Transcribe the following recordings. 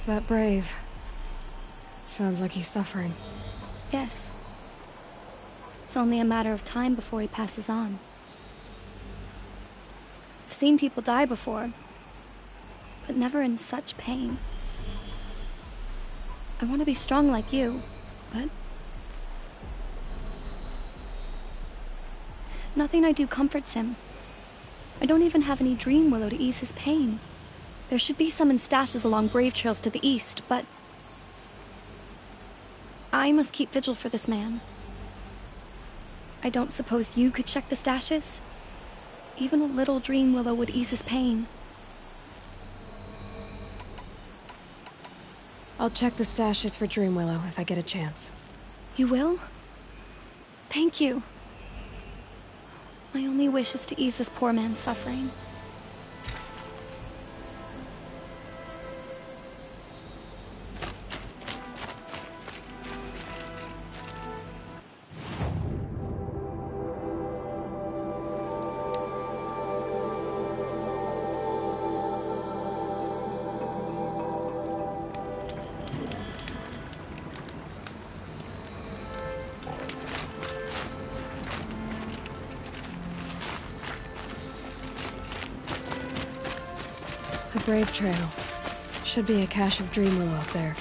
That brave. Sounds like he's suffering. Yes. It's only a matter of time before he passes on. I've seen people die before, but never in such pain. I want to be strong like you, but nothing I do comforts him. I don't even have any dream willow to ease his pain. There should be some in stashes along brave trails to the east, but I must keep vigil for this man. I don't suppose you could check the stashes? Even a little dream willow would ease his pain. I'll check the stashes for dream willow if I get a chance. You will? Thank you. My only wish is to ease this poor man's suffering. The Brave Trail. Should be a cache of dream willow up there.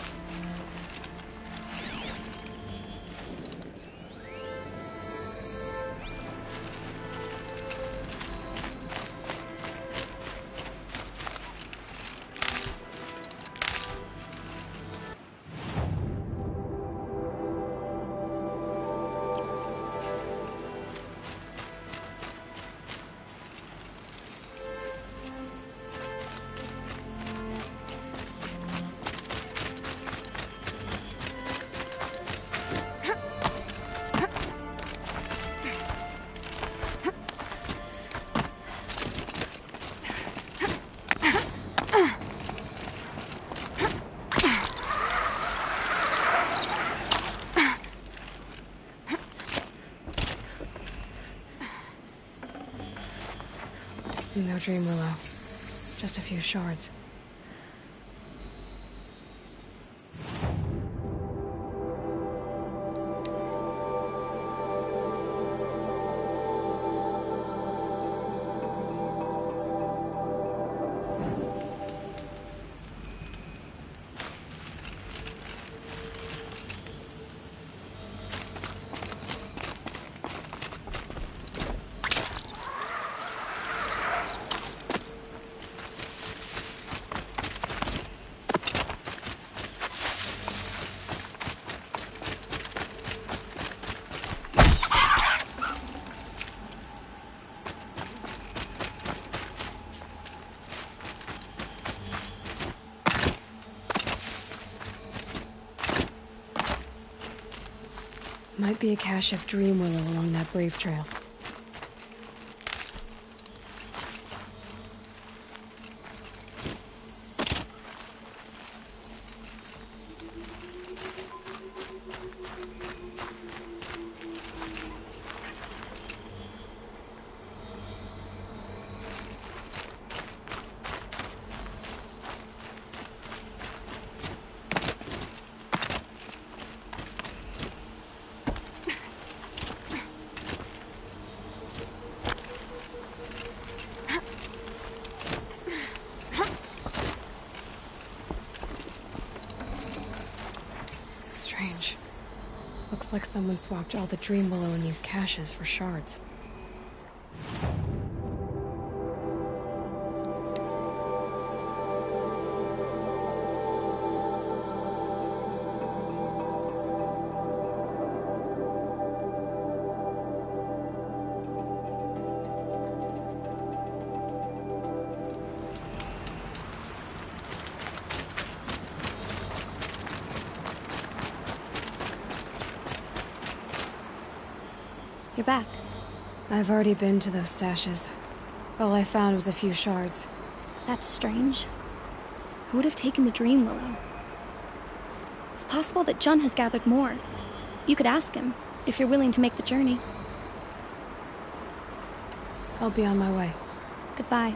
No dream willow. Just a few shards. Might be a cache of dream willow along that brave trail. Strange. Looks like someone swapped all the dream willow in these caches for shards. You're back. I've already been to those stashes. All I found was a few shards. That's strange. Who would have taken the dream willow? It's possible that Jun has gathered more. You could ask him, if you're willing to make the journey. I'll be on my way. Goodbye.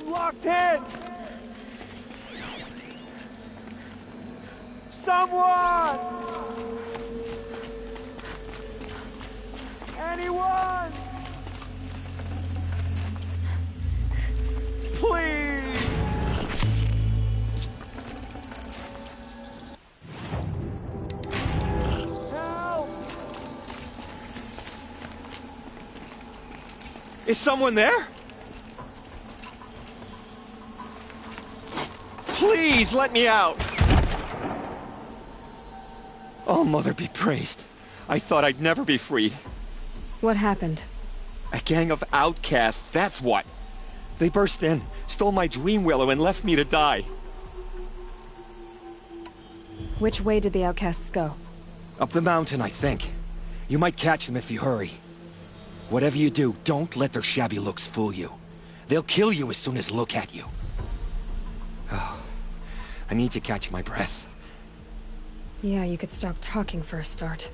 I'm locked in! Someone! Anyone! Please! Help! Is someone there? Please let me out! Oh, Mother be praised. I thought I'd never be freed. What happened? A gang of outcasts, that's what. They burst in, stole my dream willow, and left me to die. Which way did the outcasts go? Up the mountain, I think. You might catch them if you hurry. Whatever you do, don't let their shabby looks fool you. They'll kill you as soon as look at you. Oh, I need to catch my breath. Yeah, you could stop talking for a start.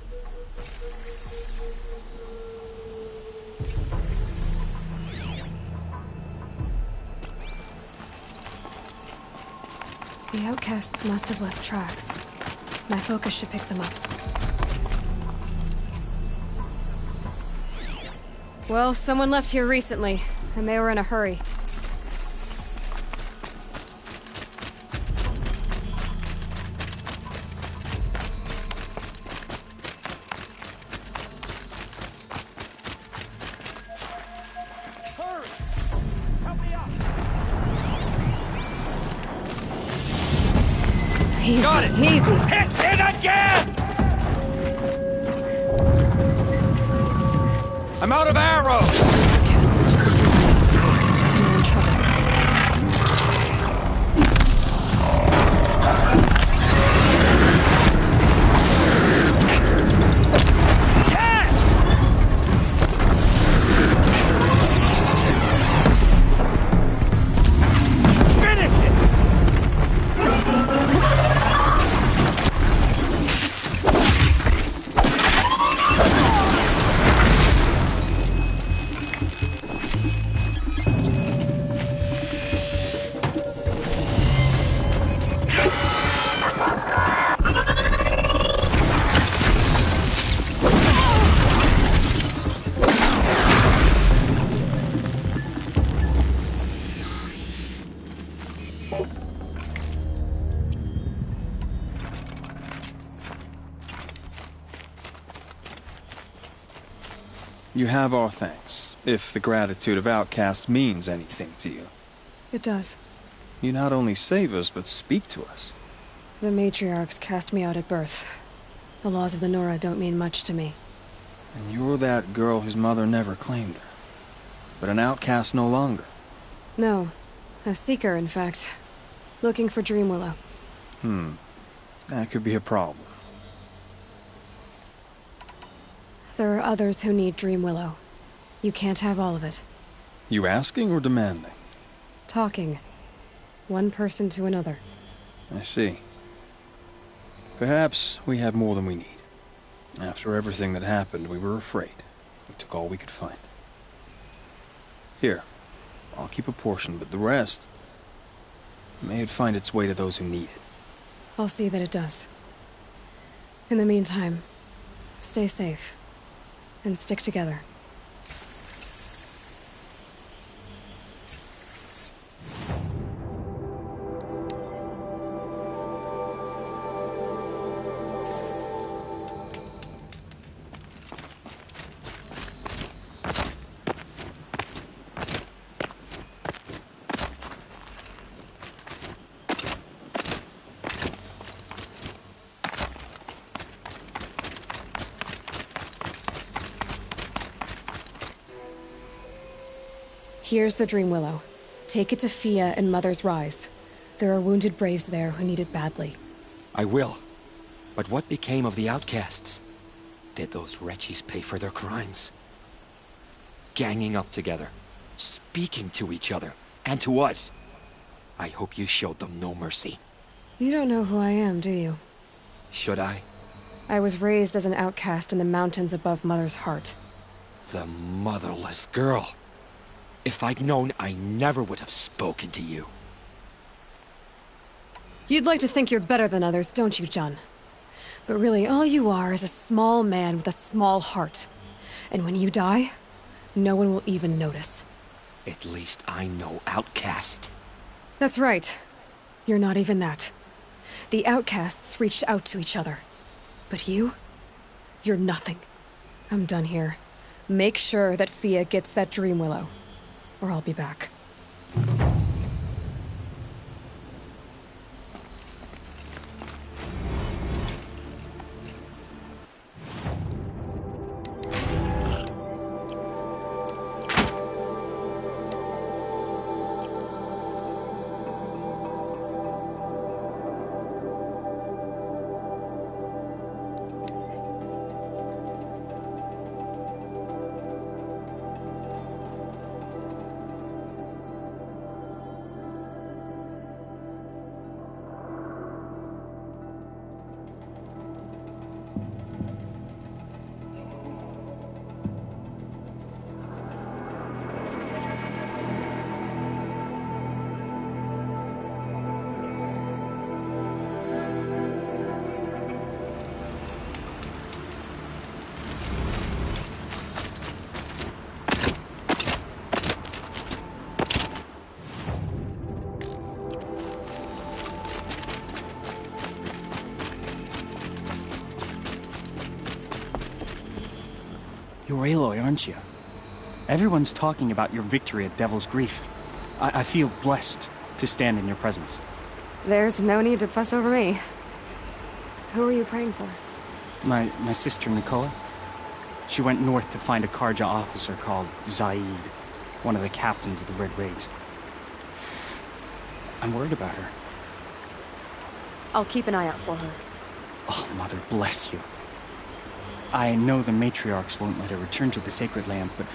The outcasts must have left tracks. My focus should pick them up. Well, someone left here recently, and they were in a hurry. Easy, Got it! easy. Hit it again! I'm out of arrows! You're in trouble. You have our thanks, if the gratitude of outcasts means anything to you. It does. You not only save us, but speak to us. The matriarchs cast me out at birth. The laws of the Nora don't mean much to me. And you're that girl whose mother never claimed her. But an outcast no longer. No. A seeker, in fact. Looking for Dream Willow. That could be a problem. There are others who need Dream Willow. You can't have all of it. You asking or demanding? Talking. One person to another. I see. Perhaps we have more than we need. After everything that happened, we were afraid. We took all we could find. Here, I'll keep a portion, but the rest... may it find its way to those who need it. I'll see that it does. In the meantime, stay safe. And stick together. Here's the Dream Willow. Take it to Fia and Mother's Rise. There are wounded braves there who need it badly. I will. But what became of the outcasts? Did those wretches pay for their crimes? Ganging up together, speaking to each other, and to us. I hope you showed them no mercy. You don't know who I am, do you? Should I? I was raised as an outcast in the mountains above Mother's heart. The motherless girl. If I'd known, I never would have spoken to you. You'd like to think you're better than others, don't you, John? But really, all you are is a small man with a small heart. And when you die, no one will even notice. At least I know Outcast. That's right. You're not even that. The outcasts reached out to each other. But you're nothing. I'm done here. Make sure that Fia gets that dream willow, or I'll be back. You're Aloy, aren't you? Everyone's talking about your victory at Devil's Grief. I feel blessed to stand in your presence. There's no need to fuss over me. Who are you praying for? My sister Nakoa. She went north to find a Karja officer called Zaid, one of the captains of the Red Raids. I'm worried about her. I'll keep an eye out for her. Oh, Mother bless you. I know the matriarchs won't let her return to the Sacred Land, but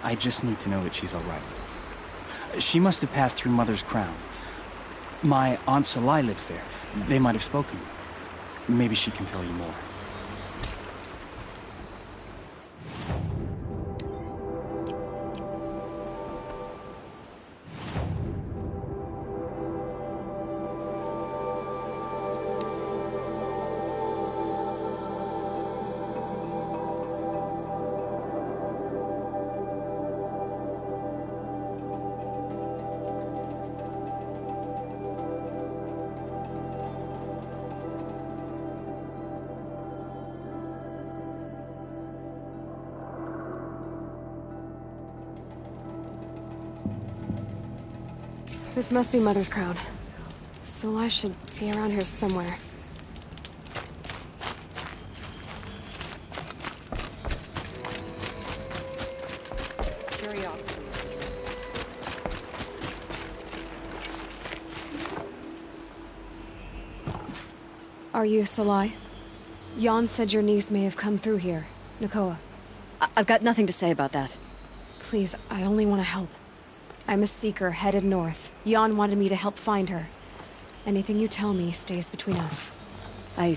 I just need to know that she's all right. She must have passed through Mother's Crown. My Aunt Salai lives there. They might have spoken. Maybe she can tell you more. This must be Mother's crown. So I should be around here somewhere. Curiosity. Are you Salai? Jan said your niece may have come through here. Nakoa. I've got nothing to say about that. Please, I only want to help. I'm a seeker headed north. Jan wanted me to help find her. Anything you tell me stays between us. I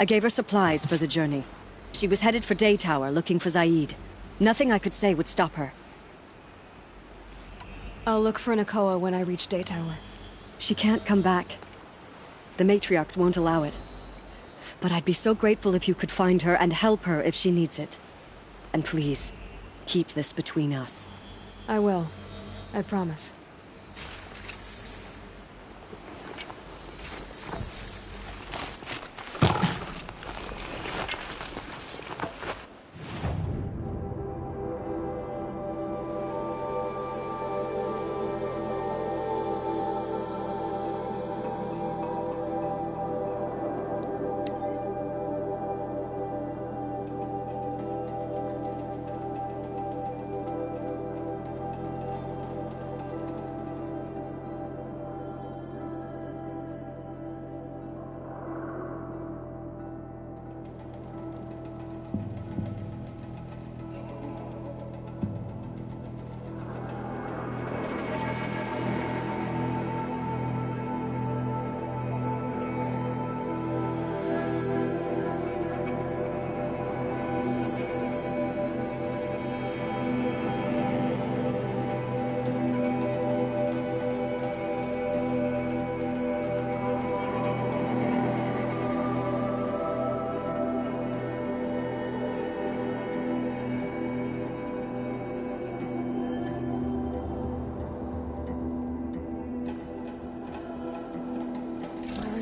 gave her supplies for the journey. She was headed for Day Tower, looking for Zaid. Nothing I could say would stop her. I'll look for Nakoa when I reach Day Tower. She can't come back. The matriarchs won't allow it. But I'd be so grateful if you could find her and help her if she needs it. And please, keep this between us. I will. I promise.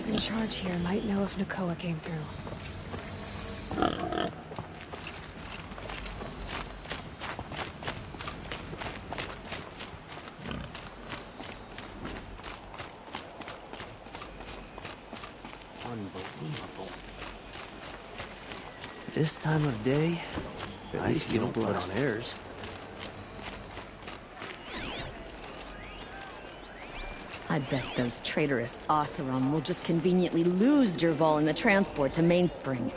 in charge here might know if Nakoa came through. Unbelievable. This time of day, at least you don't put on airs. I bet those traitorous Oseram will just conveniently lose Derval in the transport to Mainspring.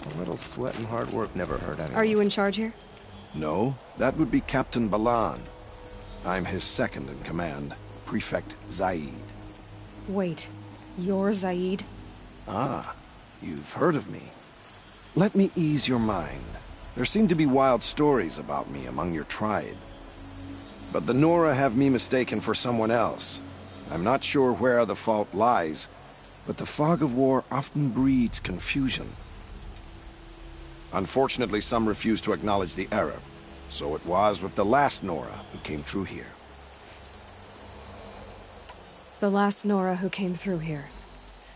A little sweat and hard work never hurt anyone. Are you in charge here? No, that would be Captain Balan. I'm his second in command, Prefect Zaid. Wait, you're Zaid? Ah, you've heard of me. Let me ease your mind. There seem to be wild stories about me among your tribe. But the Nora have me mistaken for someone else. I'm not sure where the fault lies, but the fog of war often breeds confusion. Unfortunately, some refuse to acknowledge the error. So it was with the last Nora who came through here. The last Nora who came through here.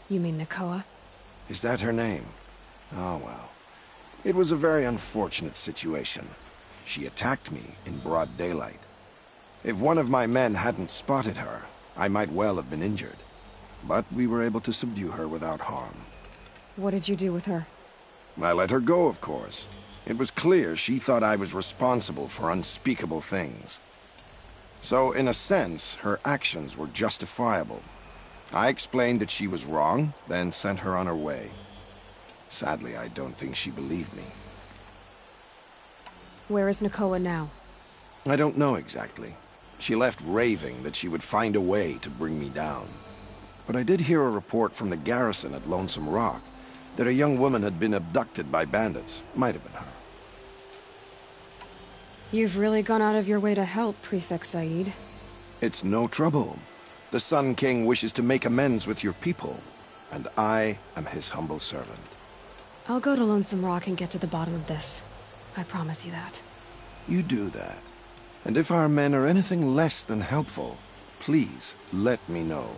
You mean Nakoa? Is that her name? Oh well. It was a very unfortunate situation. She attacked me in broad daylight. If one of my men hadn't spotted her, I might well have been injured. But we were able to subdue her without harm. What did you do with her? I let her go, of course. It was clear she thought I was responsible for unspeakable things. So, in a sense, her actions were justifiable. I explained that she was wrong, then sent her on her way. Sadly, I don't think she believed me. Where is Nakoa now? I don't know exactly. She left raving that she would find a way to bring me down. But I did hear a report from the garrison at Lonesome Rock that a young woman had been abducted by bandits. Might have been her. You've really gone out of your way to help, Prefect Zaid. It's no trouble. The Sun King wishes to make amends with your people, and I am his humble servant. I'll go to Lonesome Rock and get to the bottom of this. I promise you that. You do that. And if our men are anything less than helpful, please let me know.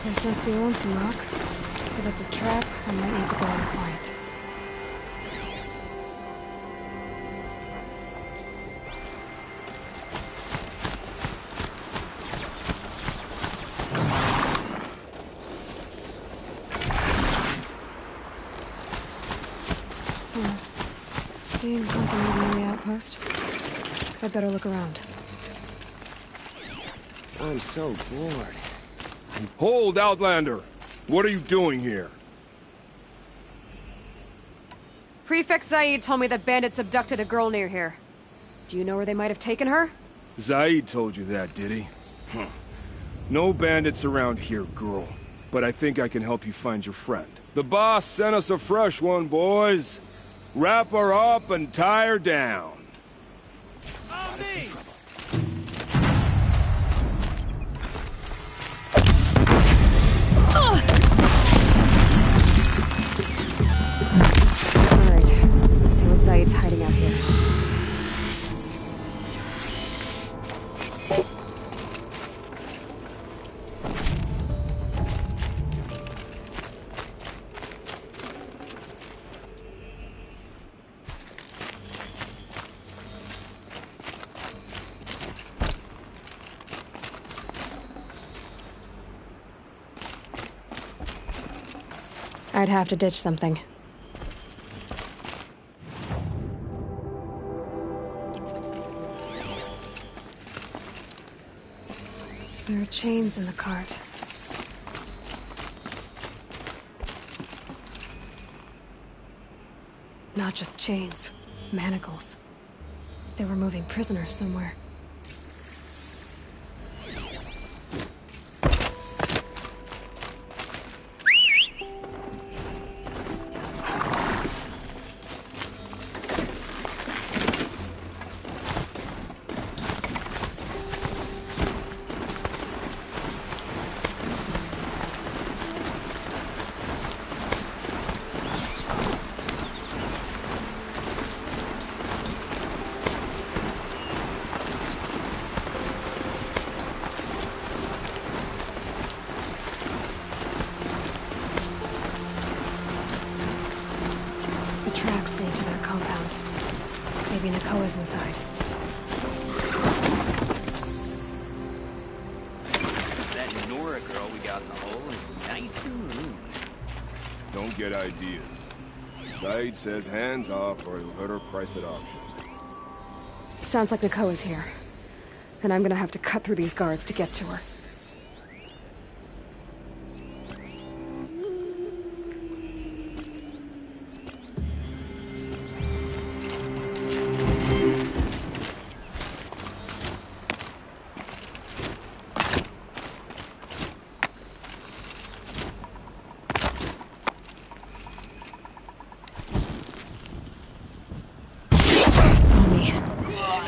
This must be Lonesome Rock. If it's a trap, I might need to go in quiet. Seems like an ordinary outpost. I'd better look around. I'm so bored. Hold, Outlander! What are you doing here? Prefect Zaid told me that bandits abducted a girl near here. Do you know where they might have taken her? Zaid told you that, did he? Huh. No bandits around here, girl. But I think I can help you find your friend. The boss sent us a fresh one, boys. Wrap her up and tie her down. I'd have to ditch something. There are chains in the cart. Not just chains, manacles. They were moving prisoners somewhere. Maybe Nakoa's inside. That Nora girl we got in the hole is nice and loony. Don't get ideas. Said says hands off or he'll hurt her price at auction. Sounds like Nakoa's here. And I'm gonna have to cut through these guards to get to her.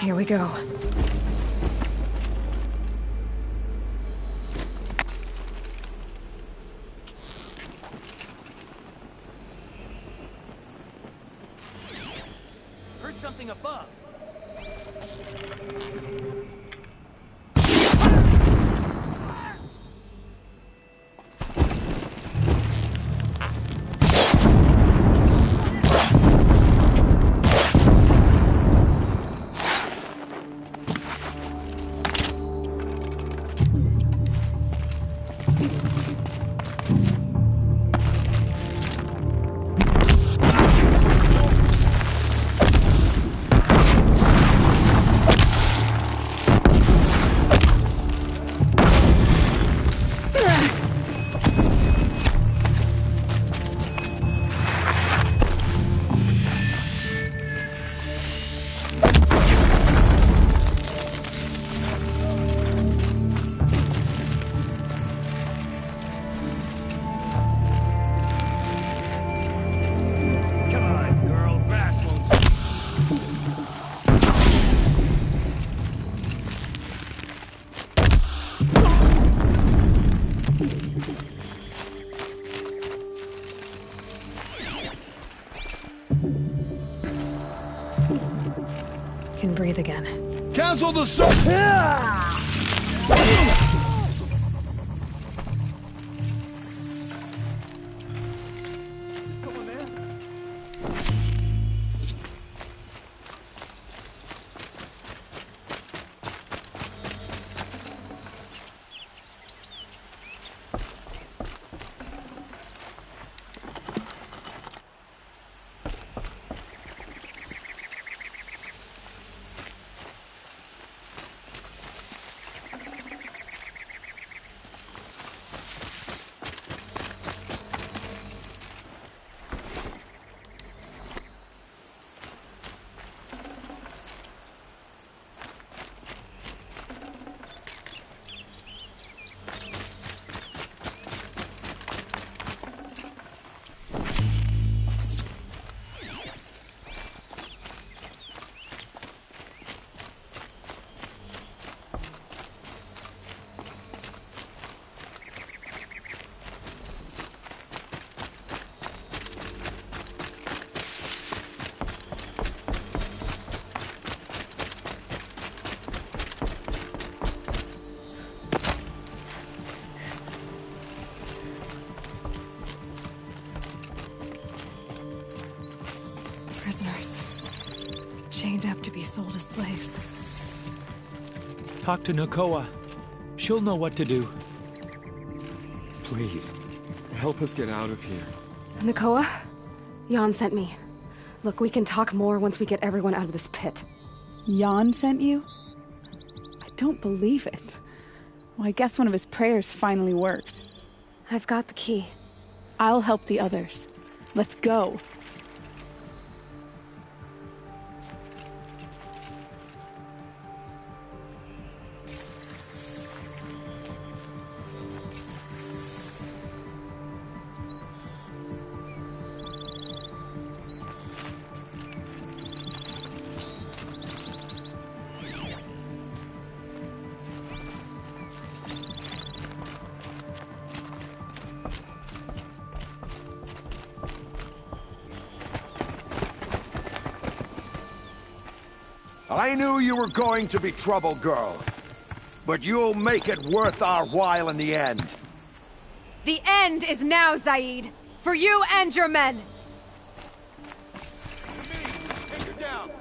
Here we go. Heard something above. Can breathe again. Cancel the Prisoners. Chained up to be sold as slaves. Talk to Nakoa. She'll know what to do. Please, help us get out of here. Nakoa, Jan sent me. Look, we can talk more once we get everyone out of this pit. Jan sent you? I don't believe it. Well, I guess one of his prayers finally worked. I've got the key. I'll help the others. Let's go. I knew you were going to be trouble, girl. But you'll make it worth our while in the end. The end is now, Zaid! For you and your men! Take her down!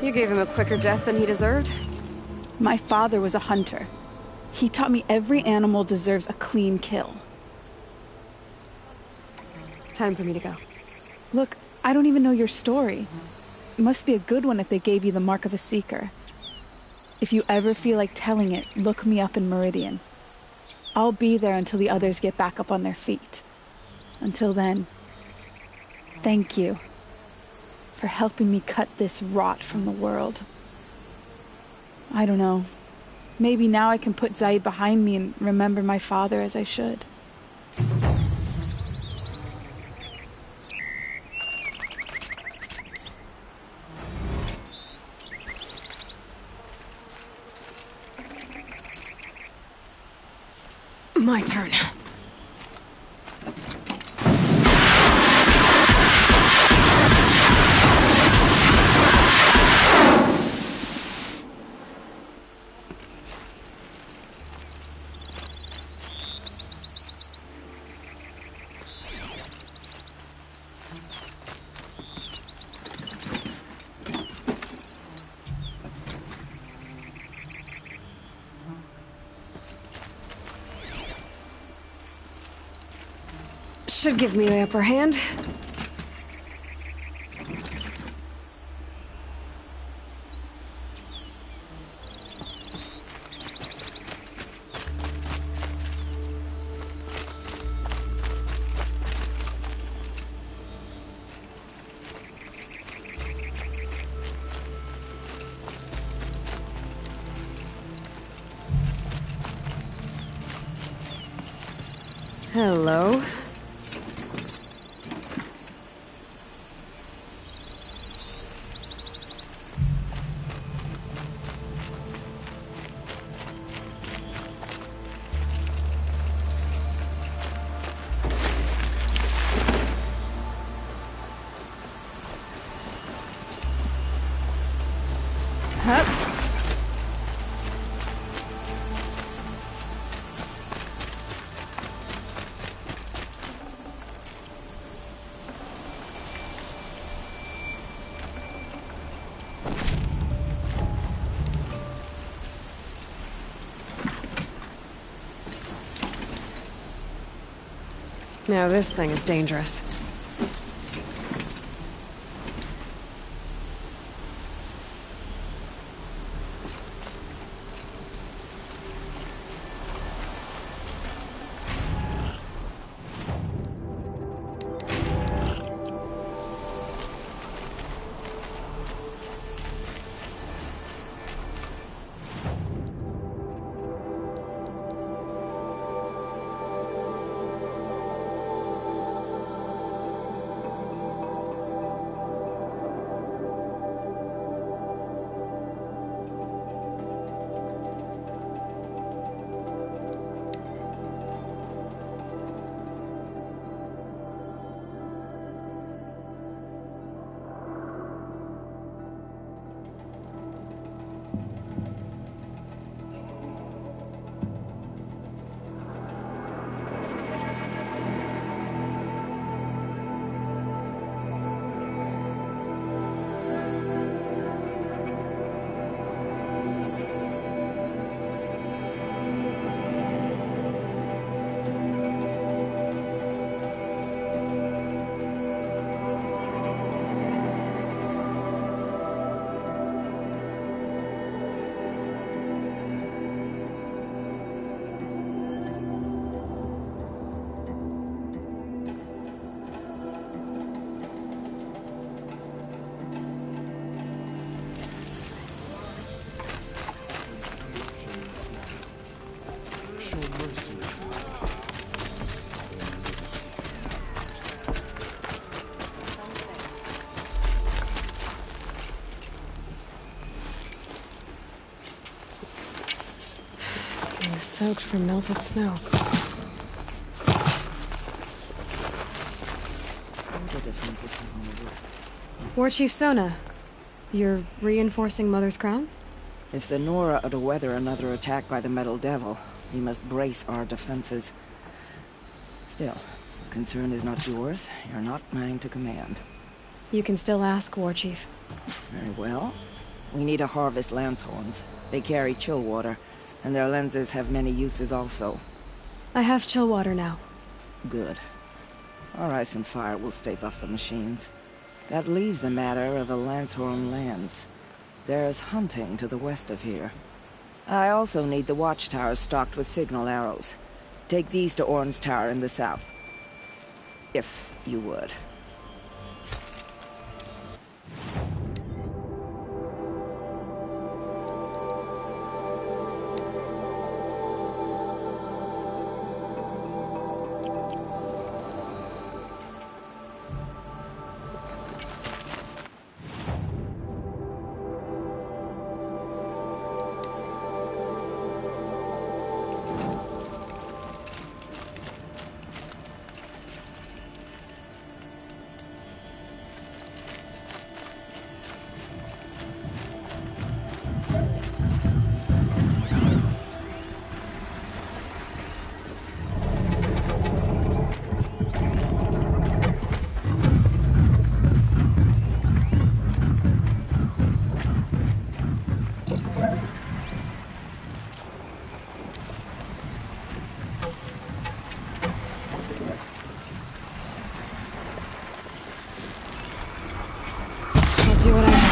You gave him a quicker death than he deserved. My father was a hunter. He taught me every animal deserves a clean kill. Time for me to go. Look, I don't even know your story. It must be a good one if they gave you the mark of a seeker. If you ever feel like telling it, look me up in Meridian. I'll be there until the others get back up on their feet. Until then, thank you for helping me cut this rot from the world. I don't know. Maybe now I can put Zaid behind me and remember my father as I should. My turn. Should give me the upper hand. Hello. Hup. Now this thing is dangerous. soaked from melted snow. War Chief Sona, you're reinforcing Mother's Crown? If the Nora are to weather another attack by the Metal Devil, we must brace our defenses. Still, the concern is not yours. You're not mine to command. You can still ask, War Chief. Very well. We need to harvest Lancehorns. They carry chill water, and their lenses have many uses also. I have chill water now. Good. Our ice and fire will stay off the machines. That leaves the matter of a Lancehorn lance. There's hunting to the west of here. I also need the watchtowers stocked with signal arrows. Take these to Orn's Tower in the south. If you would. Do what I have.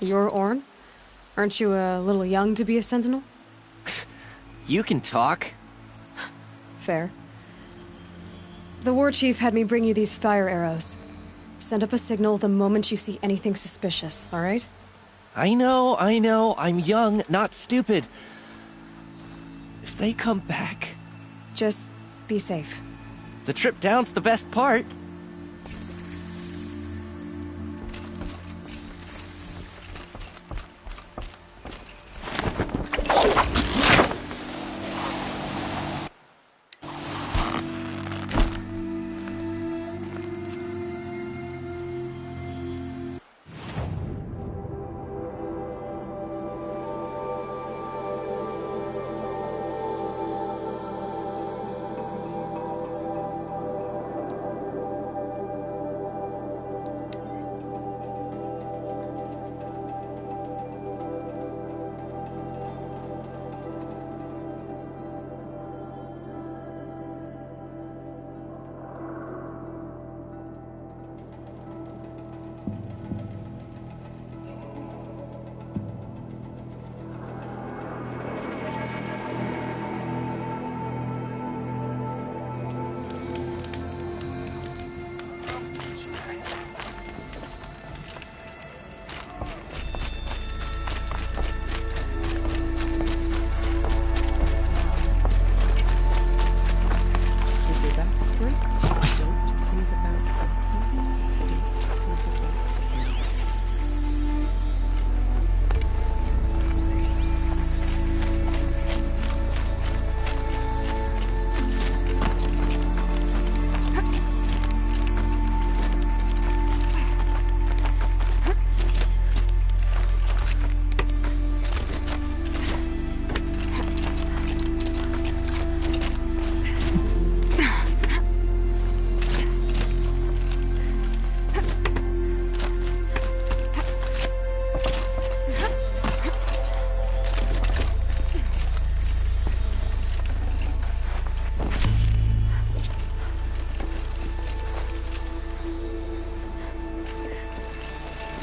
You're Orn? Aren't you a little young to be a sentinel? You can talk. Fair. The war chief had me bring you these fire arrows. Send up a signal the moment you see anything suspicious, all right? I know. I'm young, not stupid. If they come back... Just be safe. The trip down's the best part.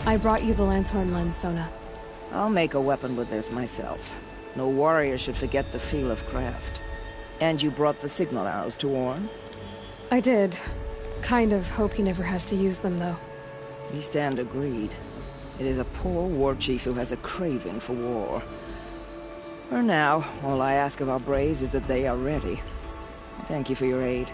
I brought you the Lanthorn lens, Sona. I'll make a weapon with this myself. No warrior should forget the feel of craft. And you brought the signal arrows to Orn? I did. Kind of hope he never has to use them, though. We stand agreed. It is a poor war chief who has a craving for war. For now, all I ask of our braves is that they are ready. Thank you for your aid.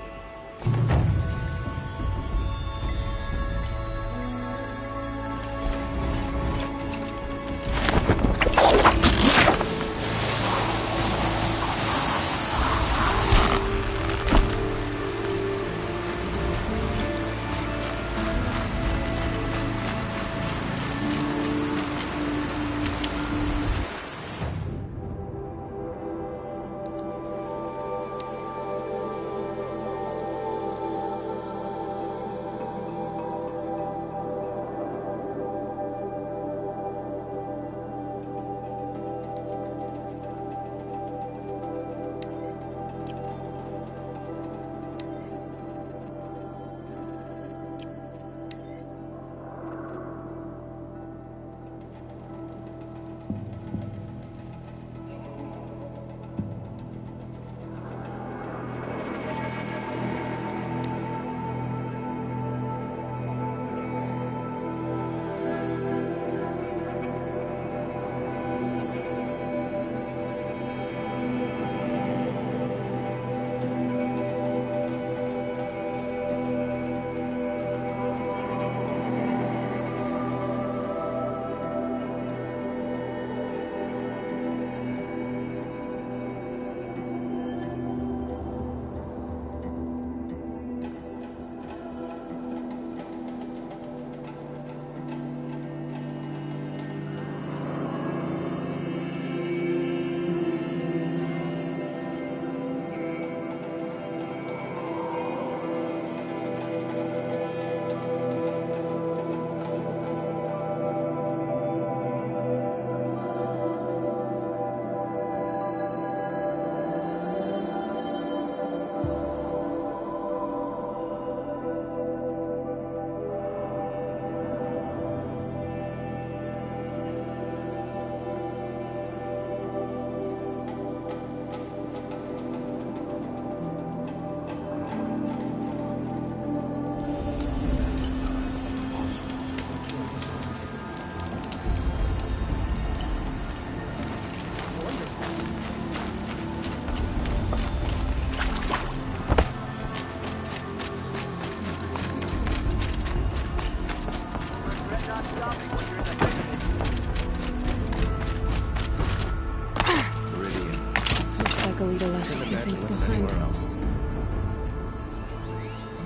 Galita left a few things behind.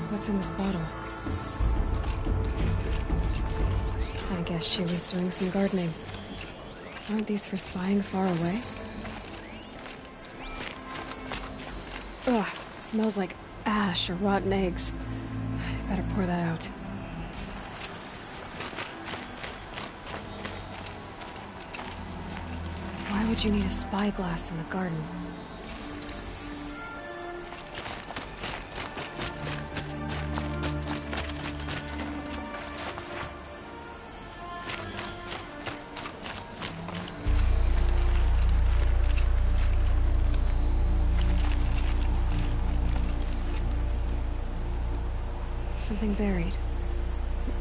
What's in this bottle? I guess she was doing some gardening. Aren't these for spying far away? Ugh, it smells like ash or rotten eggs. I better pour that out. Why would you need a spyglass in the garden? Something buried.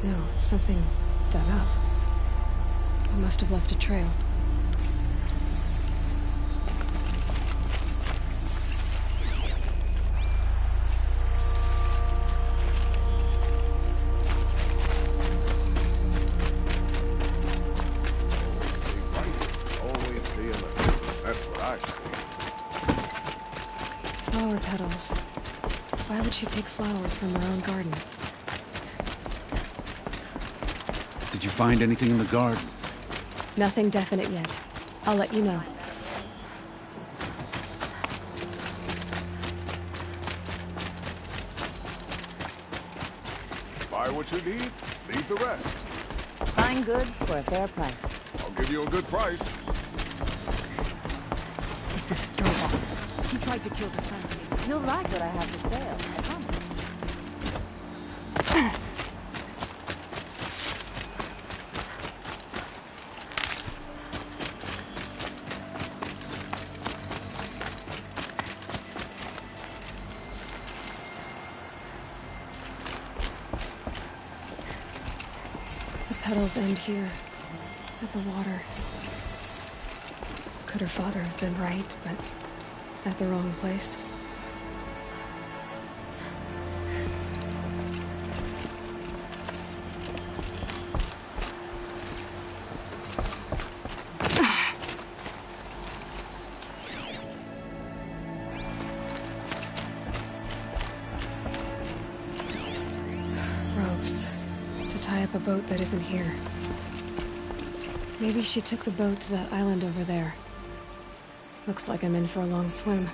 No, something dug up. I must have left a trail. Always be alert. That's what I say. Flower petals. Why would she take flowers from her own garden? Did you find anything in the garden? Nothing definite yet. I'll let you know. Buy what you need, leave the rest. Fine goods for a fair price. I'll give you a good price. Get this girl off. She tried to kill the sun. You'll like what I have to say, I promise. petals end here, at the water. Could her father have been right, but at the wrong place? A boat that isn't here. Maybe she took the boat to that island over there. Looks like I'm in for a long swim.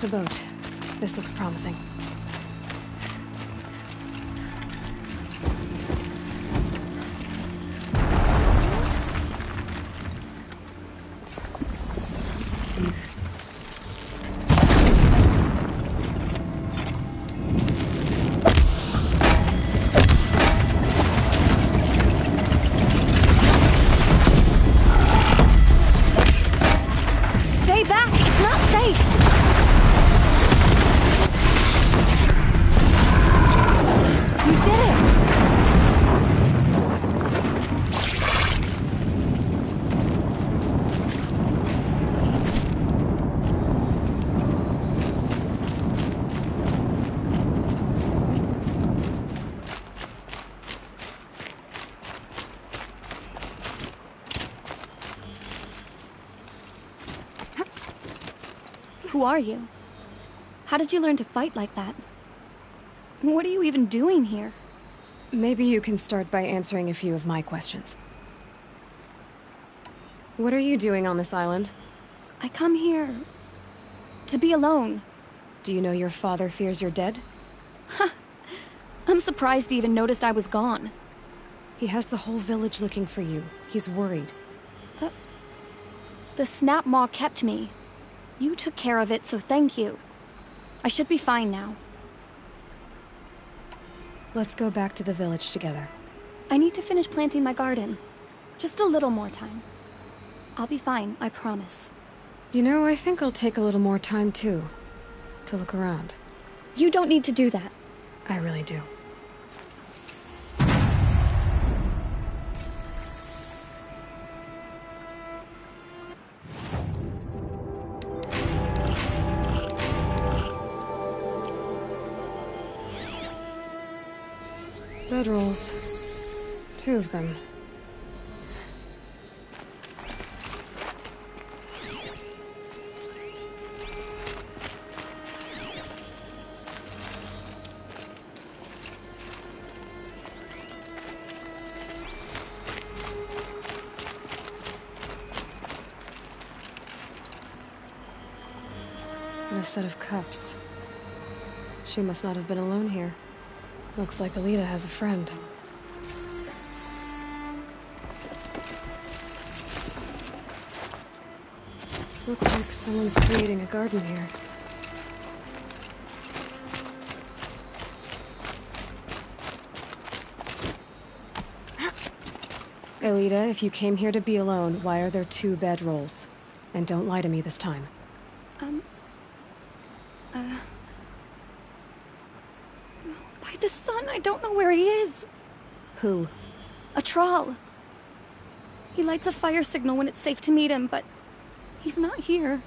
The boat. This looks promising. Stay back! It's not safe! You did it! Who are you? How did you learn to fight like that? What are you even doing here? Maybe you can start by answering a few of my questions. What are you doing on this island? I come here to be alone. Do you know your father fears you're dead? I'm surprised he even noticed I was gone. He has the whole village looking for you. He's worried. The snap maw kept me. You took care of it, so thank you. I should be fine now. Let's go back to the village together. I need to finish planting my garden. Just a little more time. I'll be fine, I promise. You know, I think I'll take a little more time too. To look around. You don't need to do that. I really do. Bedrolls. 2 of them. And a set of cups. She must not have been alone here. Looks like Alita has a friend. Looks like someone's creating a garden here. Alita, if you came here to be alone, why are there 2 bedrolls? And don't lie to me this time. By the sun, I don't know where he is. Who? A troll. He lights a fire signal when it's safe to meet him, but he's not here.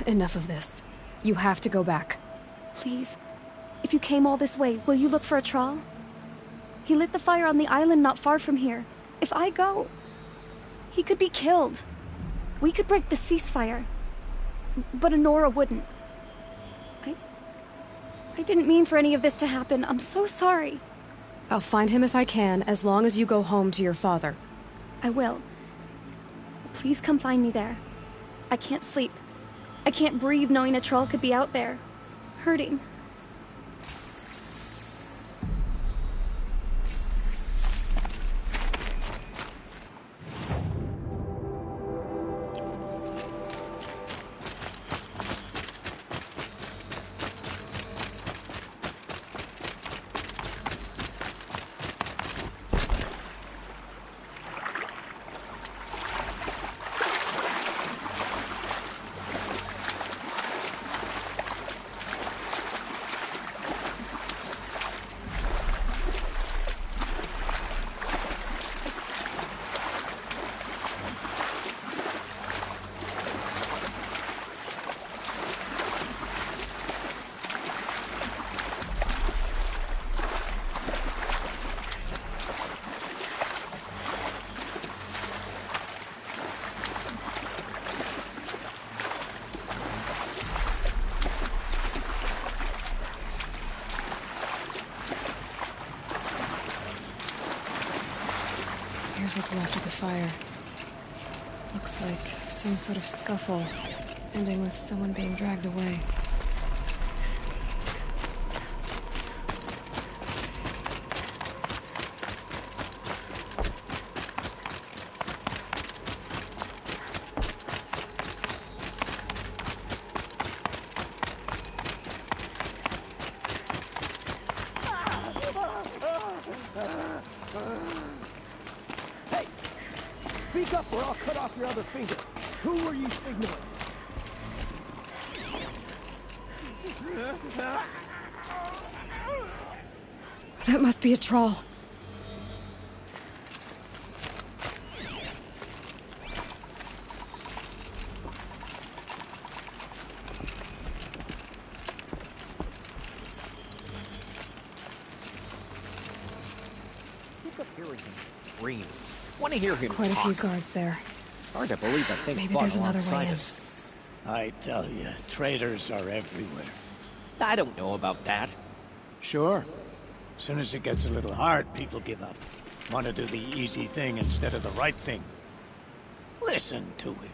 Enough of this. You have to go back. Please. If you came all this way, will you look for a troll? He lit the fire on the island not far from here. If I go, he could be killed. We could break the ceasefire. but Nora wouldn't. I didn't mean for any of this to happen. I'm so sorry. I'll find him if I can, as long as you go home to your father. I will. Please come find me there. I can't sleep. I can't breathe knowing a troll could be out there, hurting. Here's what's left of the fire. Looks like some sort of scuffle, ending with someone being dragged away. Speak up or I'll cut off your other finger. Who were you signaling? That must be a troll. Look up here and scream. Want to hear him Quite a talk. few guards there. Hard to believe that thing Maybe fought there's another alongside way in. us. I tell you, traitors are everywhere. I don't know about that. Sure. As soon as it gets a little hard, people give up. Want to do the easy thing instead of the right thing. Listen to him.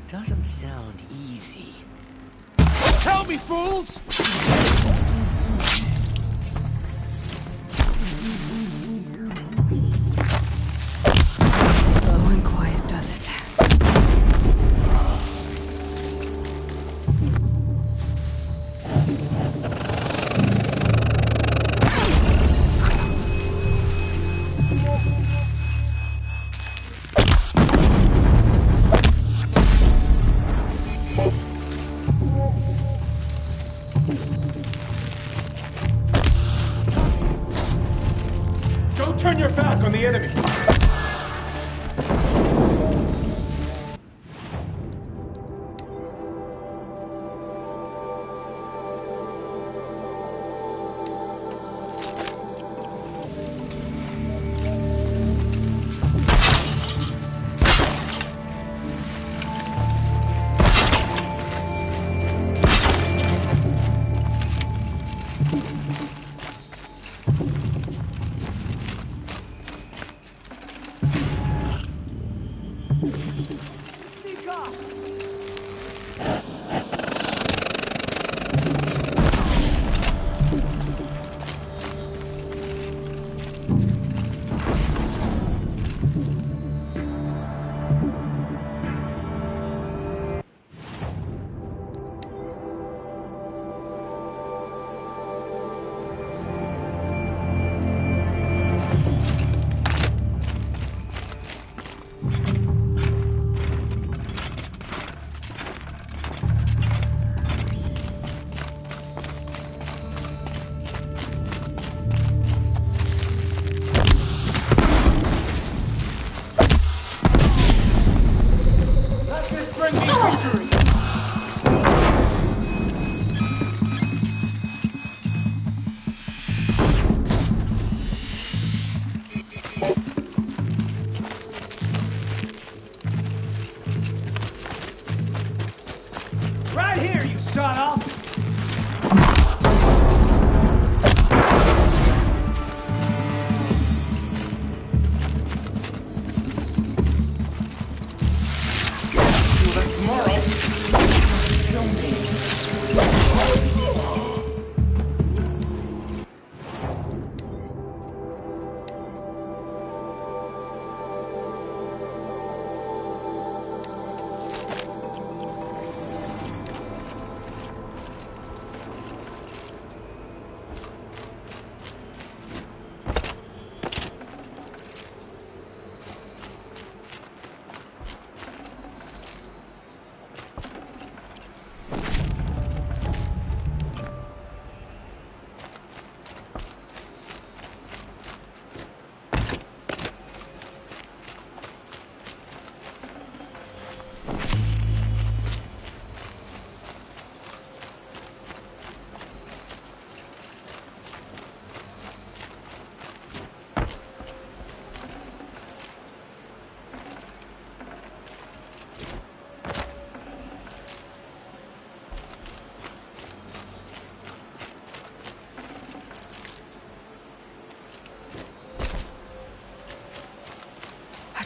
Doesn't sound easy. Tell me, fools! Low and quiet does it. Don't turn your back on the enemy! Right here, you sawdust!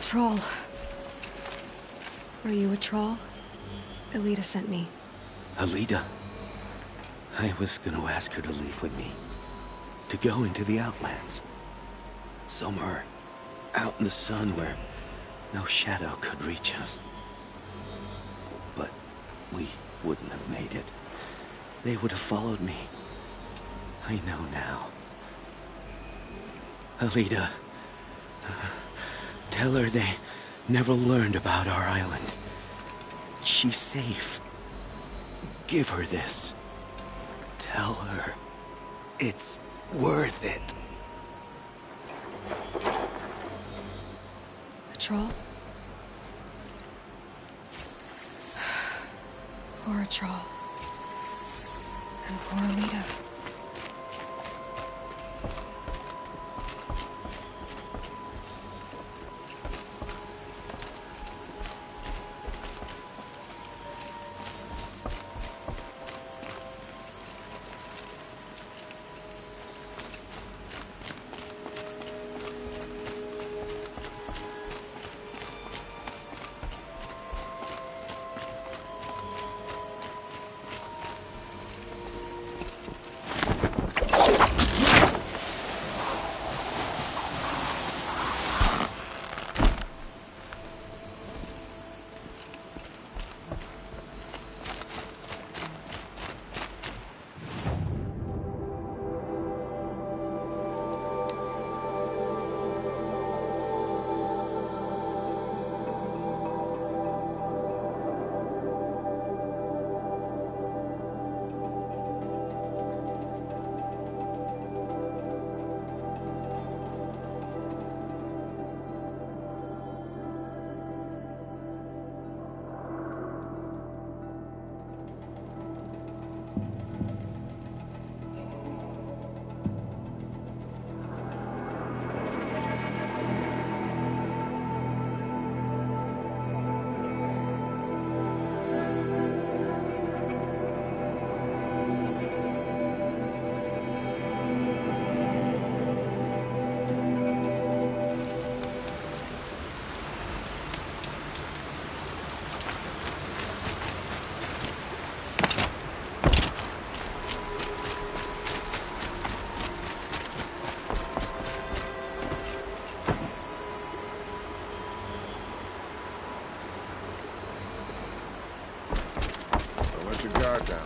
Troll. Are you a troll? Elita sent me. Alita? I was gonna ask her to leave with me. To go into the Outlands. Somewhere out in the sun where no shadow could reach us. But we wouldn't have made it. They would have followed me. I know now. Alita. Tell her they never learned about our island. She's safe. Give her this. Tell her it's worth it. A troll? Poor troll. And poor Alita. Down.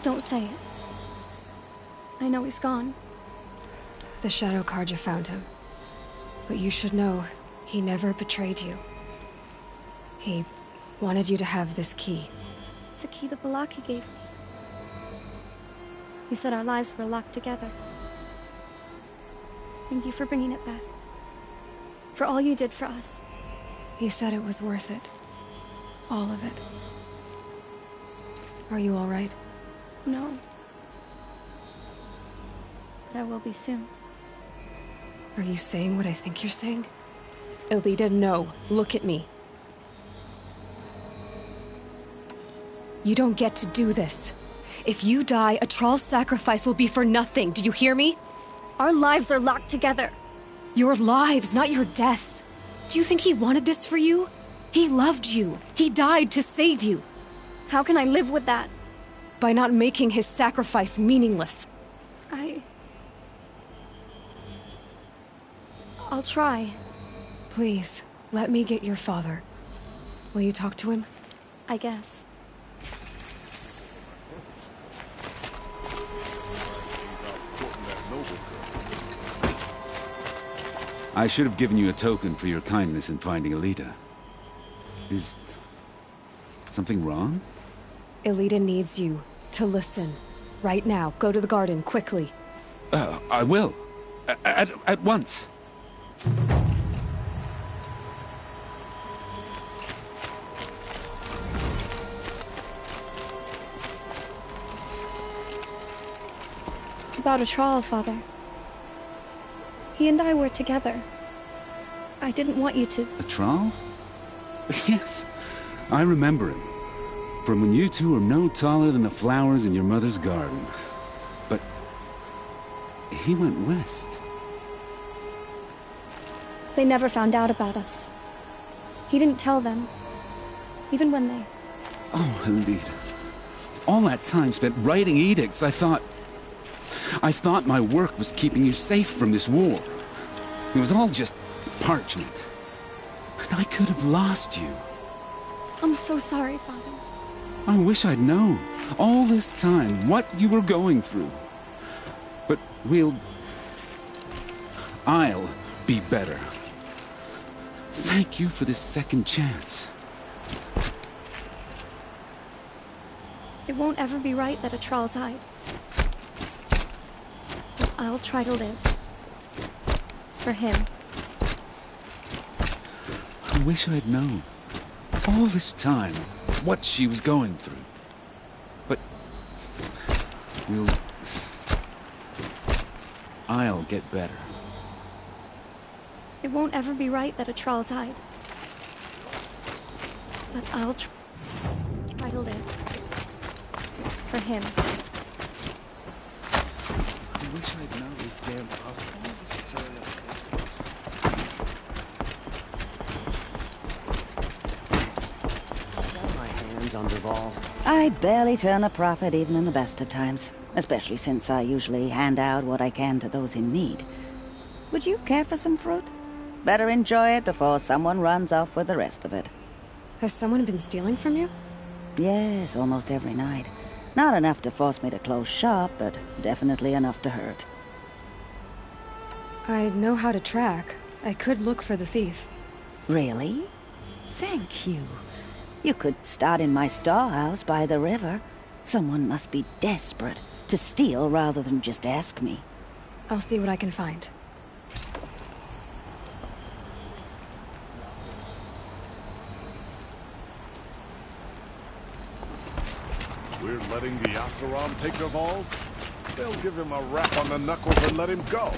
Don't say it. I know he's gone. The Shadow Carja found him. But you should know, he never betrayed you. He wanted you to have this key. It's the key to the lock he gave me. He said our lives were locked together. Thank you for bringing it back. For all you did for us. He said it was worth it. All of it. Are you all right? No. But I will be soon. Are you saying what I think you're saying? Elita, no. Look at me. You don't get to do this. If you die, Atral's sacrifice will be for nothing. Do you hear me? Our lives are locked together. Your lives, not your deaths. Do you think he wanted this for you? He loved you. He died to save you. How can I live with that? By not making his sacrifice meaningless. I'll try. Please, let me get your father. Will you talk to him? I guess. I should have given you a token for your kindness in finding Elita. Is something wrong? Elita needs you to listen. Right now, go to the garden, quickly. I will. At once. It's about Atral, Father. He and I were together. I didn't want you to... Atral? Yes, I remember him. From when you two were no taller than the flowers in your mother's garden. But he went west. They never found out about us. He didn't tell them. Even when they... Oh, Elita. All that time spent writing edicts, I thought my work was keeping you safe from this war. It was all just parchment. And I could have lost you. I'm so sorry, Father. I wish I'd known, all this time, what you were going through. But I'll be better. Thank you for this second chance. It won't ever be right that Atral died. But I'll try to live. For him. I wish I'd known, all this time, what she was going through. But I'll get better. It won't ever be right that Atral died. But I'll try to live. For him. I wish I'd known this damn puzzle. On Duval. I barely turn a profit even in the best of times, especially since I usually hand out what I can to those in need. Would you care for some fruit? Better enjoy it before someone runs off with the rest of it. Has someone been stealing from you? Yes, almost every night. Not enough to force me to close shop, but definitely enough to hurt. I know how to track. I could look for the thief. Really? Thank you. You could start in my storehouse by the river. Someone must be desperate to steal rather than just ask me. I'll see what I can find. We're letting the Asaram take Duval? They'll give him a rap on the knuckles and let him go.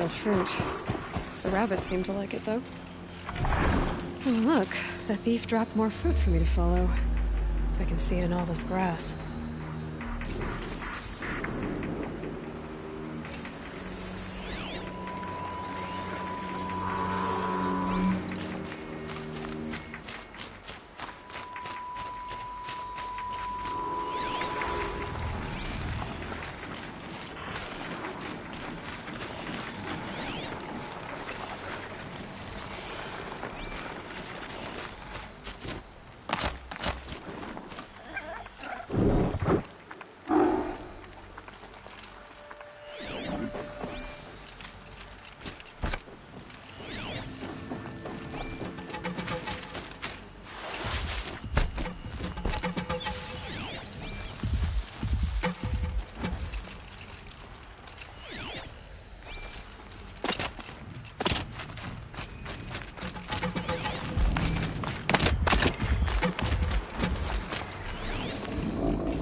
wild fruit. The rabbits seem to like it, though. Oh, look, the thief dropped more fruit for me to follow. If I can see it in all this grass.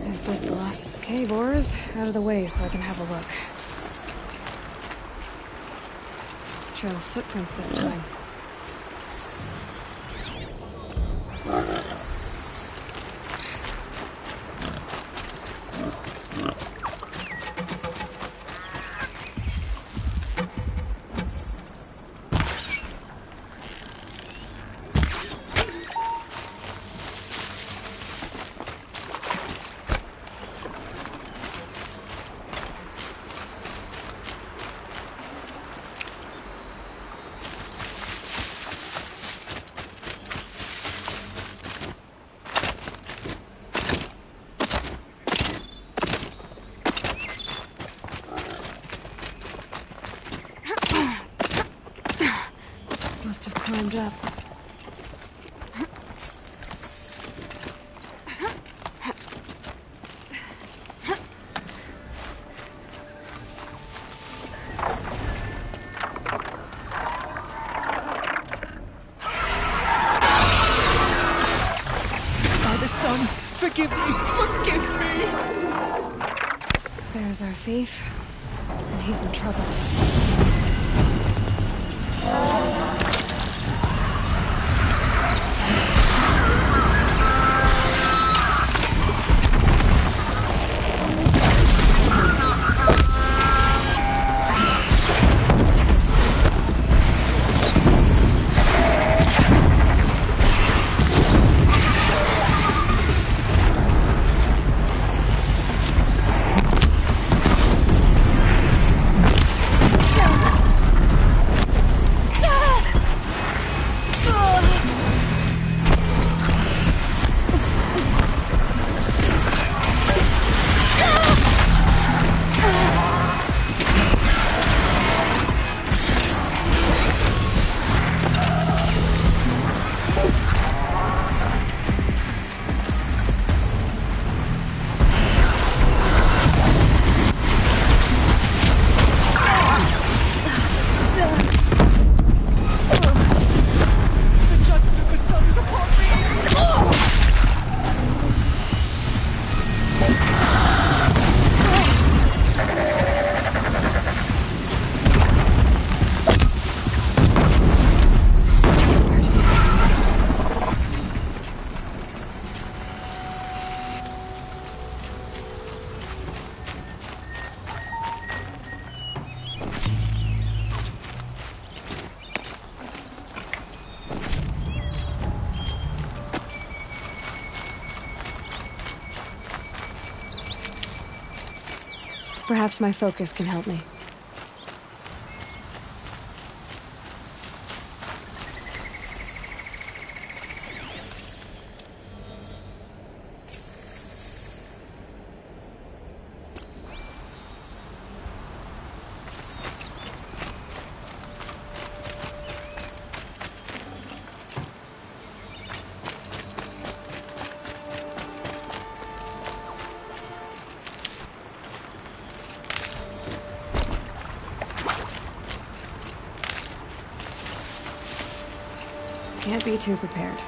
Is this the last cave ores? Out of the way so I can have a look. Trail of footprints this time. Must have climbed up. Father, son, forgive me! Forgive me! There's our thief. And he's in trouble. Perhaps my focus can help me. Can't be too prepared.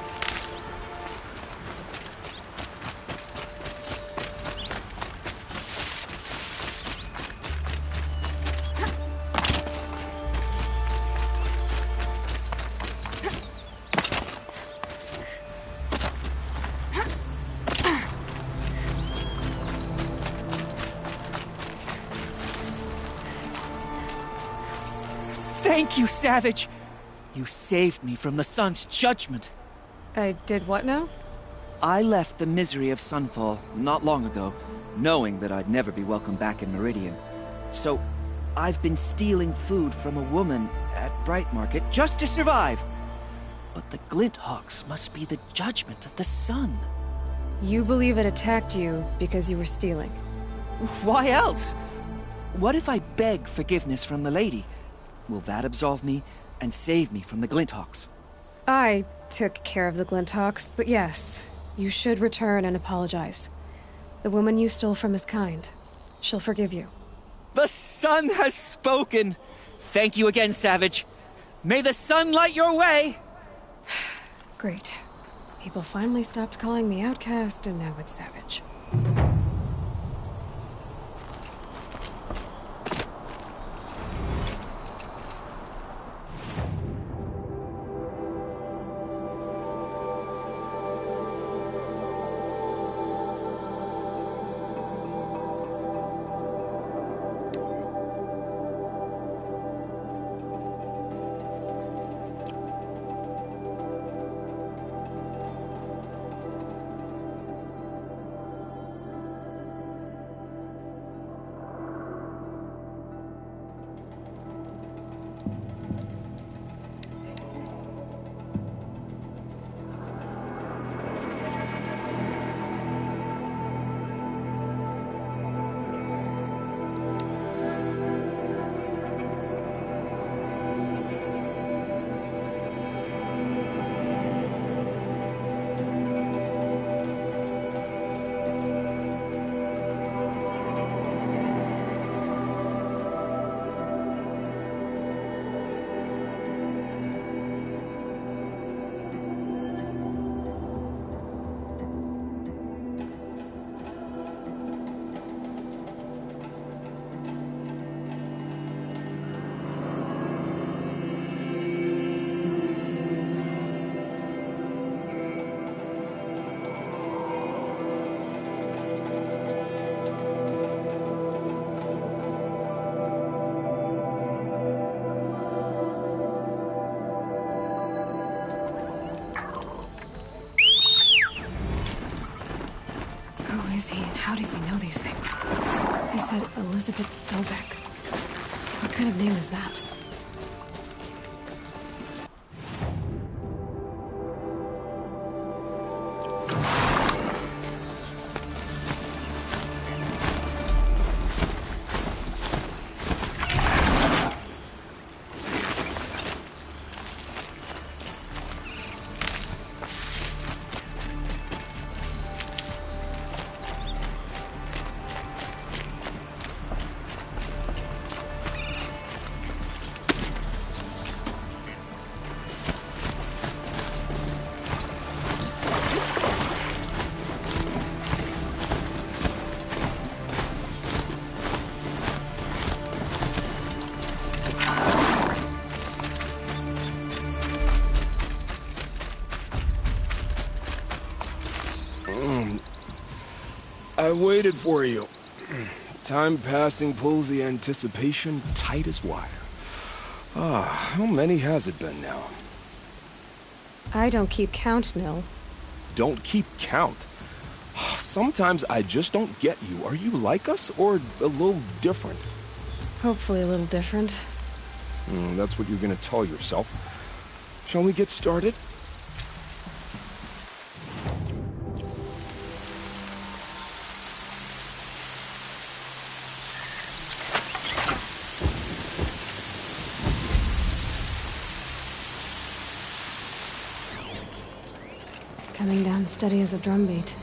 Thank you, Savage! You saved me from the sun's judgment. I did what now? I left the misery of Sunfall not long ago, knowing that I'd never be welcome back in Meridian. So, I've been stealing food from a woman at Bright Market just to survive. But the Glinthawks must be the judgment of the sun. You believe it attacked you because you were stealing? Why else? What if I beg forgiveness from the lady? Will that absolve me and save me from the Glinthawks? I took care of the Glinthawks, but yes, you should return and apologize. The woman you stole from is kind. She'll forgive you. The sun has spoken! Thank you again, Savage. May the sun light your way! Great. People finally stopped calling me outcast, and now it's Savage. Who is he, and how does he know these things? He said Elizabeth Sobek. What kind of name is that? I waited for you. Time passing pulls the anticipation tight as wire. How many has it been now? I don't keep count, Nil. Don't keep count? Sometimes I just don't get you. Are you like us, or a little different? Hopefully a little different. That's what you're gonna tell yourself. Shall we get started? Coming down steady as a drumbeat.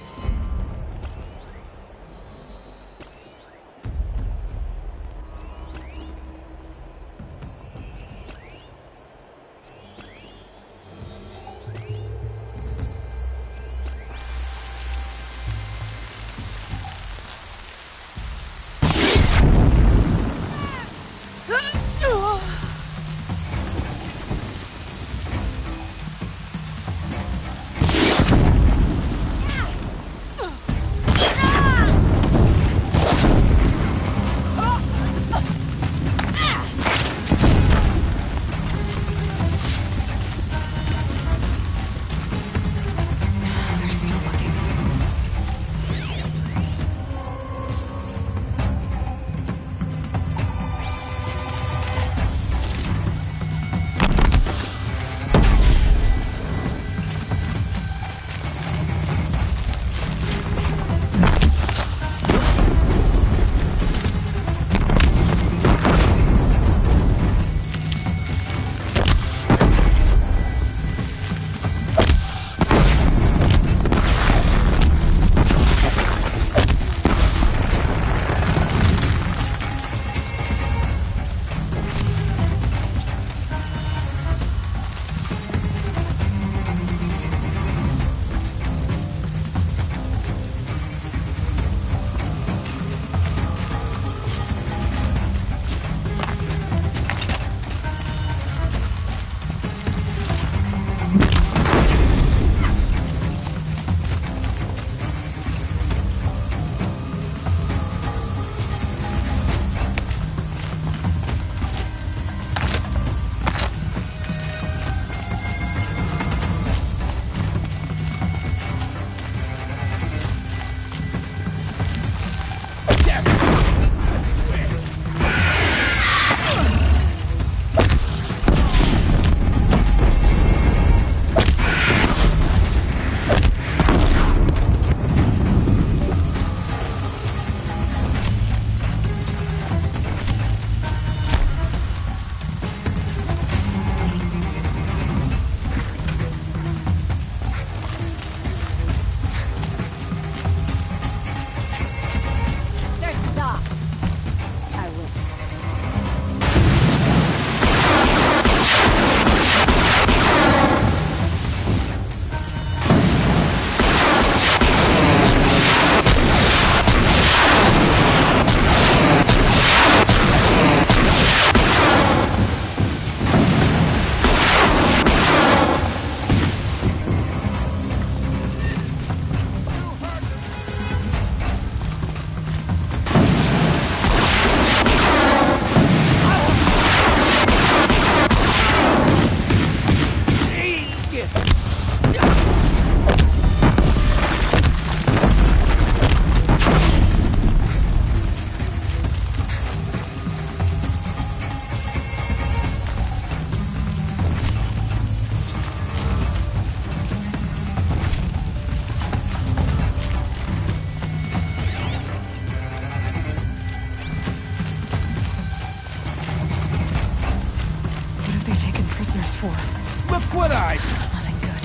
die! Nothing good.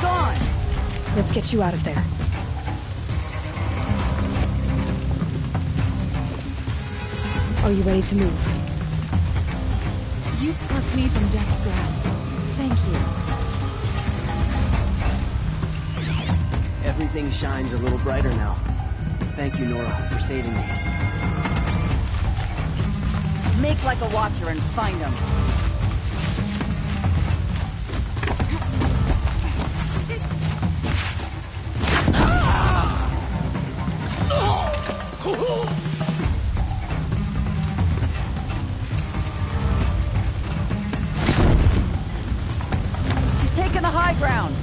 Gone! Let's get you out of there. Are you ready to move? You plucked me from death's grasp. Thank you. Everything shines a little brighter now. Thank you, Nora, for saving me. Make like a watcher and find them. She's taking the high ground.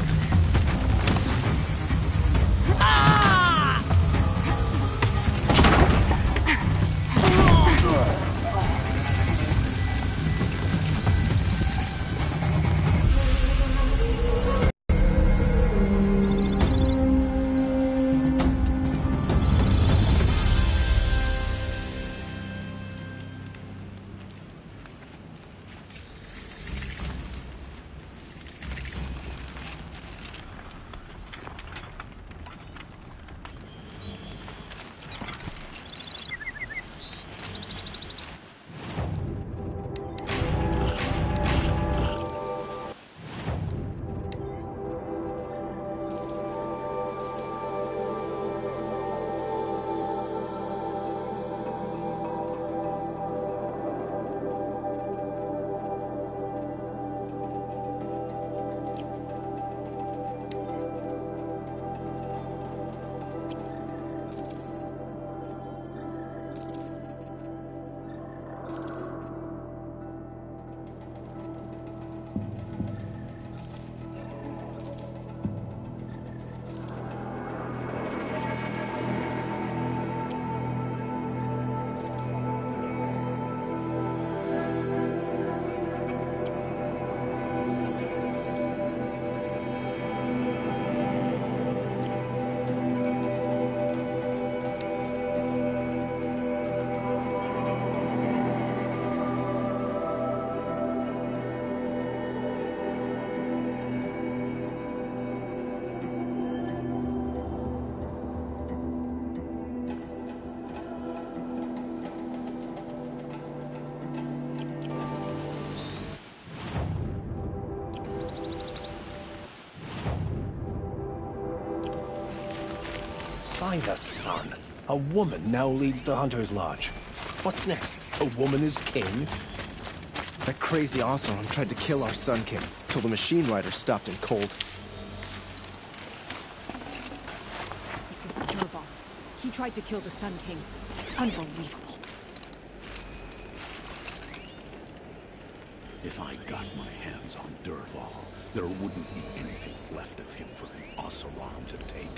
By the sun. A woman now leads the Hunter's Lodge. What's next? A woman is king? That crazy Oseram tried to kill our Sun King, till the machine rider stopped him cold. It's Durval. He tried to kill the Sun King. Unbelievable. If I got my hands on Durval, there wouldn't be anything left of him for the Oseram to take.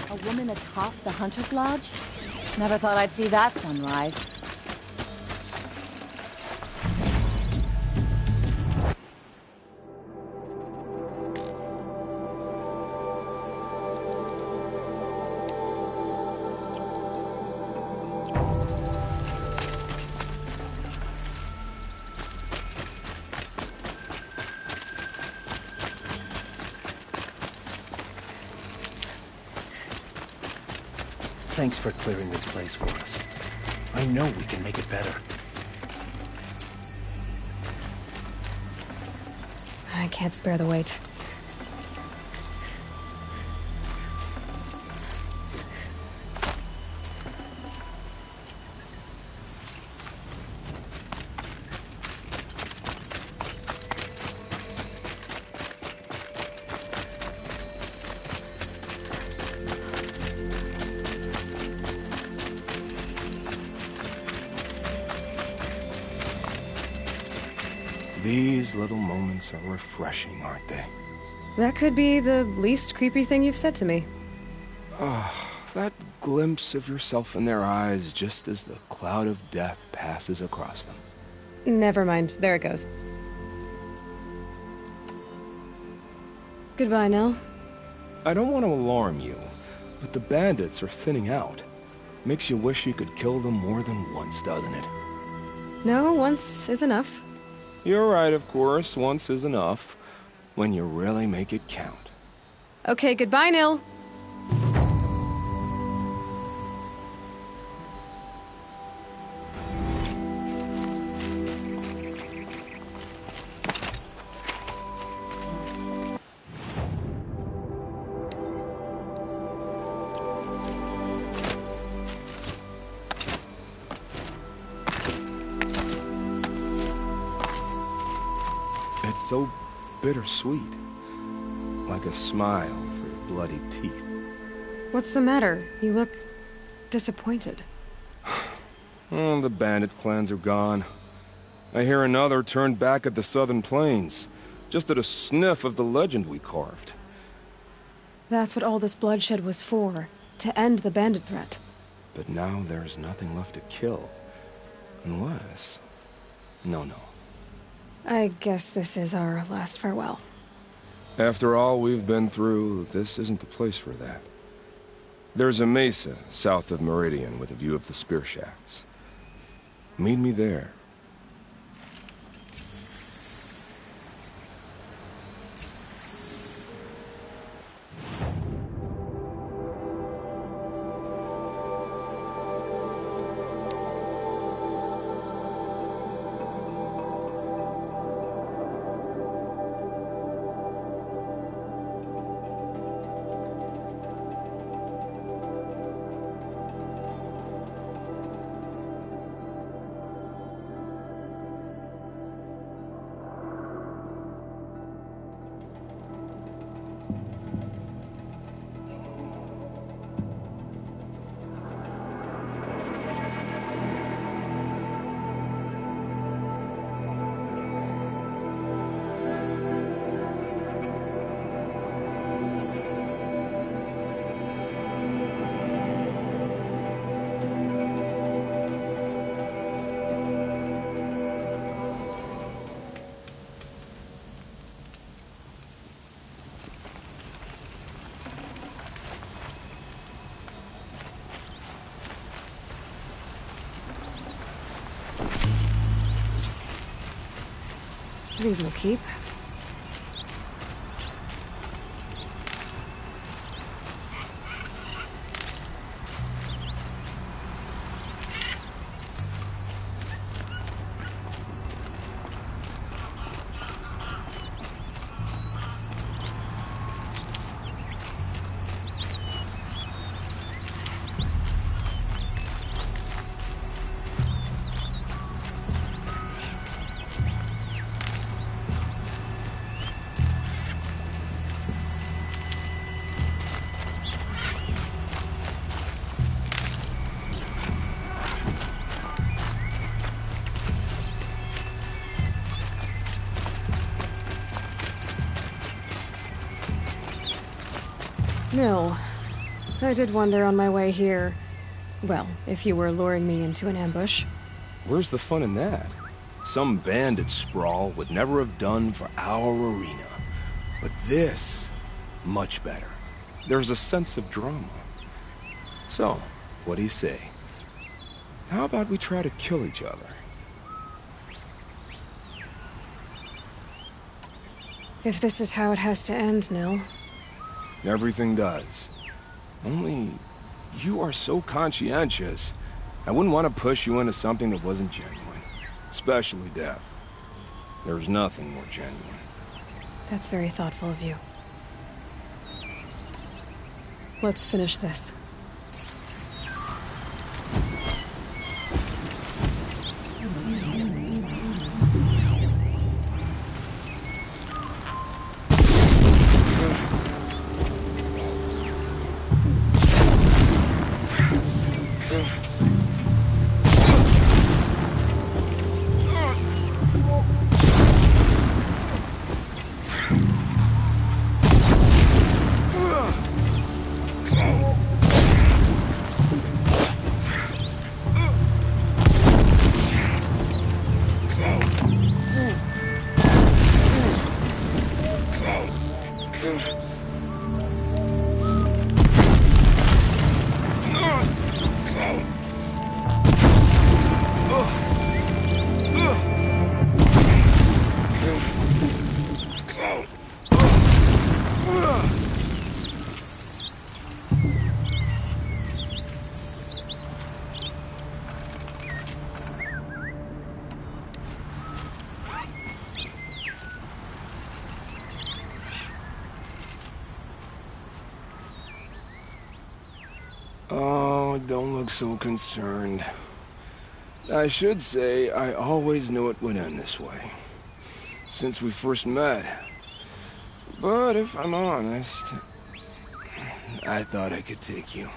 A woman atop the Hunter's Lodge? Never thought I'd see that sunrise. Thanks for clearing this place for us. I know we can make it better. I can't spare the weight. These little moments are refreshing, aren't they? That could be the least creepy thing you've said to me. That glimpse of yourself in their eyes just as the cloud of death passes across them. Never mind. There it goes. Goodbye, Nell. I don't want to alarm you, but the bandits are thinning out. Makes you wish you could kill them more than once, doesn't it? No, once is enough. You're right, of course. Once is enough. When you really make it count. Okay, goodbye, Nil. It's so bittersweet. Like a smile for your bloody teeth. What's the matter? You look disappointed. Oh, the bandit clans are gone. I hear another turned back at the southern plains, just at a sniff of the legend we carved. That's what all this bloodshed was for, to end the bandit threat. But now there's nothing left to kill. Unless... No. I guess this is our last farewell. After all we've been through, this isn't the place for that. There's a mesa south of Meridian with a view of the spear shafts. Meet me there. These will keep. No. I did wonder on my way here. Well, if you were luring me into an ambush. Where's the fun in that? Some bandit sprawl would never have done for our arena. But this, much better. There's a sense of drama. So, what do you say? How about we try to kill each other? If this is how it has to end, Nil. Everything does. Only, you are so conscientious. I wouldn't want to push you into something that wasn't genuine. Especially death. There's nothing more genuine. That's very thoughtful of you. Let's finish this. Oh, don't look so concerned. I should say, I always knew it would end this way. Since we first met. But if I'm honest, I thought I could take you.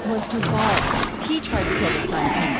Was too far. He tried to kill the sun king.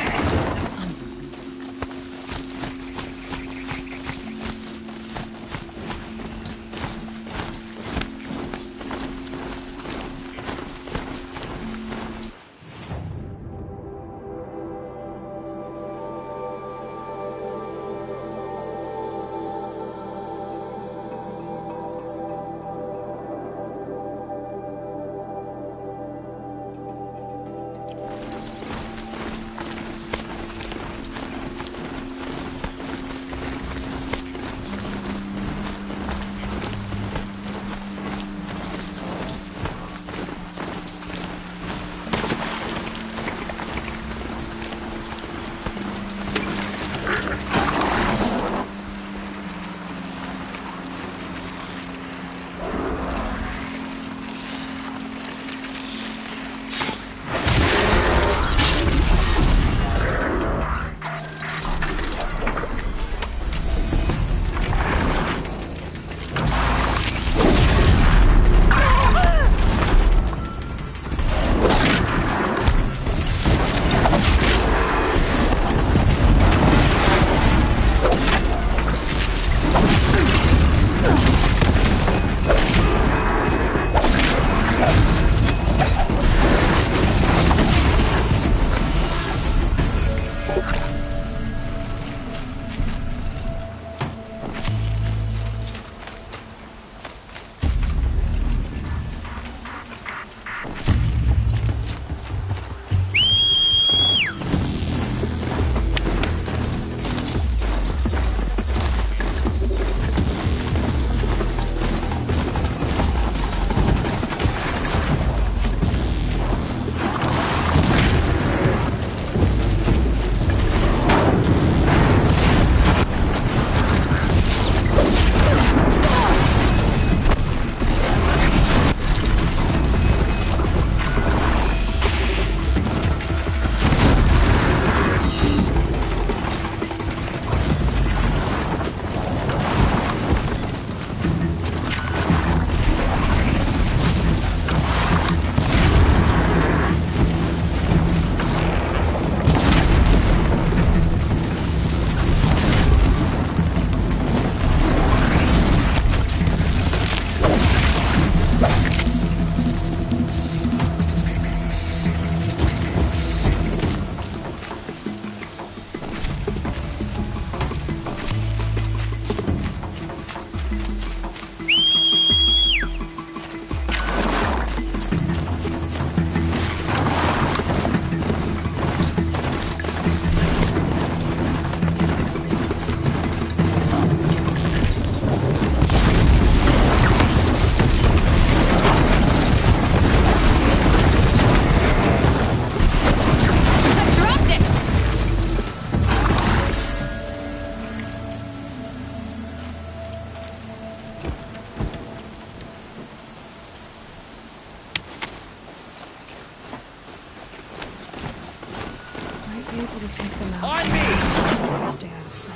On me! Stay out of sight.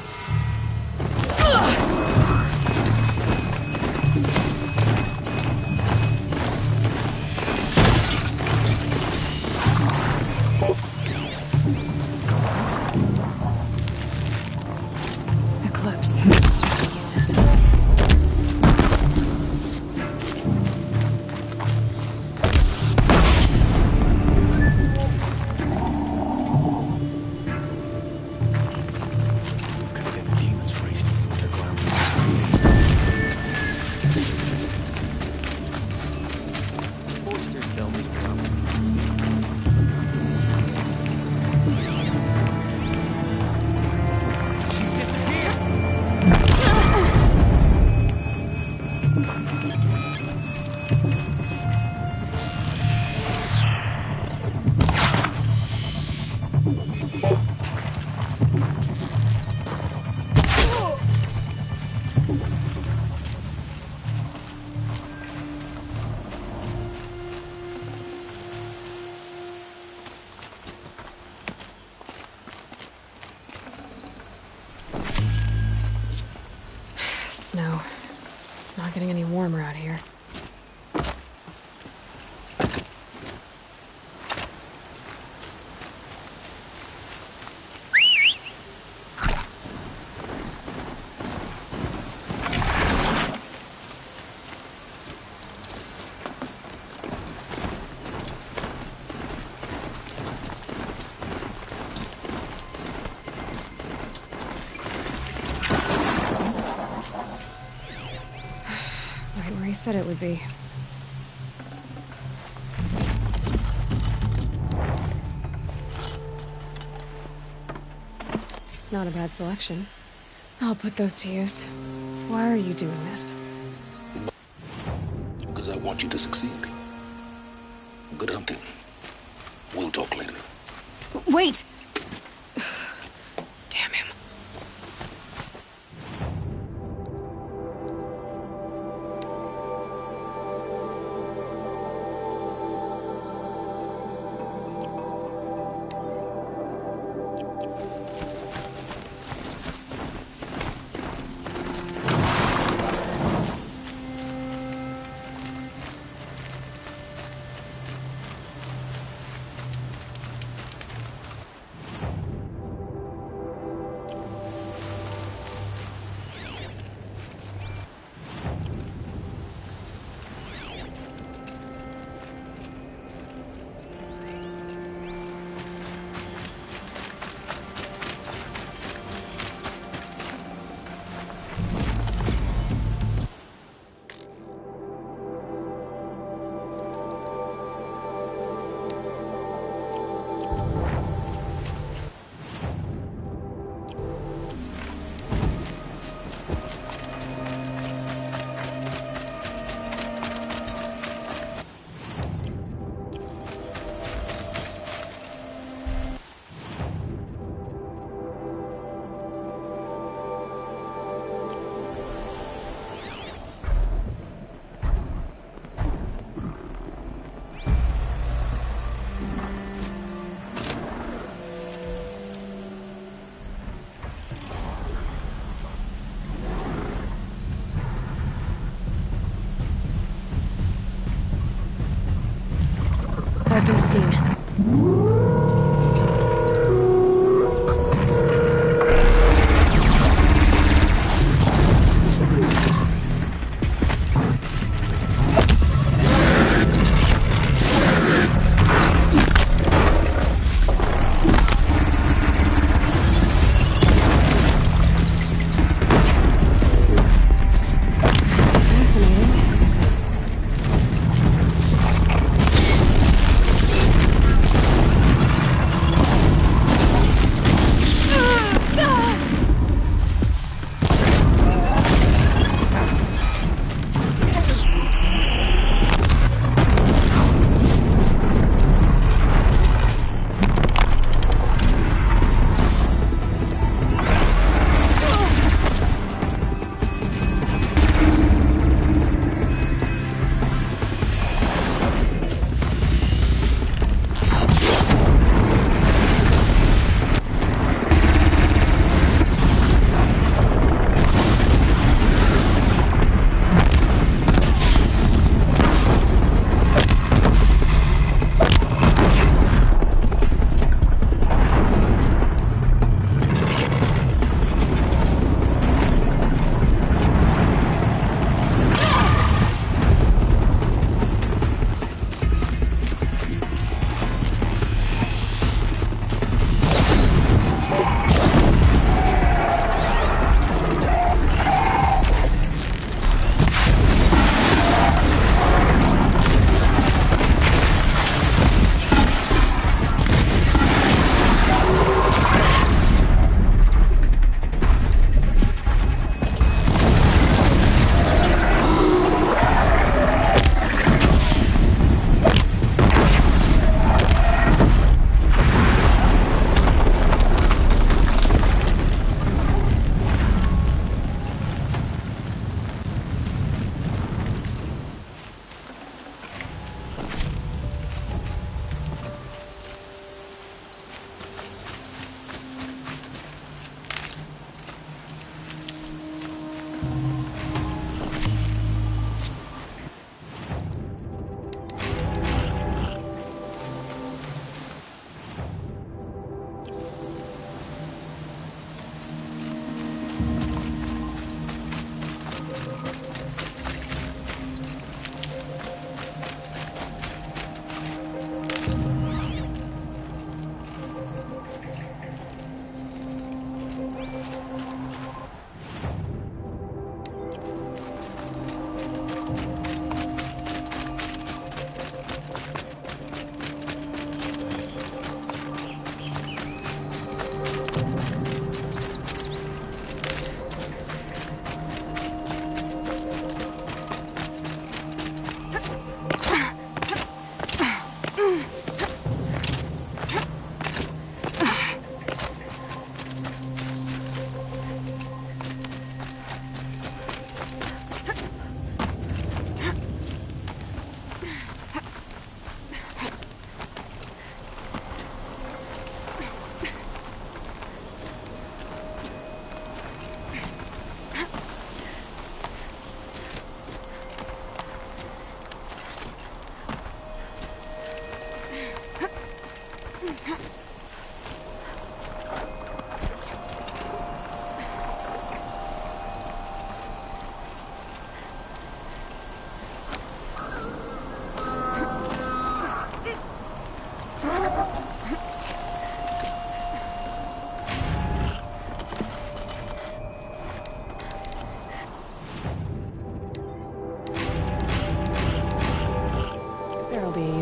Eclipse, just like you said. Snow. It's not getting any warmer out here. Right where he said it would be. Not a bad selection. I'll put those to use. Why are you doing this? Because I want you to succeed. Good hunting. We'll talk later. Wait! Damn him. I've been seen. Fascinating.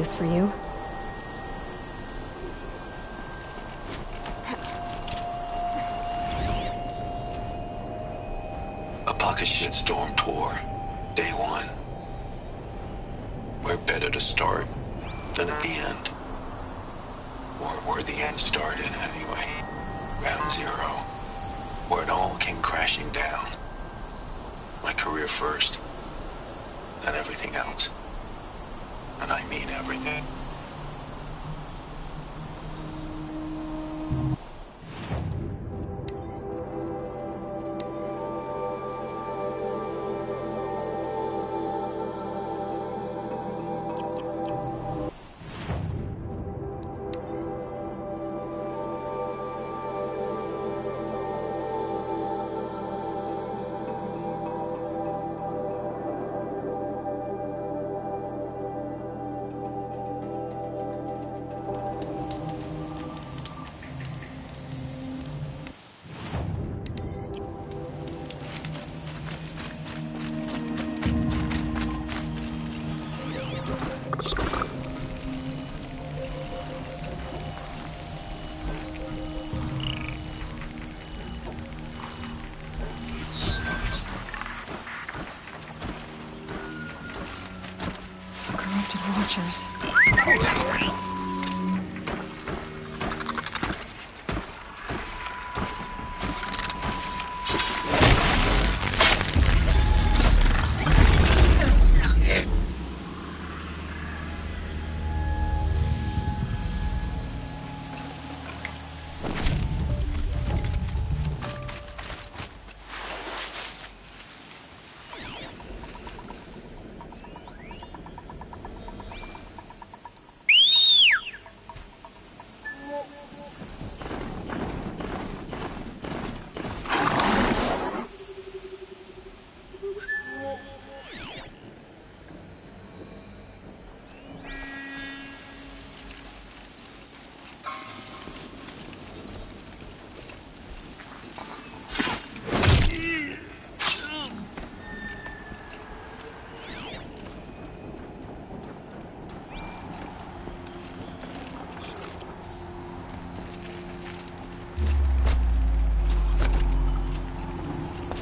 news for you. A pocket shitstorm tour. Day 1. Where better to start than at the end. Or where the end started, anyway. Ground zero. Where it all came crashing down. My career first, then everything else. And I mean everything. Watchers.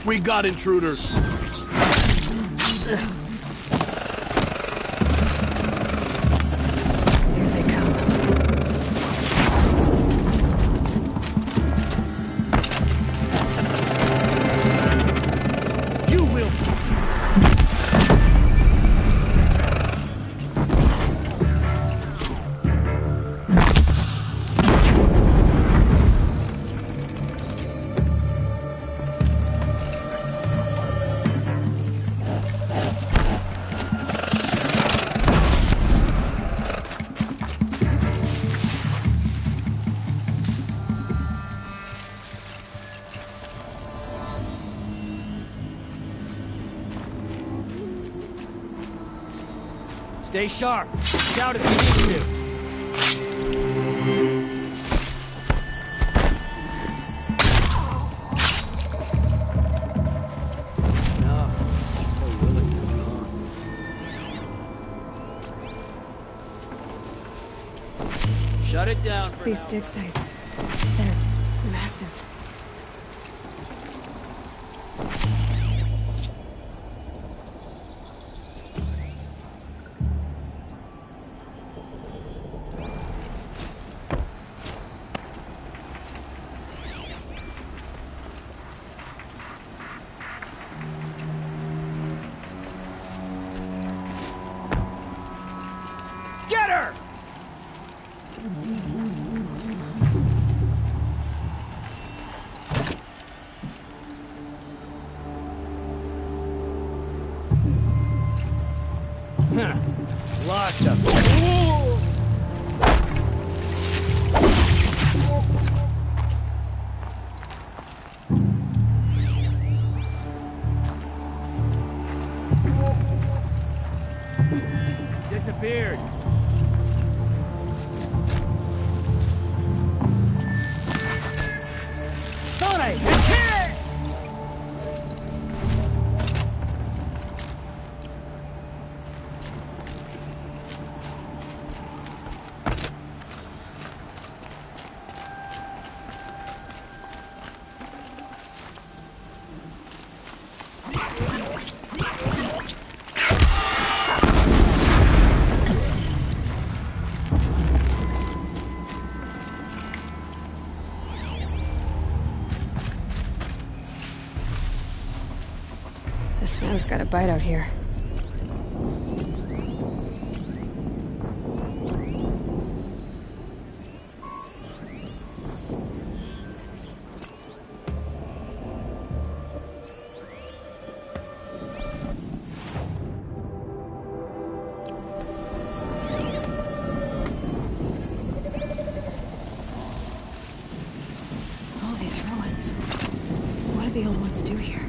We got intruders. Stay sharp. Shout if you need to. Shut it down for These now. dig sites, they're massive. Get her! Locked up. Disappeared. Tony, here! The snow's got a bite out here. All these ruins. What do the old ones do here?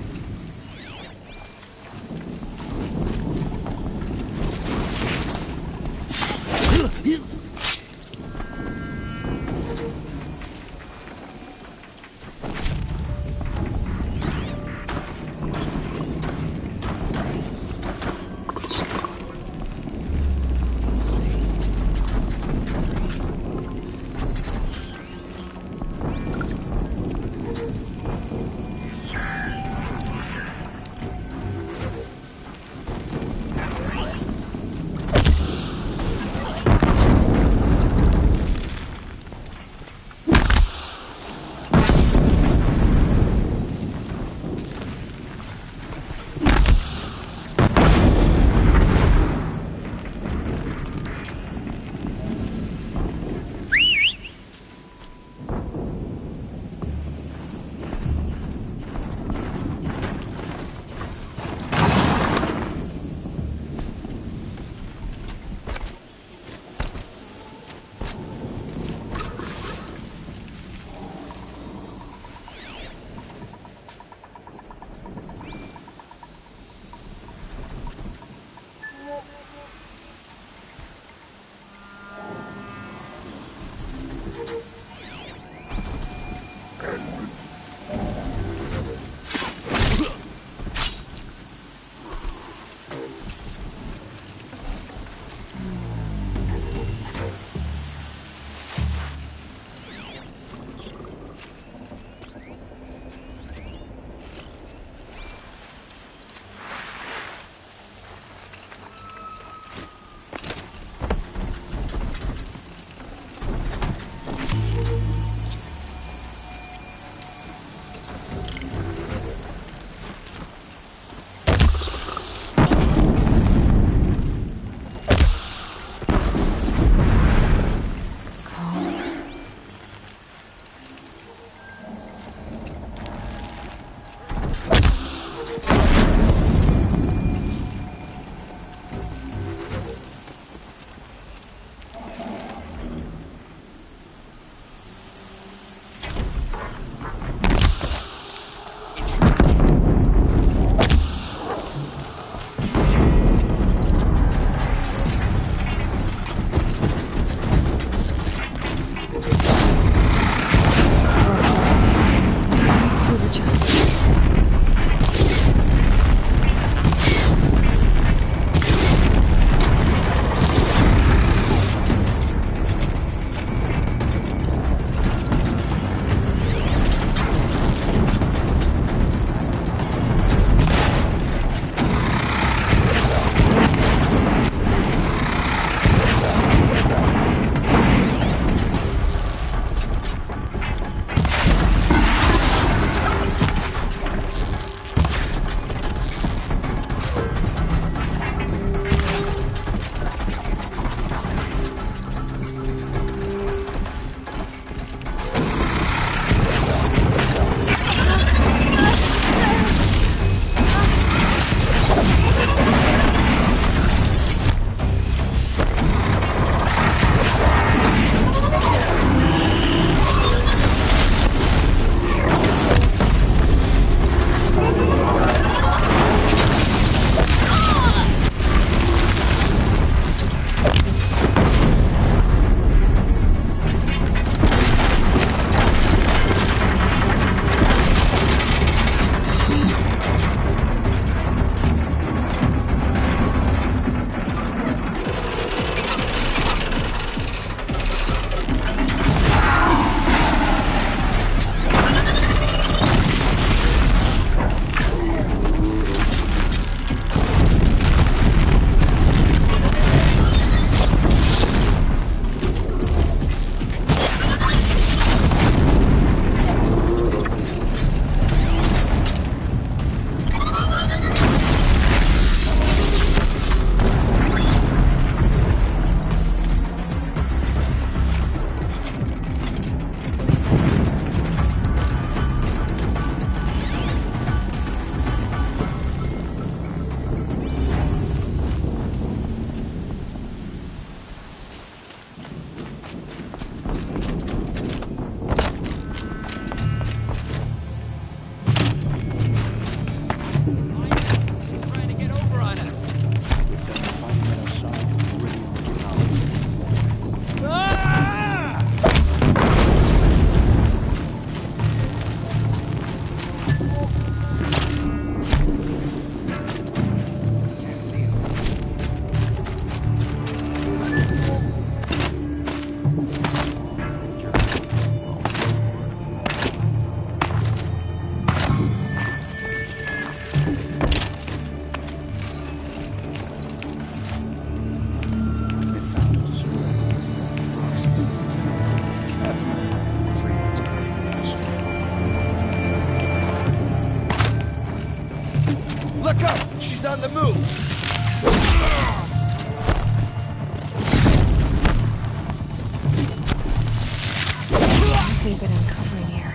Buck up! She's on the move! We've been uncovering here.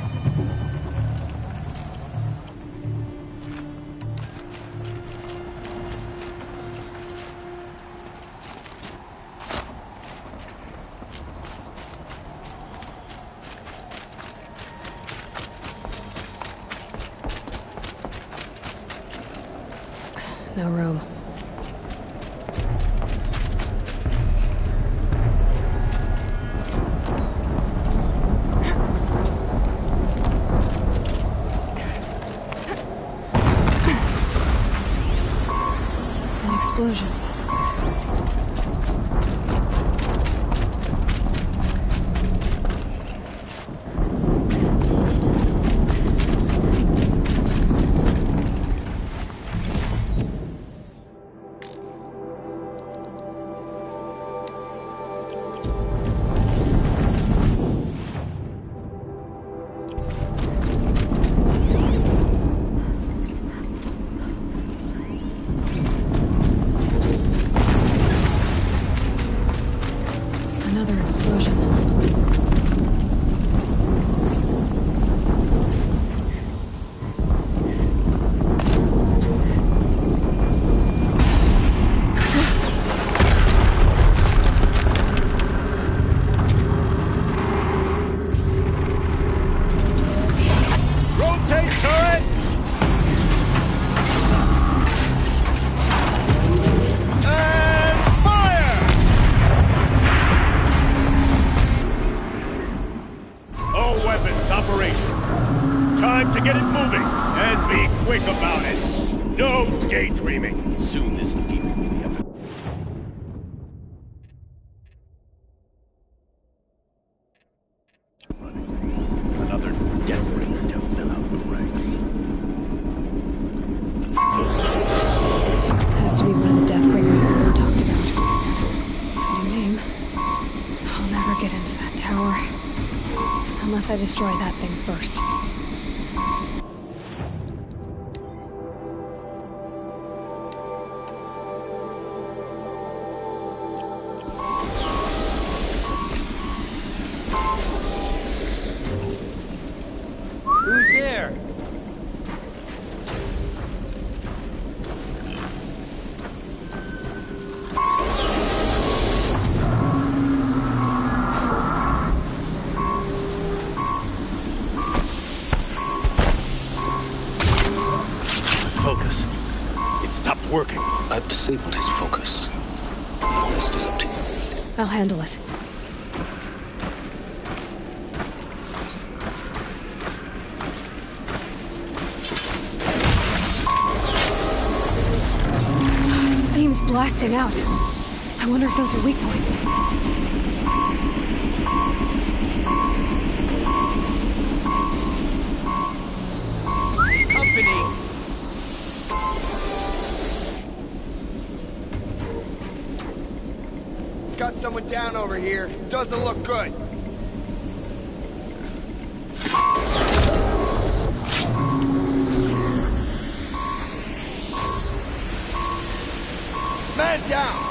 No room. An explosion. Another explosion. Rotate turret! And fire! All weapons operational. Time to get it moving, and be quick about it. No daydreaming. Soon this demon will be up. Another death bringer to fill out the ranks. Has to be one of the Deathbringers Arthur talked about. New name. I'll never get into that tower. Unless I destroy that thing first. Who's there? Focus. It stopped working. I've disabled his focus. The rest is up to you. I'll handle it. Steam's blasting out. I wonder if those are weak points. Company! Got someone down over here. Doesn't look good. Man down!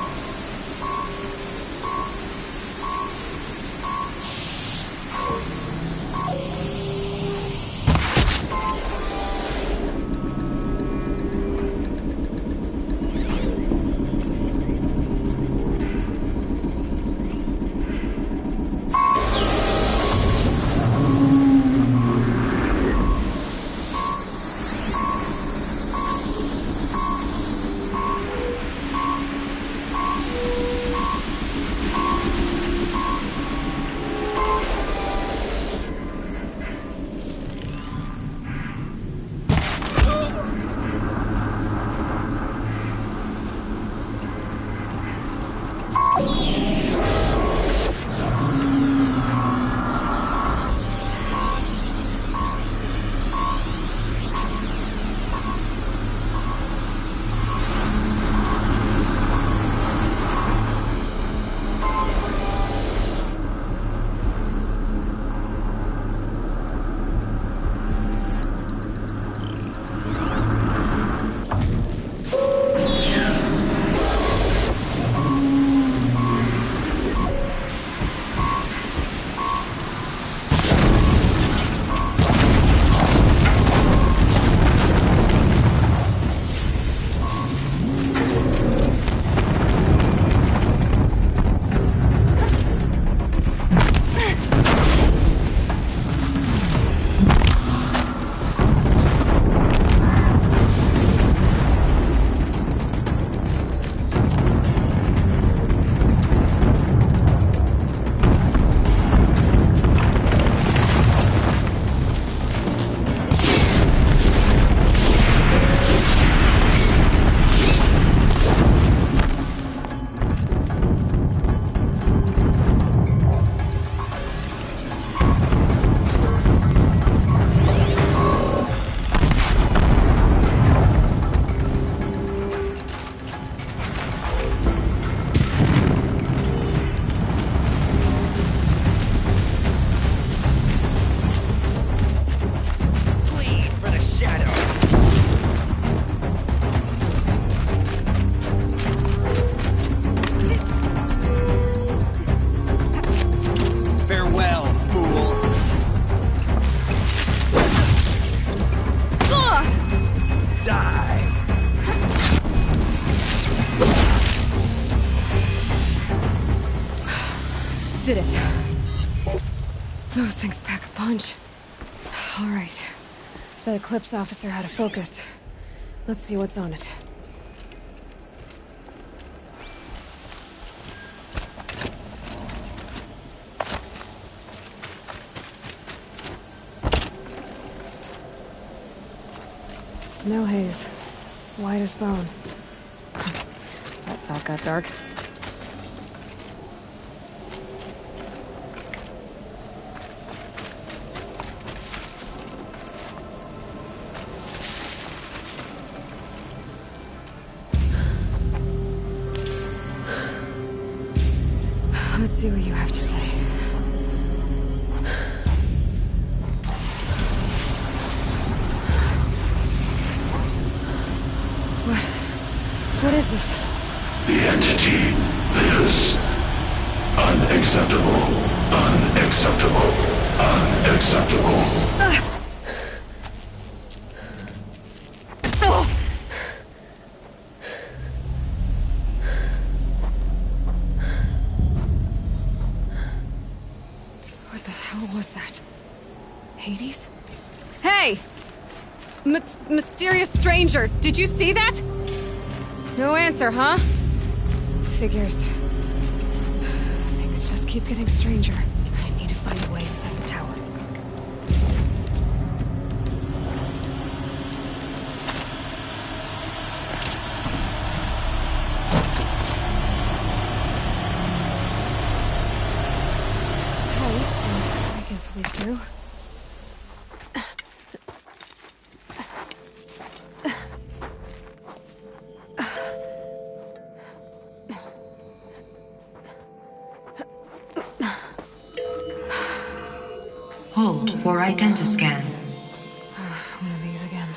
Did it. Those things pack a punch. All right. That Eclipse officer had a focus. Let's see what's on it. Snow haze. White as bone. That thought got dark. Let's see what you have to say. What is this? The entity lives. Unacceptable. Unacceptable. Unacceptable. What the hell was that? Hades? Hey! Mysterious stranger, did you see that? No answer, huh? Figures. Things just keep getting stranger. I need to find a way inside the tower. It's tight, but I can squeeze through. Hold for identiscan. One of these again.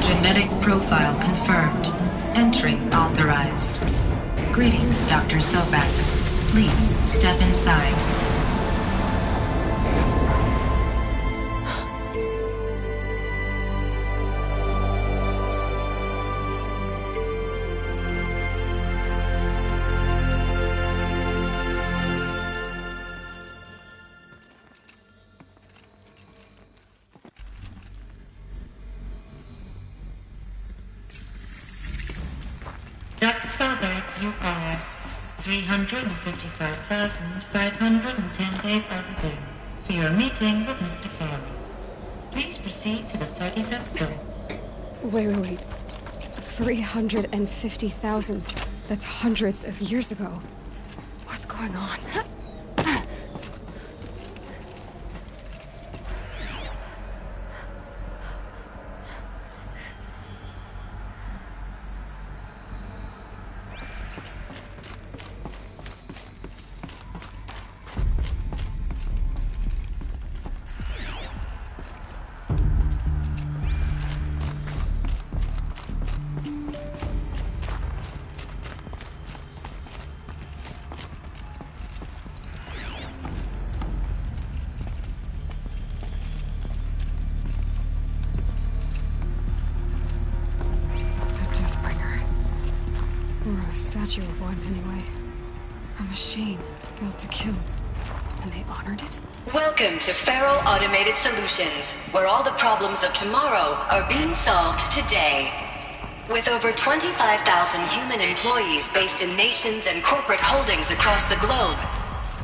Genetic profile confirmed. Entry authorized. Greetings, Dr. Sobek. Please step inside. Dr. Sobek, you are 355,510 days overdue for your meeting with Mr. Farrell. Please proceed to the 35th floor. Wait. 350,000. That's hundreds of years ago. What's going on? Statue of one, anyway. A machine built to kill. And they honored it? Welcome to Faro Automated Solutions, where all the problems of tomorrow are being solved today. With over 25,000 human employees based in nations and corporate holdings across the globe,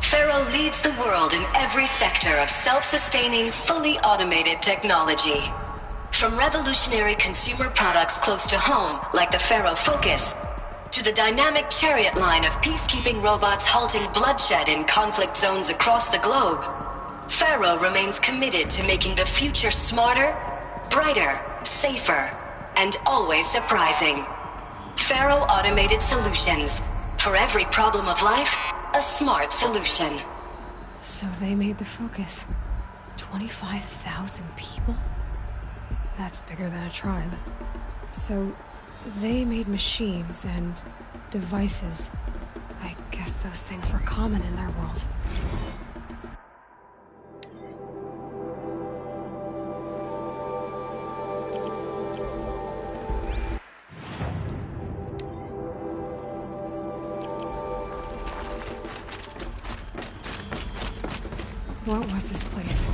Faro leads the world in every sector of self-sustaining, fully automated technology. From revolutionary consumer products close to home, like the Faro Focus, to the dynamic chariot line of peacekeeping robots halting bloodshed in conflict zones across the globe, Faro remains committed to making the future smarter, brighter, safer, and always surprising. Faro Automated Solutions. For every problem of life, a smart solution. So they made the Focus. 25,000 people? That's bigger than a tribe. So they made machines and devices. I Guess those things were common in their world. What was this place?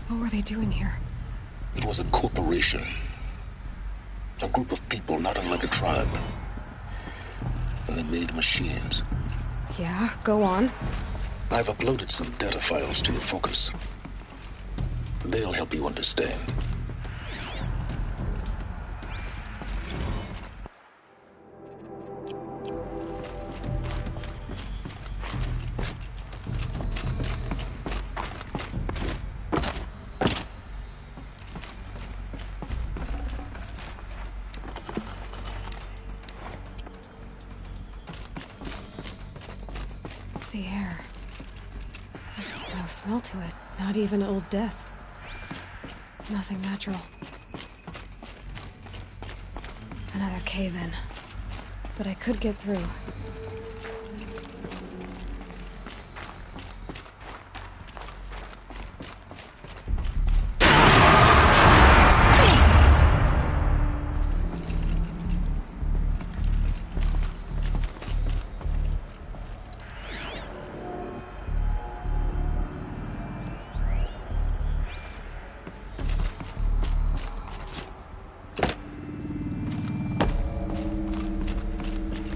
What were they doing here? It was a corporation. A group of people not unlike a tribe. And they made machines. Yeah, go on. I've uploaded some data files to your focus. They'll help you understand. The air. There's no smell to it. Not even old death. Nothing natural. Another cave-in. But I could get through.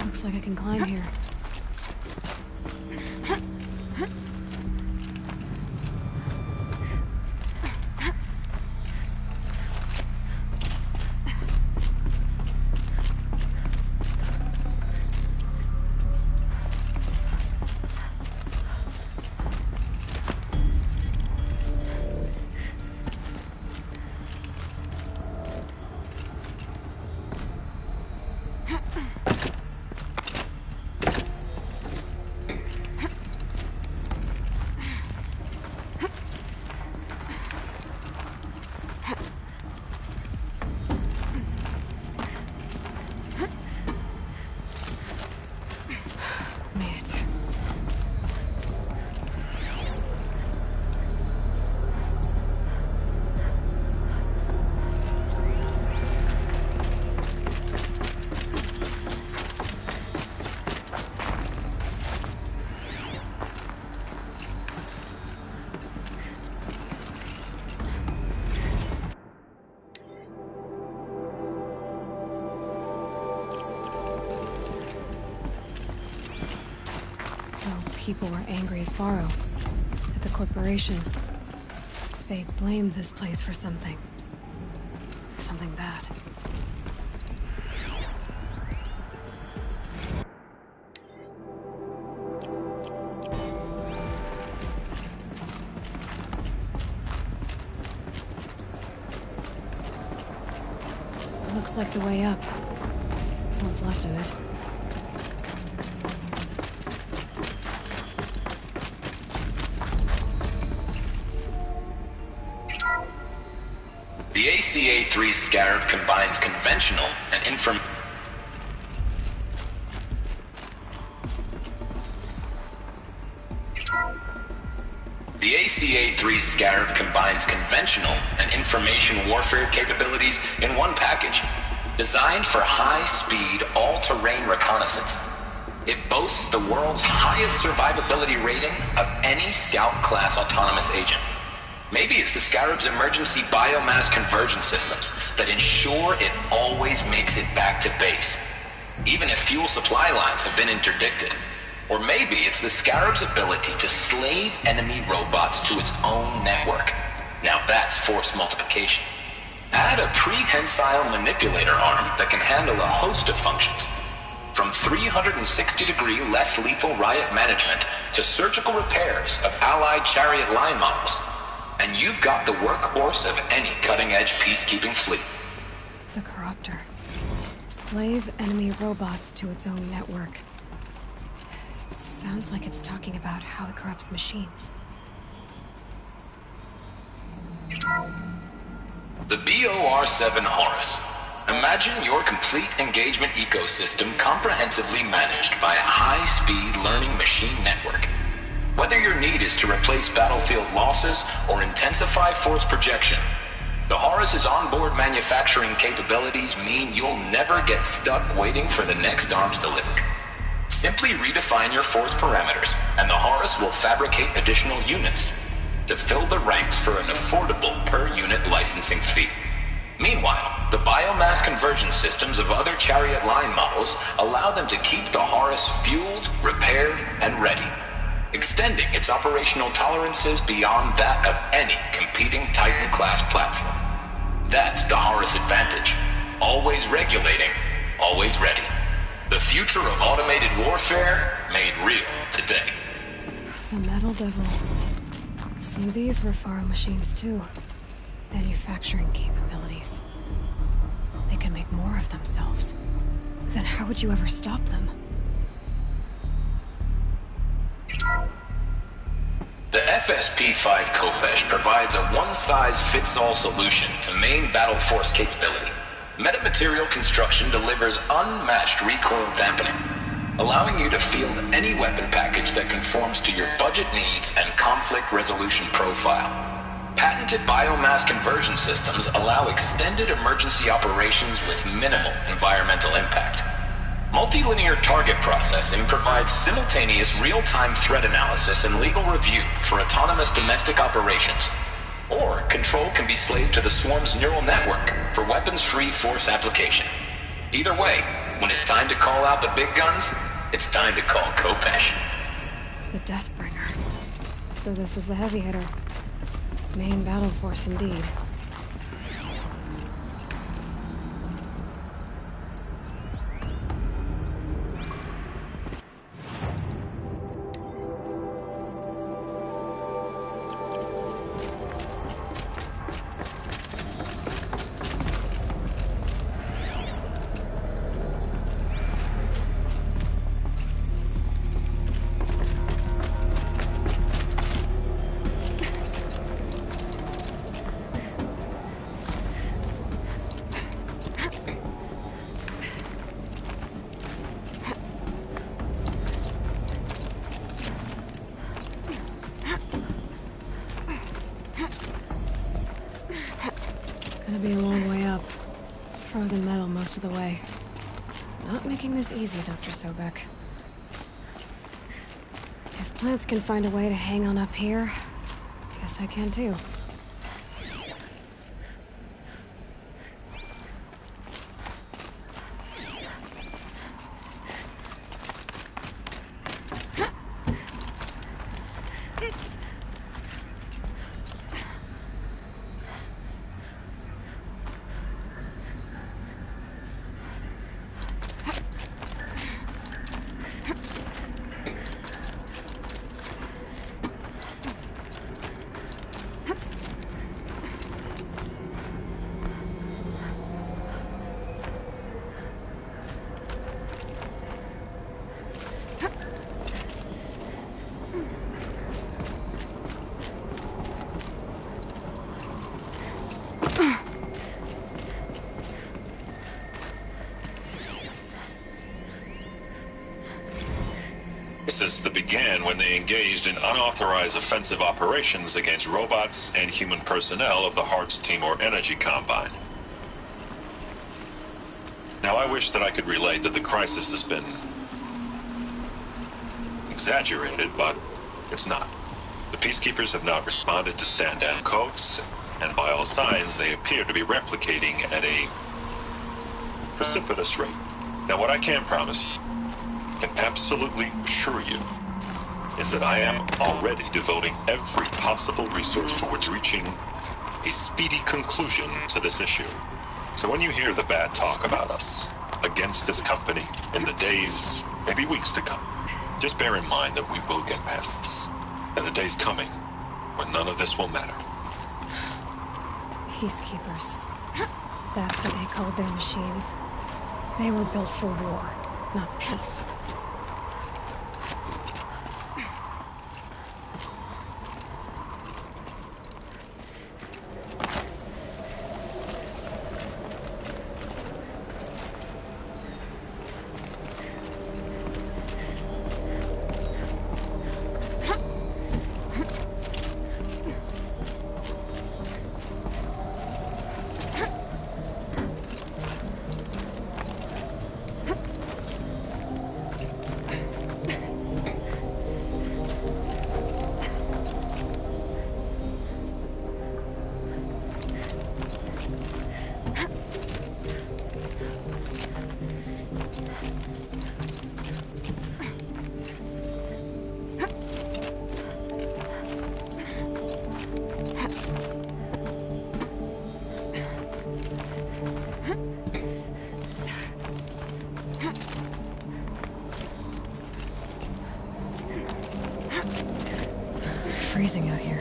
Looks like I can climb here. People were angry at Faro, at the corporation. They blamed this place for something. Something bad. Looks like the way up. What's left of it. The ACA-3 Scarab combines conventional and The ACA-3 Scarab combines conventional and information warfare capabilities in one package, designed for high-speed, all-terrain reconnaissance. It boasts the world's highest survivability rating of any Scout-class autonomous agent. Maybe it's the Scarab's emergency biomass conversion systems that ensure it always makes it back to base, even if fuel supply lines have been interdicted. Or maybe it's the Scarab's ability to slave enemy robots to its own network. Now that's force multiplication. Add a prehensile manipulator arm that can handle a host of functions, from 360-degree less lethal riot management to surgical repairs of Allied chariot line models. And you've got the workhorse of any cutting-edge peacekeeping fleet. The Corruptor. Slave enemy robots to its own network. It sounds like it's talking about how it corrupts machines. The BOR-7 Horus. Imagine your complete engagement ecosystem comprehensively managed by a high-speed learning machine network. Whether your need is to replace battlefield losses or intensify force projection, the Horus's onboard manufacturing capabilities mean you'll never get stuck waiting for the next arms delivered. Simply redefine your force parameters, and the Horus will fabricate additional units to fill the ranks for an affordable per-unit licensing fee. Meanwhile, the biomass conversion systems of other Chariot line models allow them to keep the Horus fueled, repaired, and ready, extending its operational tolerances beyond that of any competing Titan-class platform. That's the Horus advantage. Always regulating, always ready. The future of automated warfare made real today. The Metal Devil. So these were Faro machines too. Manufacturing capabilities. They can make more of themselves. Then how would you ever stop them? The FSP-5 Kopesh provides a one-size-fits-all solution to main battle force capability. Metamaterial construction delivers unmatched recoil dampening, allowing you to field any weapon package that conforms to your budget needs and conflict resolution profile. Patented biomass conversion systems allow extended emergency operations with minimal environmental impact. Multilinear target processing provides simultaneous real-time threat analysis and legal review for autonomous domestic operations. Or control can be slaved to the Swarm's neural network for weapons-free force application. Either way, when it's time to call out the big guns, it's time to call Kopesh. The Deathbringer. So this was the heavy hitter. Main battle force indeed. Gonna be a long way up. Frozen metal most of the way. Not making this easy, Dr. Sobek. If plants can find a way to hang on up here, guess I can too. This began when they engaged in unauthorized offensive operations against robots and human personnel of the Hearts Timor Energy Combine. Now, I wish that I could relate that the crisis has been exaggerated, but it's not. The Peacekeepers have not responded to stand-down codes, and by all signs, they appear to be replicating at a precipitous rate. Now, what I can promise, can absolutely assure you, is that I am already devoting every possible resource towards reaching a speedy conclusion to this issue. So when you hear the bad talk about us against this company in the days, maybe weeks to come, just bear in mind that we will get past this. And a day's coming when none of this will matter. Peacekeepers. That's what they called their machines. They were built for war, not peace. Freezing out here.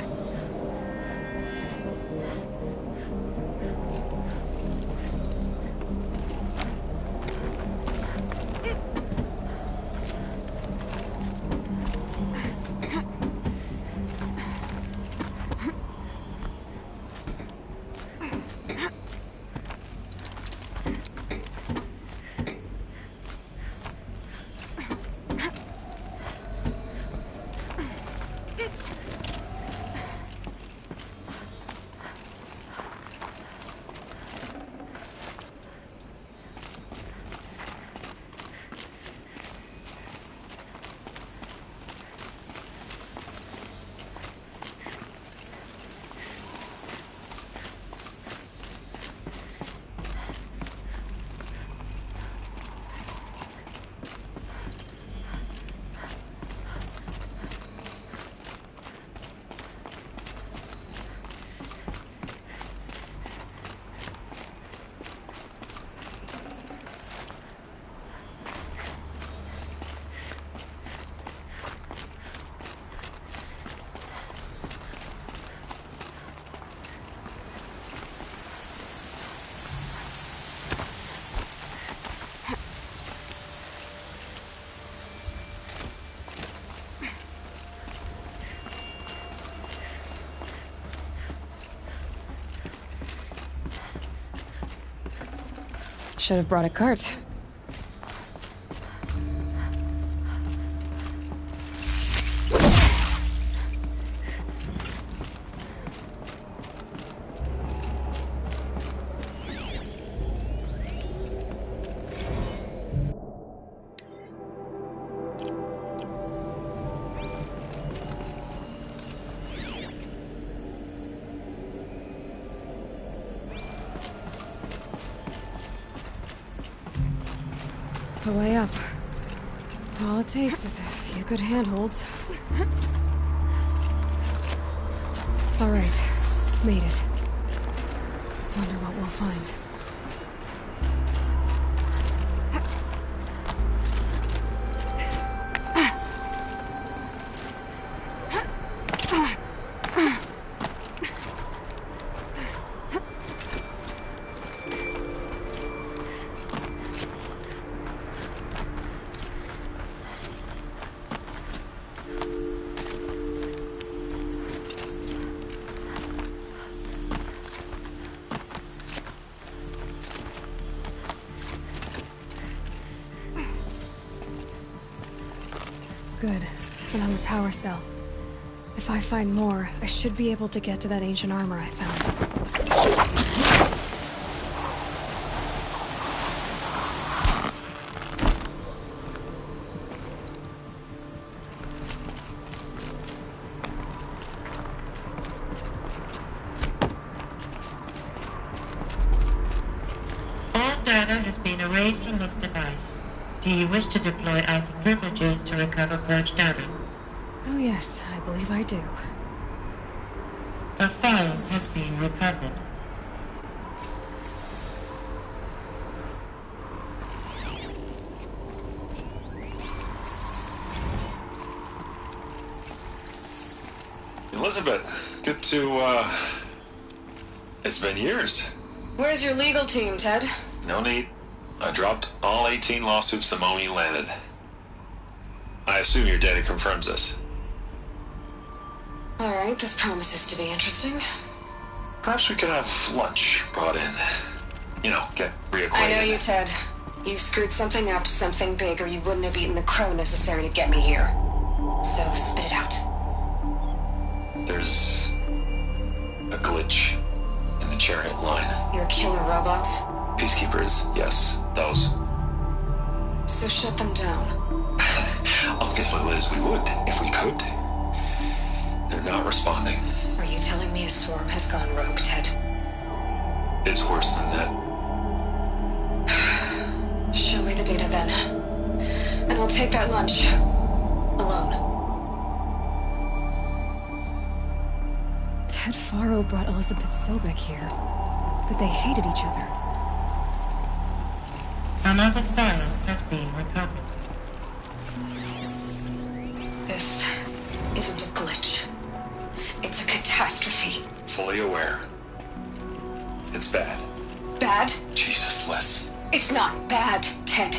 Should have brought a cart. The way up. All it takes is a few good handholds. All right, made it. Wonder what we'll find. Good. Another power cell. If I find more, I should be able to get to that ancient armor I found. All data has been erased from this device. Do you wish to deploy alpha privileges to recover purged data? Oh yes, I believe I do. A file has been recovered. Elizabeth, good to, it's been years. Where's your legal team, Ted? No need. I dropped all 18 lawsuits the moment you landed. I assume your data confirms this. Alright, this promises to be interesting. Perhaps we could have lunch brought in. You know, get reacquainted. I know you, Ted. You screwed something up, something big, or you wouldn't have eaten the crow necessary to get me here. So, spit it out. There's a glitch in the chariot line. Your killer robots? Peacekeepers, yes, those. So shut them down. Obviously, Liz, we would, if we could. They're not responding. Are you telling me a swarm has gone rogue, Ted? It's worse than that. Show me the data then. take that lunch. Alone. Ted Faro brought Elizabeth Sobek here, but they hated each other. Another file has been recovered. This isn't a glitch. It's a catastrophe. Fully aware. It's bad. Bad? Jesus, Liz. It's not bad, Ted.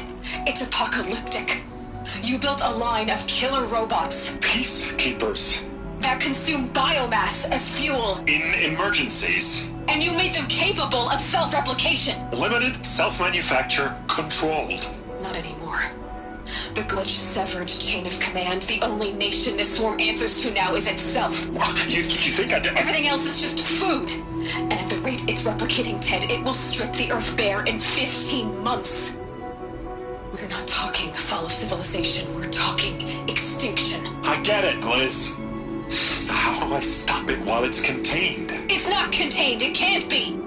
It's apocalyptic. You built a line of killer robots. Peacekeepers. That consume biomass as fuel. In emergencies. And you made them capable of self-replication. Limited, self-manufacture, controlled. Not anymore. The glitch severed chain of command. The only nation this swarm answers to now is itself. You think I did? Everything else is just food. And at the rate it's replicating, Ted, it will strip the Earth bare in 15 months. We're not talking fall of civilization. We're talking extinction. I get it, Liz. So how do I stop it while it's contained? It's not contained. It can't be.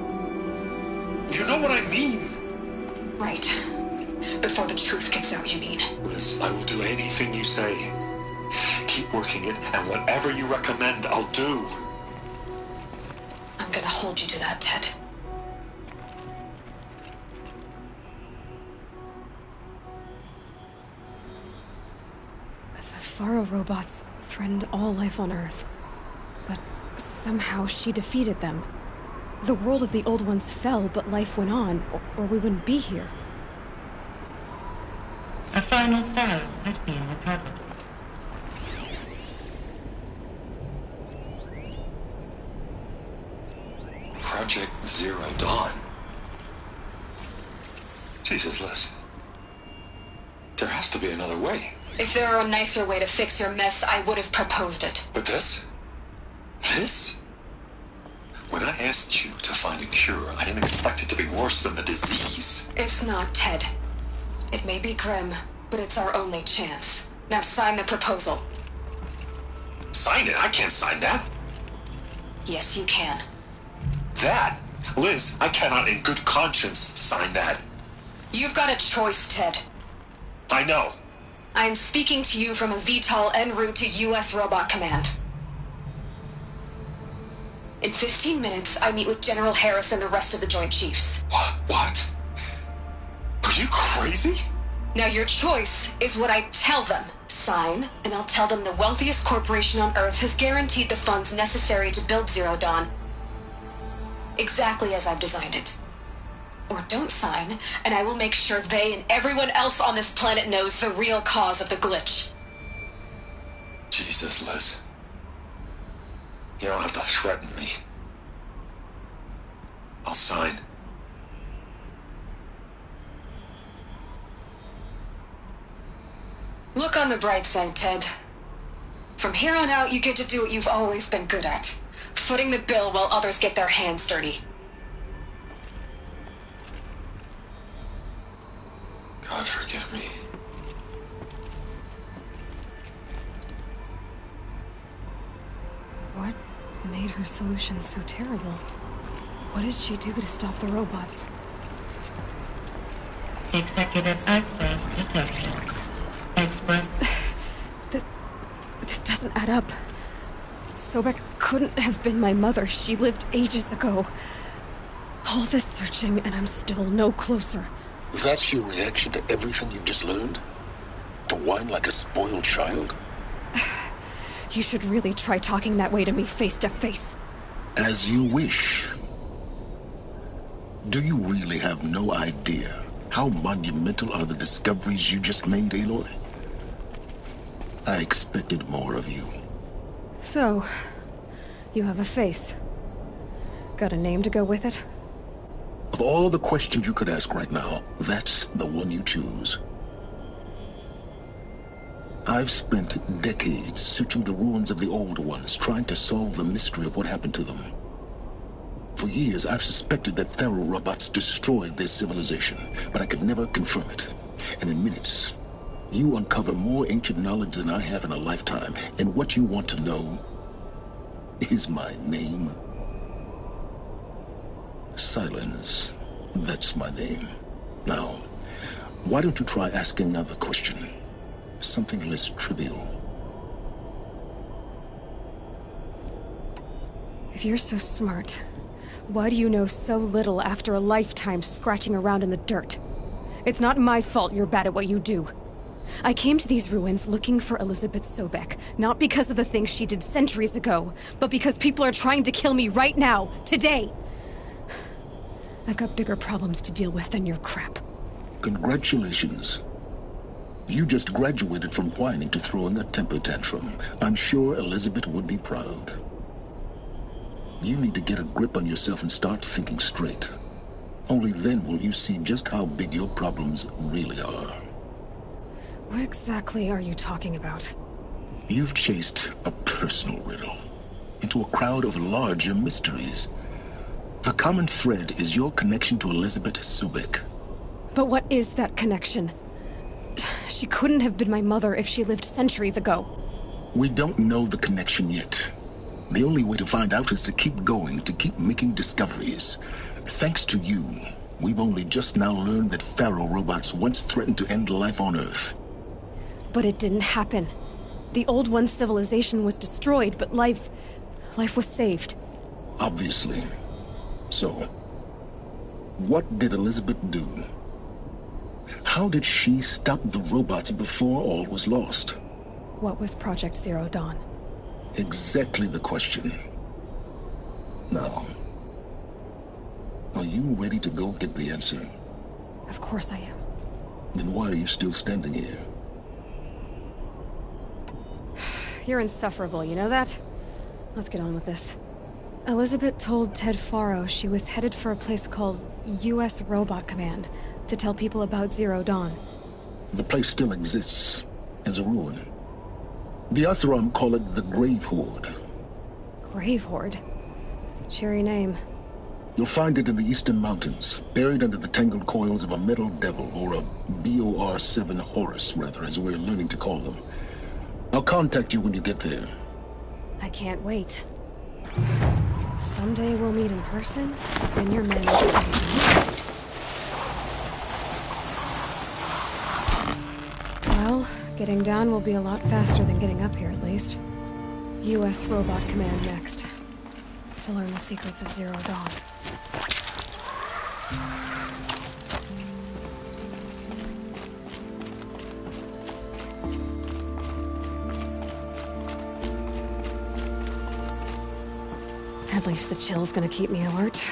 You know what I mean? Right. Before the truth gets out, you mean? Liz, I will do anything you say. Keep working it, and whatever you recommend, I'll do. I'm gonna hold you to that, Ted. The Faro robots threatened all life on Earth. But somehow she defeated them. The world of the old ones fell, but life went on, or we wouldn't be here. A final file has been recovered. Project Zero Dawn. Jesus, Liz. There has to be another way. If there were a nicer way to fix your mess, I would have proposed it. But this? This? When I asked you to find a cure, I didn't expect it to be worse than the disease. It's not, Ted. It may be grim, but it's our only chance. Now sign the proposal. Sign it? I can't sign that. Yes, you can. That? Liz, I cannot in good conscience sign that. You've got a choice, Ted. I know. I am speaking to you from a VTOL en route to U.S. Robot Command. In 15 minutes, I meet with General Harris and the rest of the Joint Chiefs. What? Are you crazy? Now your choice is what I tell them. Sign, and I'll tell them the wealthiest corporation on Earth has guaranteed the funds necessary to build Zero Dawn. Exactly as I've designed it. Or don't sign, and I will make sure they and everyone else on this planet knows the real cause of the glitch. Jesus, Liz. You don't have to threaten me. I'll sign. Look on the bright side, Ted. From here on out, you get to do what you've always been good at. Footing the bill while others get their hands dirty. God forgive me. What made her solution so terrible? What did she do to stop the robots? Executive access detected. Express. This doesn't add up. Sobek couldn't have been my mother. She lived ages ago. All this searching, and I'm still no closer. That's your reaction to everything you've just learned? To whine like a spoiled child? You should really try talking that way to me face to face. As you wish. Do you really have no idea how monumental are the discoveries you just made, Aloy? I expected more of you. So, you have a face. Got a name to go with it? Of all the questions you could ask right now, that's the one you choose. I've spent decades searching the ruins of the old ones, trying to solve the mystery of what happened to them. For years, I've suspected that Faro robots destroyed their civilization, but I could never confirm it. And in minutes, you uncover more ancient knowledge than I have in a lifetime, and what you want to know is my name. Silence. That's my name. Now, why don't you try asking another question? something less trivial. If you're so smart, why do you know so little after a lifetime scratching around in the dirt? It's not my fault you're bad at what you do. I came to these ruins looking for Elizabeth Sobek, not because of the things she did centuries ago, but because people are trying to kill me right now, today. I've got bigger problems to deal with than your crap. Congratulations. You just graduated from whining to throwing a temper tantrum. I'm sure Elizabeth would be proud. You need to get a grip on yourself and start thinking straight. Only then will you see just how big your problems really are. What exactly are you talking about? You've chased a personal riddle into a crowd of larger mysteries. The common thread is your connection to Elizabeth Sobek. But what is that connection? She couldn't have been my mother if she lived centuries ago. We don't know the connection yet. The only way to find out is to keep going, to keep making discoveries. Thanks to you, we've only just now learned that Pharaoh robots once threatened to end life on Earth. But it didn't happen. The Old One's civilization was destroyed, but life was saved. Obviously. So, what did Elizabeth do? How did she stop the robots before all was lost? What was Project Zero Dawn? Exactly the question. Now, are you ready to go get the answer? Of course I am. Then why are you still standing here? You're insufferable, you know that? Let's get on with this. Elizabeth told Ted Faro she was headed for a place called U.S. Robot Command to tell people about Zero Dawn. The place still exists as a ruin. The Asaram call it the Grave Horde. Grave Horde? Cheery name. You'll find it in the Eastern Mountains, buried under the tangled coils of a metal devil, or a BOR-7 Horus, rather, as we're learning to call them. I'll contact you when you get there. I can't wait. Someday we'll meet in person, then your men will be Well, getting down will be a lot faster than getting up here, at least. U.S. Robot Command next. To learn the secrets of Zero Dawn. At least the chill's gonna keep me alert.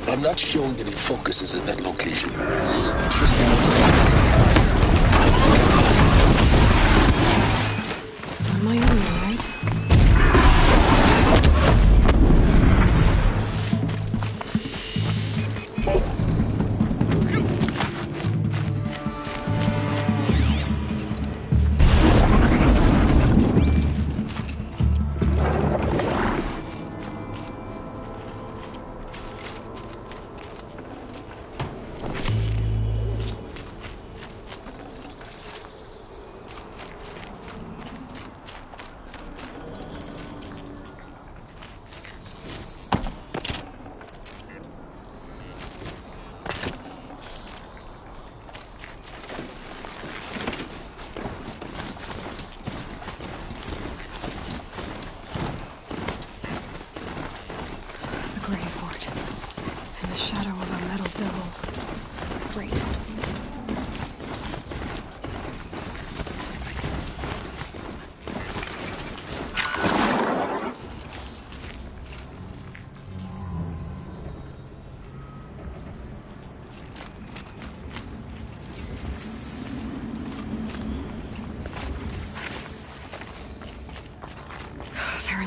I'm not showing any focuses at that location.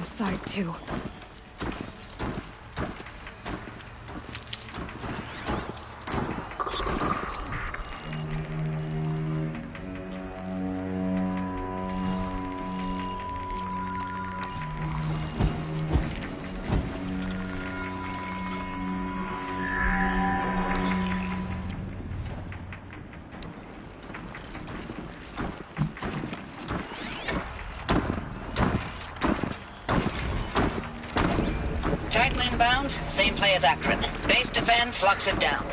outside, too. Titan inbound, same play as Akron. Base defense locks it down.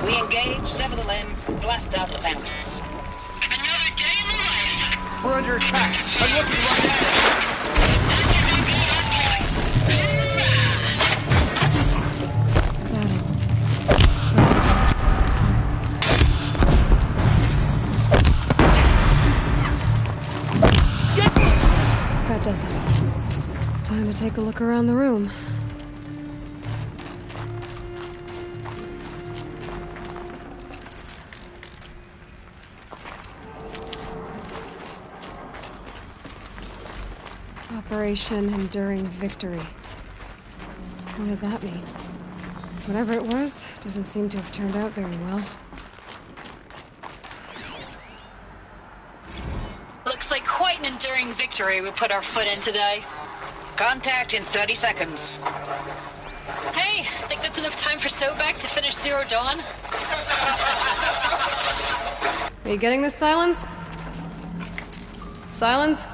We engage, sever the limbs, blast out the fountains. Another day in the life! We're under attack! I'm looking right at That does it. Time to take a look around the room. Operation Enduring Victory. What did that mean? Whatever it was, doesn't seem to have turned out very well. Looks like quite an enduring victory we put our foot in today. Contact in 30 seconds. Hey, think that's enough time for Sobek to finish Zero Dawn? Are you getting this, Silence? Silence?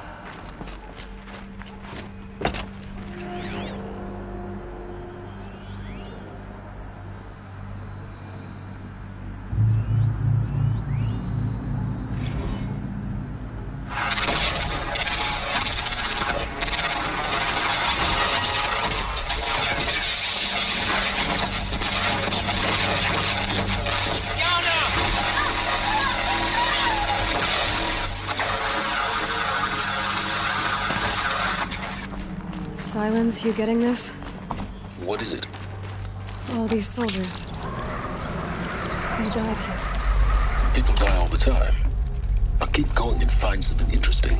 Silence, you getting this? What is it? All these soldiers. Who died here? People die all the time. I'll keep going and find something interesting.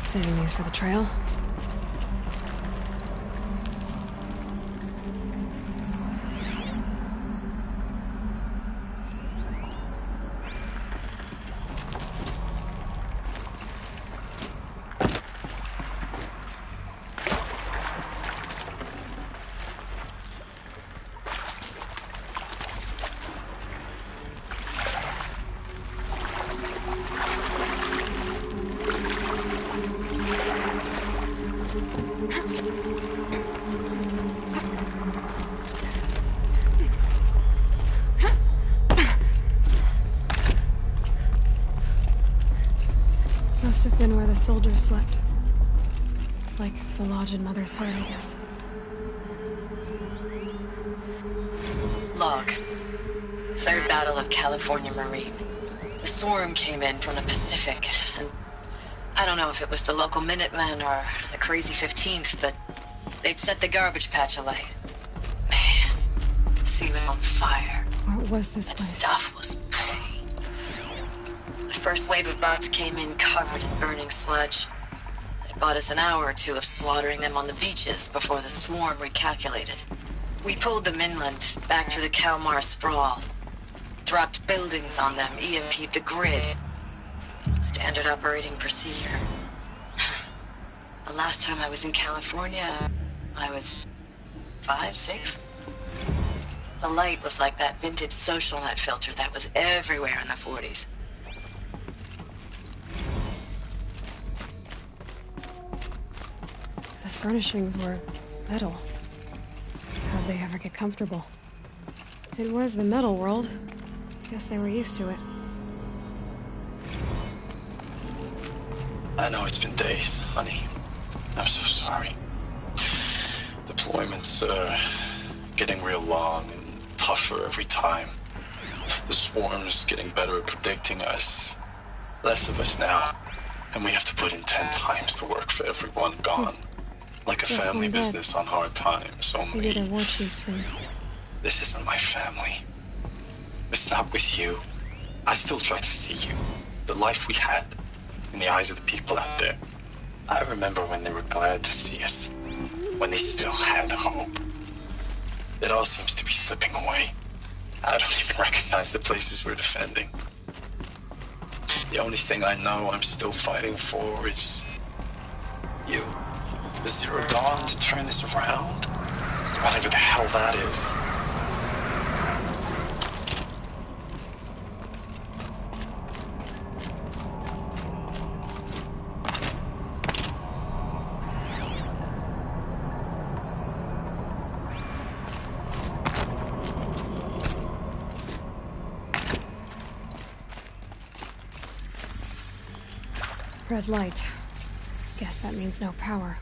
Saving these for the trail. Must have been where the soldiers slept. Like the lodge in Mother's Heart, I guess. Log. Third Battle of California Marine. The swarm came in from the Pacific, and I don't know if it was the local Minutemen or the crazy 15th, but they'd set the garbage patch alight. Man, the sea was on fire. What was this place? That stuff was... The first wave of bots came in covered in burning sludge. They bought us an hour or two of slaughtering them on the beaches before the swarm recalculated. We pulled them inland, back through the Kalmar sprawl. Dropped buildings on them, EMP'd the grid. Standard operating procedure. The last time I was in California, I was 5, 6? The light was like that vintage social net filter that was everywhere in the 40s. The furnishings were metal. How'd they ever get comfortable? It was the metal world. Guess they were used to it. I know it's been days, honey. I'm so sorry. Deployments are getting real long and tougher every time. The swarm's getting better at predicting us. Less of us now. And we have to put in 10 times the work for everyone gone. Like a Yes, family one dead. business on hard times, Maybe only... they're war chiefs from... This isn't my family. It's not with you. I still try to see you. The life we had. In the eyes of the people out there. I remember when they were glad to see us. When they still had hope. It all seems to be slipping away. I don't even recognize the places we're defending. The only thing I know I'm still fighting for is... you. Is Zero Dawn to turn this around? Whatever the hell that is. Red light. Guess that means no power.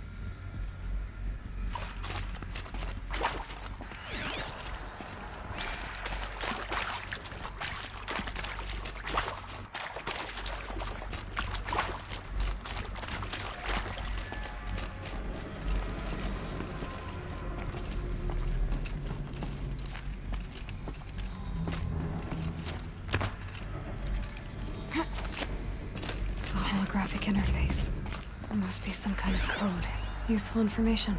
Holographic interface. There must be some kind of code. Useful information.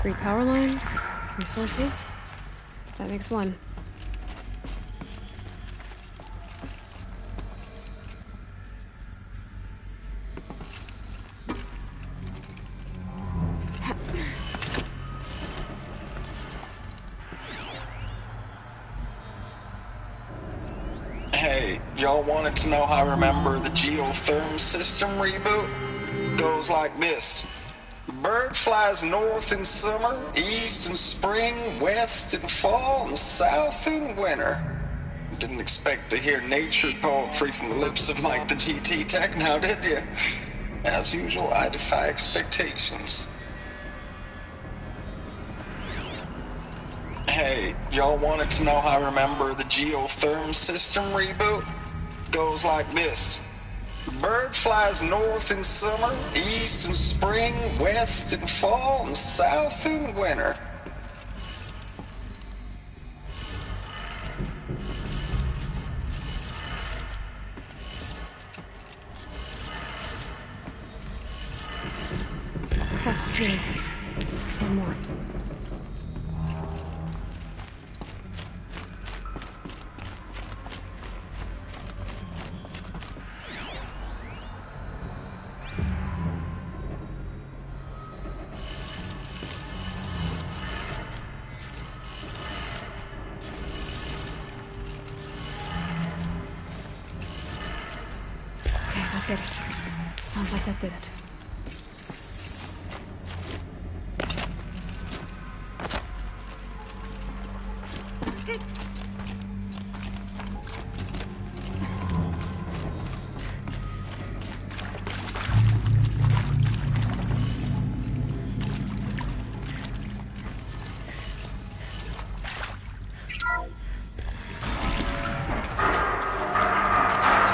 Three power lines, 3 sources. That makes 1. Hey, y'all wanted to know how I remember the geotherm system reboot? Goes like this. Bird flies north in summer, east in spring, west in fall, and south in winter. Didn't expect to hear nature poetry from the lips of Mike the GT Tech now, did you? As usual, I defy expectations. Hey, y'all wanted to know how I remember the geotherm system reboot? Goes like this. Bird flies north in summer, east in spring, west in fall, and south in winter. That's 2. 1 more. That did it. Sounds like that did it.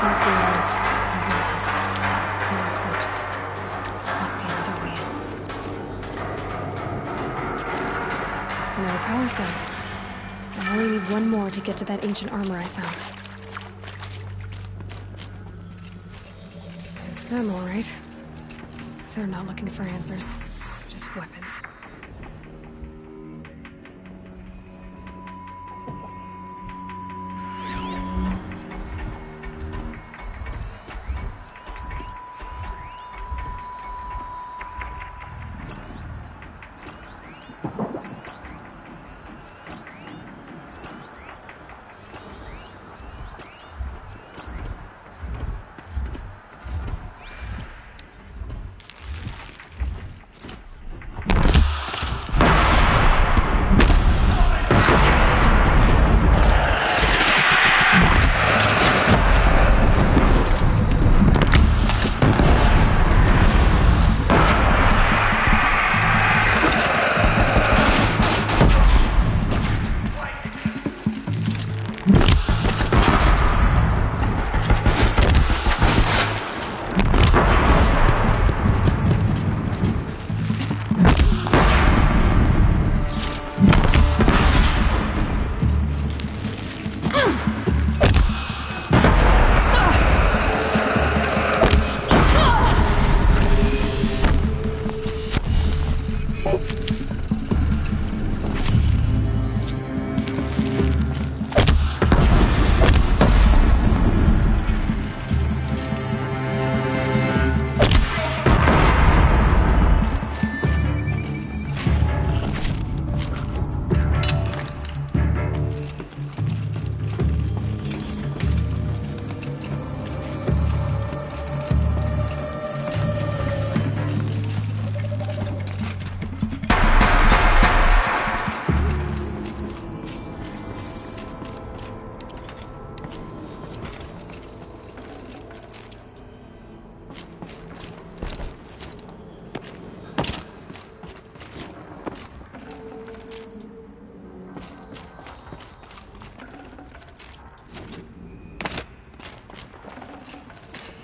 Tools being used. Voices. More close. Must be another way in. Another power cell. I only need 1 more to get to that ancient armor I found. It's them, all right. They're not looking for answers. Just weapons.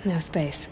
No space.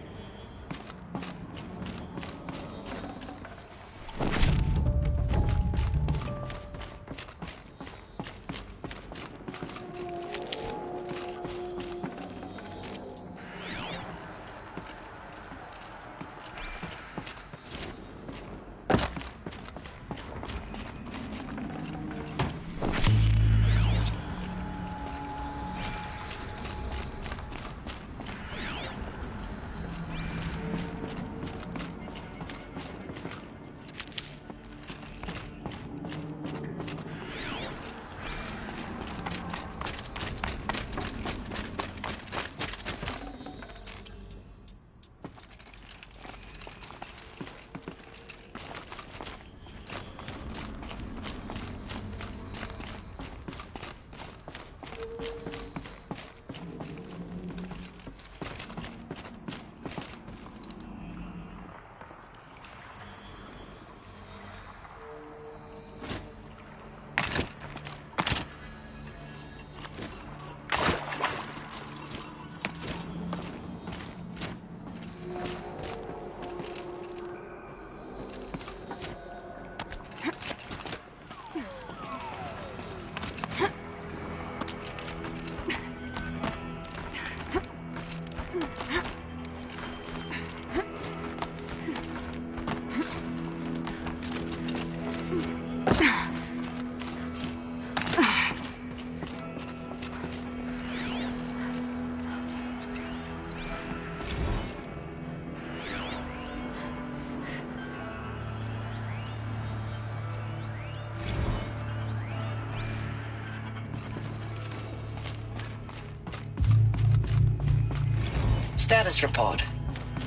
Status report.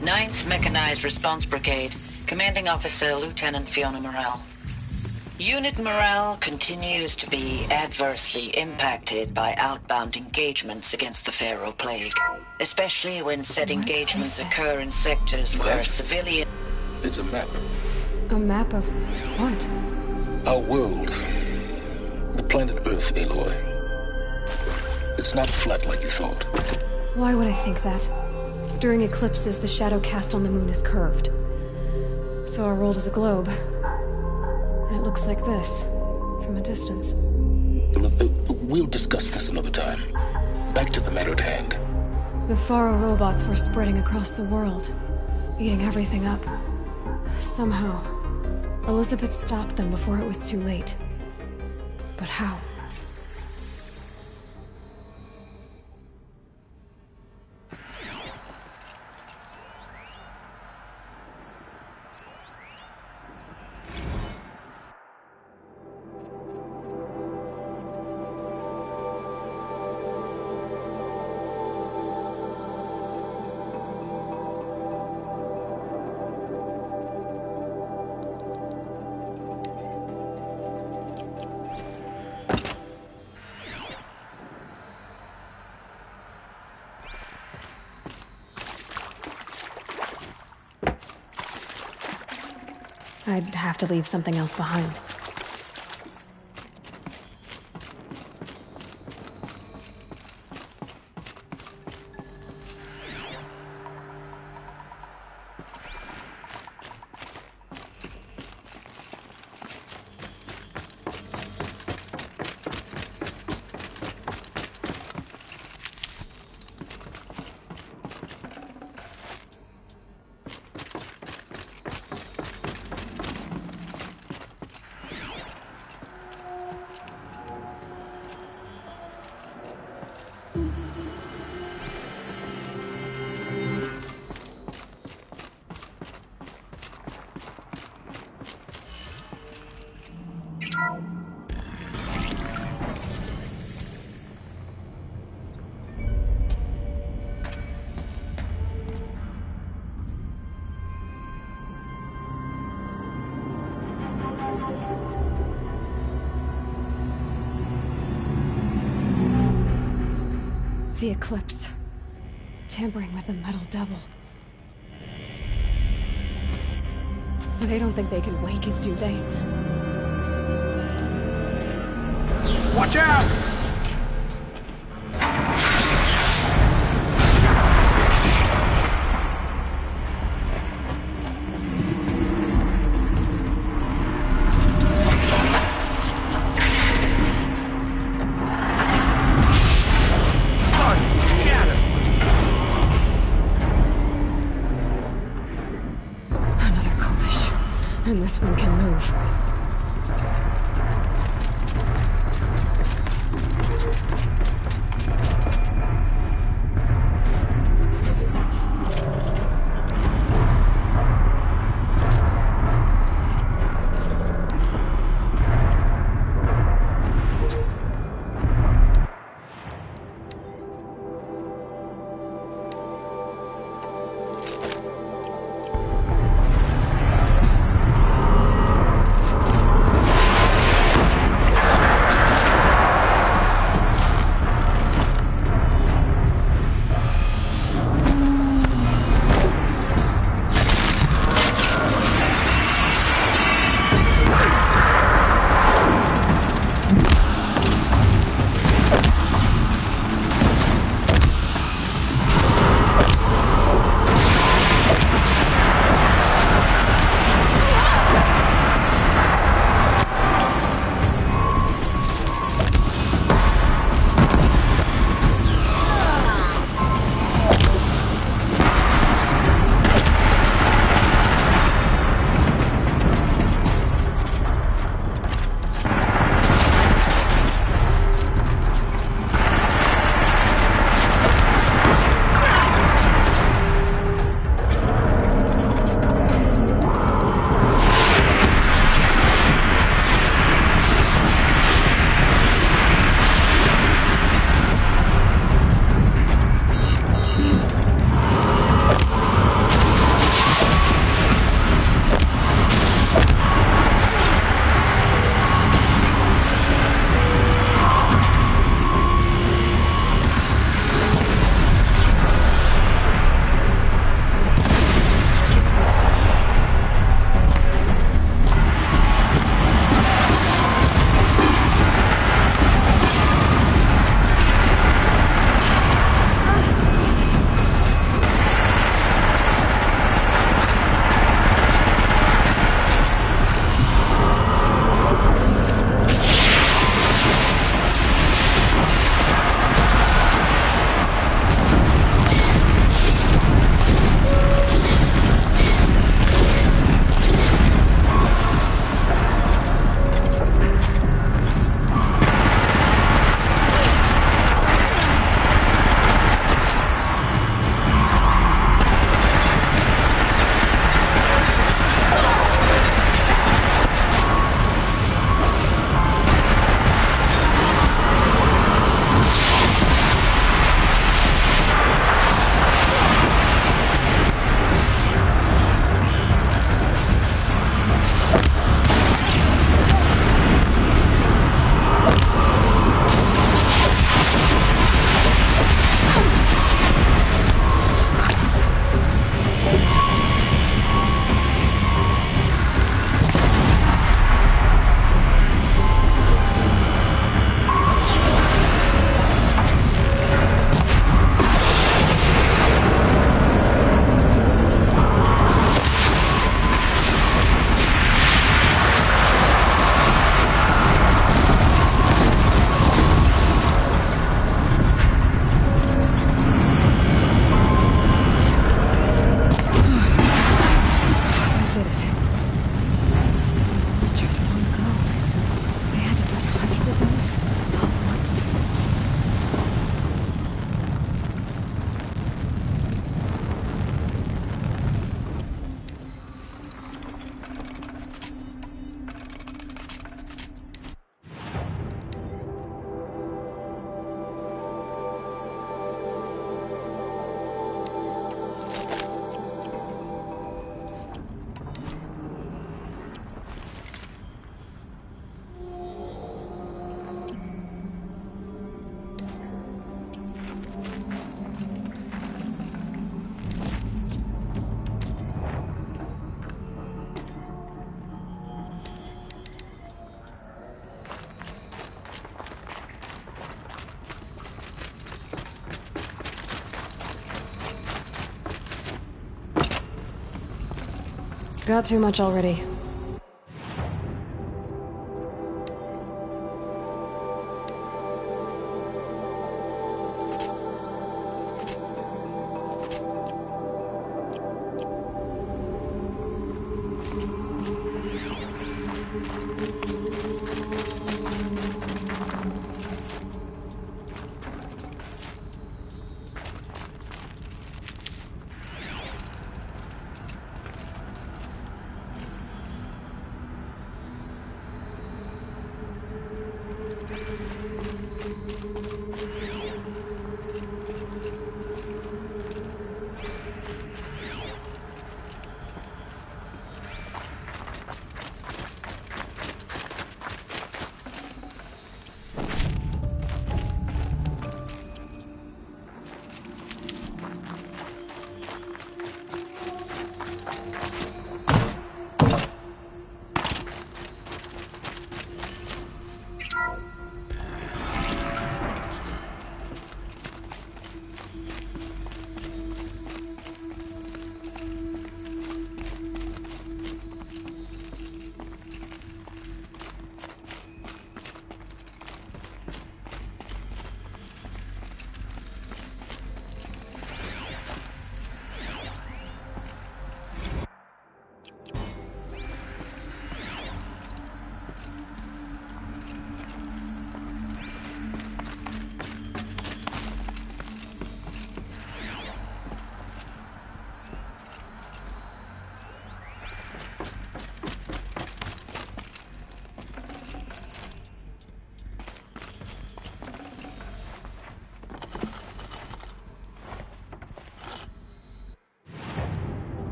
9th Mechanized Response Brigade, Commanding Officer Lieutenant Fiona Morrell. Unit morale continues to be adversely impacted by outbound engagements against the Pharaoh Plague, especially when said engagements occur in sectors where civilian... It's a map. A map of what? Our world. The planet Earth, Aloy. It's not flat like you thought. Why would I think that? During eclipses, the shadow cast on the moon is curved. So our world is a globe. And it looks like this, from a distance. We'll discuss this another time. Back to the matter at hand. The Pharaoh robots were spreading across the world, eating everything up. Somehow, Elizabeth stopped them before it was too late. But how? I'd have to leave something else behind. The eclipse. Tampering with the metal devil. They don't think they can wake it, do they? Watch out! And this one can move. Got too much already.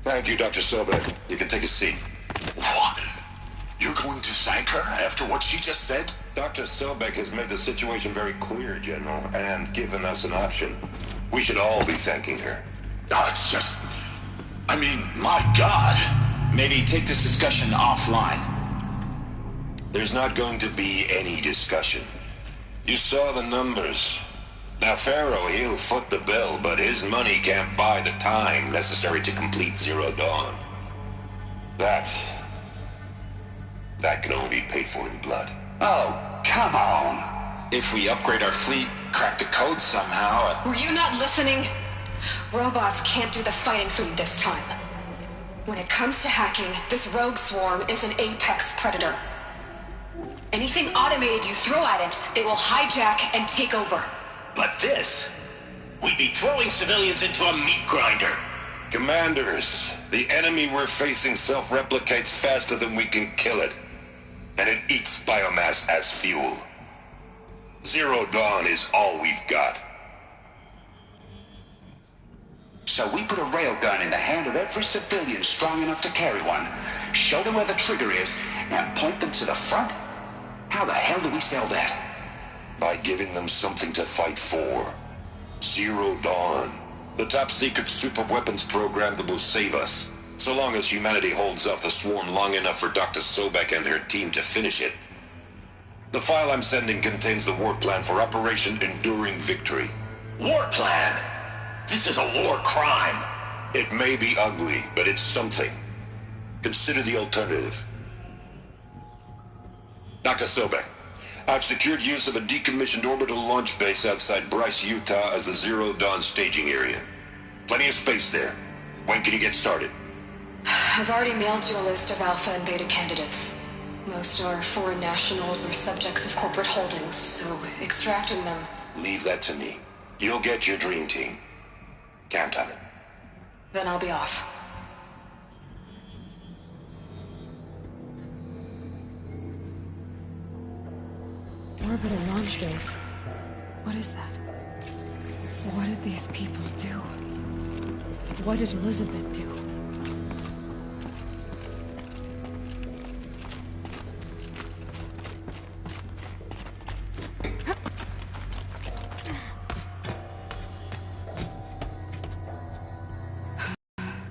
Thank you, Dr. Sobek. You can take a seat. What? You're going to thank her after what she just said? Dr. Sobek has made the situation very clear, General, and given us an option. We should all be thanking her. Oh, it's just... I mean, my God. Maybe take this discussion offline. There's not going to be any discussion. You saw the numbers. Now, Pharaoh, he'll foot the bill, but his money can't buy the time necessary to complete Zero Dawn. That can only be paid for in blood. Oh, come on. If we upgrade our fleet, crack the code somehow... Were you not listening? Robots can't do the fighting for you this time. When it comes to hacking, this rogue swarm is an apex predator. Anything automated you throw at it, they will hijack and take over. But this... We'd be throwing civilians into a meat grinder. Commanders, the enemy we're facing self-replicates faster than we can kill it. And it eats biomass as fuel. Zero Dawn is all we've got. So we put a railgun in the hand of every civilian strong enough to carry one, show them where the trigger is, and point them to the front? How the hell do we sell that? By giving them something to fight for. Zero Dawn. The top-secret super-weapons program that will save us. So long as humanity holds off the swarm long enough for Dr. Sobek and her team to finish it. The file I'm sending contains the war plan for Operation Enduring Victory. War plan? This is a war crime. It may be ugly, but it's something. Consider the alternative. Dr. Sobek, I've secured use of a decommissioned orbital launch base outside Bryce, Utah as the Zero Dawn staging area. Plenty of space there. When can you get started? I've already mailed you a list of alpha and beta candidates. Most are foreign nationals or subjects of corporate holdings, so extracting them... Leave that to me. You'll get your dream team. Count on it. Then I'll be off. Orbital launch base. What is that? What did these people do? What did Elizabeth do?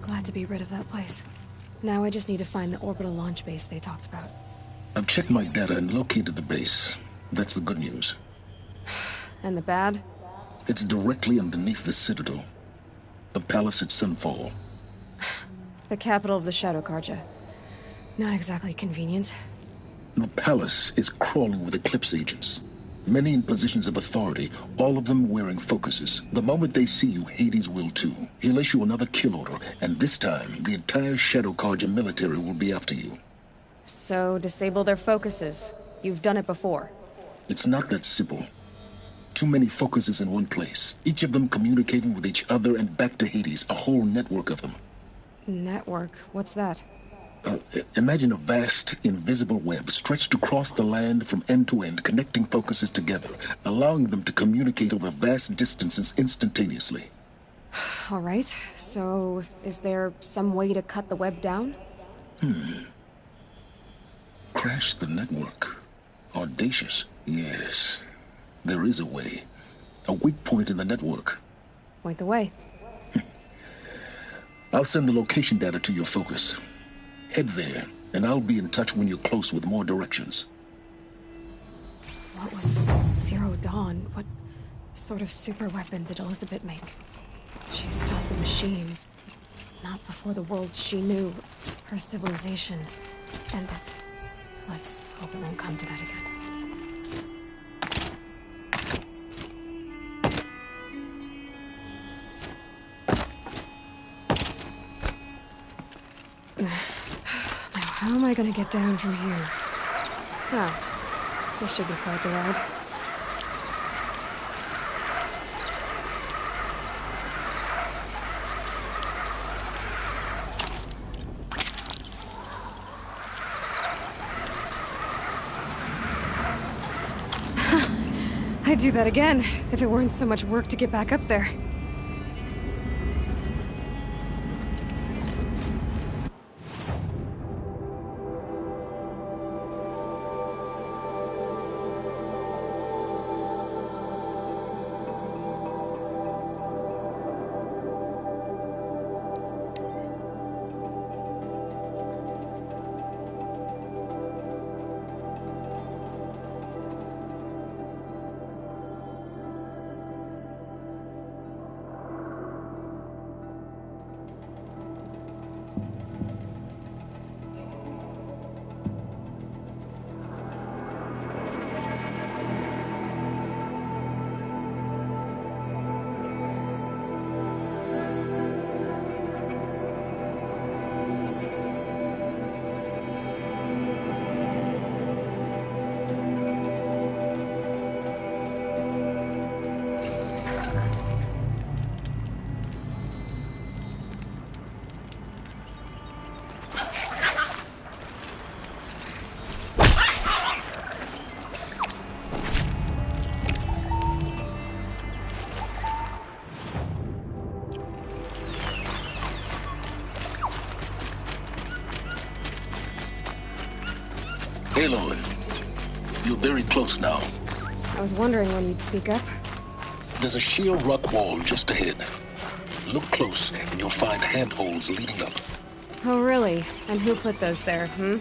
Glad to be rid of that place. Now I just need to find the orbital launch base they talked about. I've checked my data and located the base. That's the good news. And the bad? It's directly underneath the Citadel. The palace at Sunfall. The capital of the Shadow Carja. Not exactly convenient. The palace is crawling with Eclipse agents. Many in positions of authority, all of them wearing focuses. The moment they see you, Hades will too. He'll issue another kill order, and this time, the entire Shadow Carja military will be after you. So, disable their focuses. You've done it before. It's not that simple. Too many focuses in one place, each of them communicating with each other and back to Hades, a whole network of them. Network? What's that? Imagine a vast, invisible web stretched across the land from end to end, connecting focuses together, allowing them to communicate over vast distances instantaneously. All right, so is there some way to cut the web down? Crash the network. Audacious. Yes, there is a way. A weak point in the network. Point the way. I'll send the location data to your focus. Head there, and I'll be in touch when you're close with more directions. What was Zero Dawn? What sort of super weapon did Elizabeth make? She stopped the machines. Not before the world she knew, her civilization, ended. Let's hope it won't come to that again. How am I gonna get down from here? Ah, this should be quite the ride. I'd do that again, if it weren't so much work to get back up there. Aloy, you're very close now. I was wondering when you'd speak up. There's a sheer rock wall just ahead. Look close, and you'll find handholds leading up. Oh, really? And who put those there, hmm?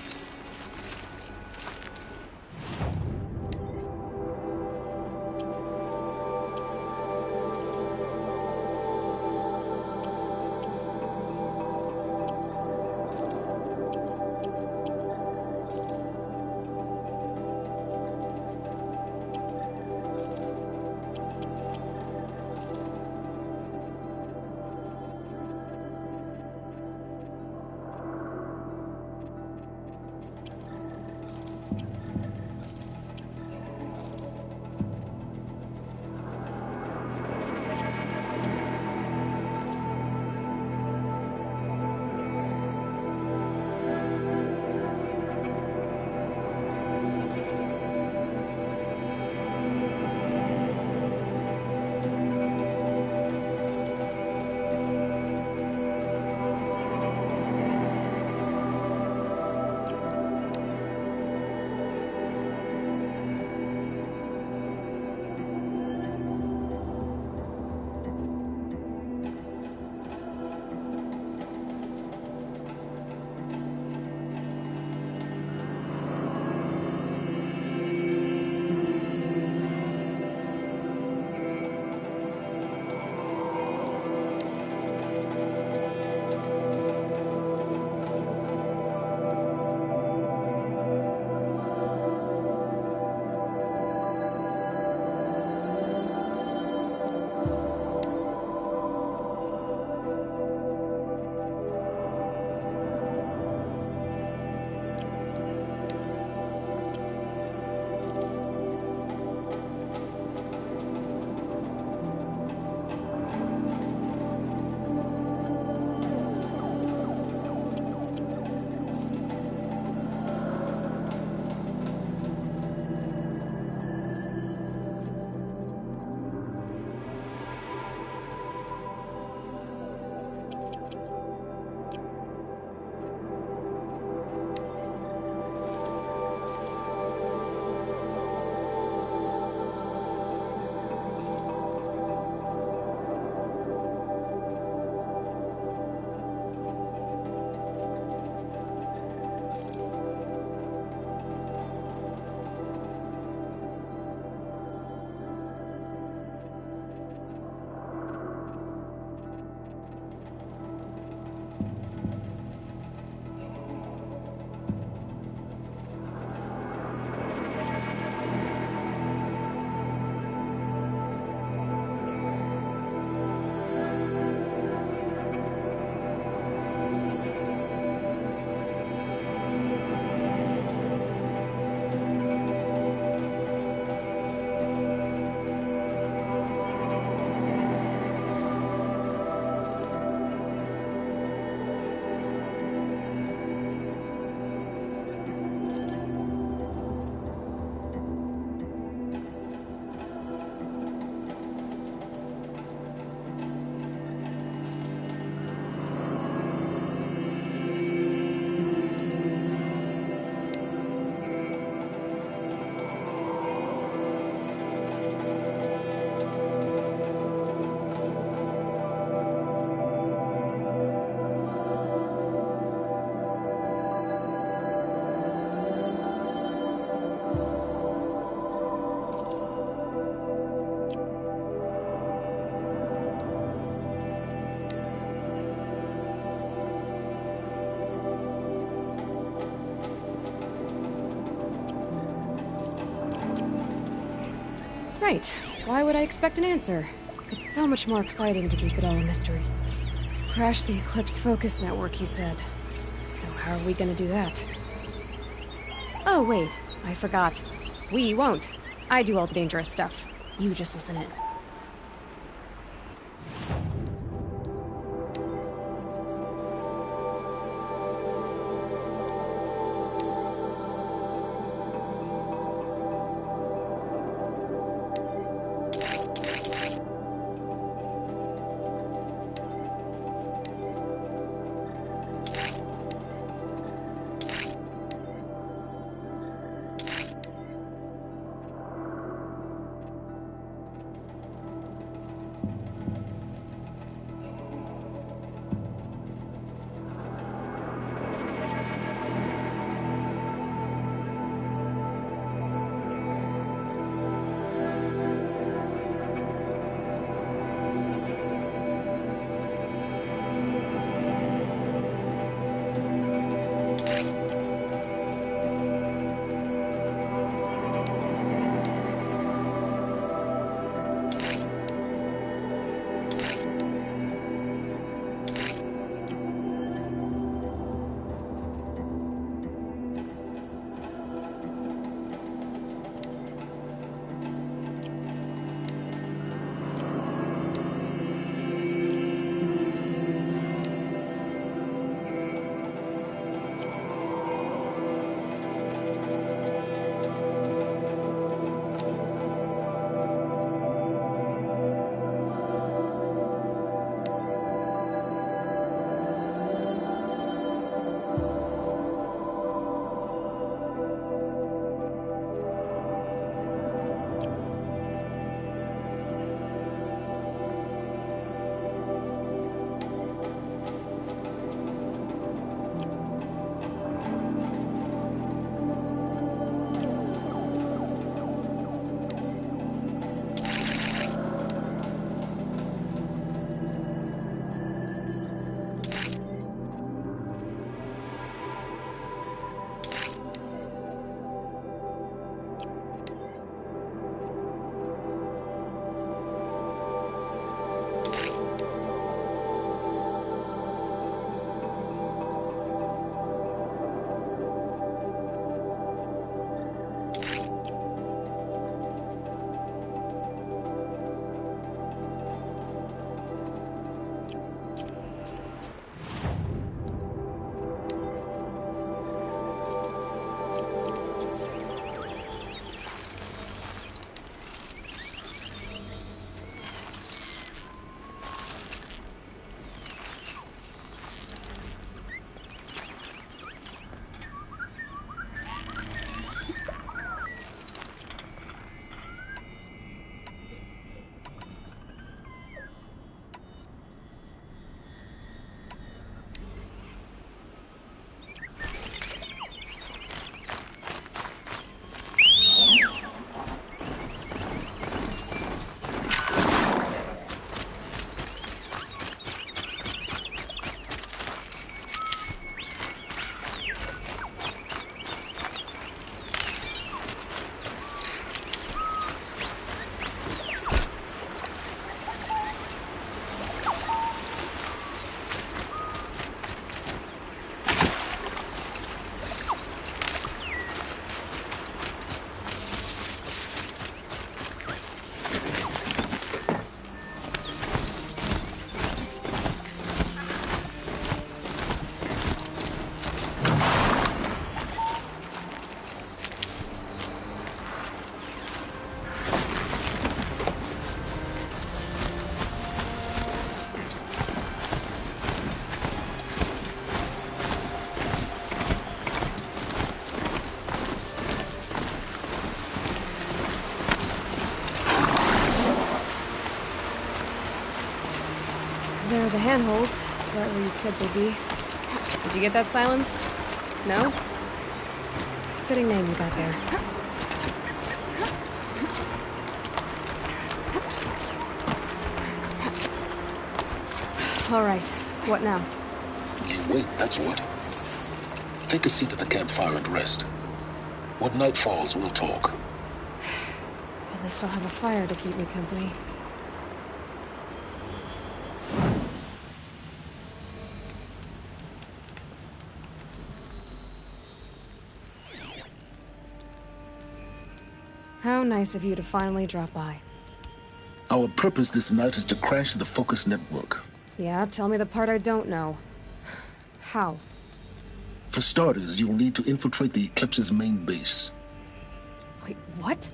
Right. Why would I expect an answer? It's so much more exciting to keep it all a mystery. Crash the Eclipse Focus Network, he said. So how are we gonna do that? Oh, wait. I forgot. We won't. I do all the dangerous stuff. You just listen in. handholds, right where you'd said they'd be. Did you get that, Silence? No? Fitting name you got there. All right, what now? You wait, that's what. Take a seat at the campfire and rest. When night falls, we'll talk. At least I'll have a fire to keep me company. How nice of you to finally drop by. Our purpose this night is to crash the Focus network. Yeah, tell me the part I don't know. How? For starters, you'll need to infiltrate the Eclipse's main base. Wait, what?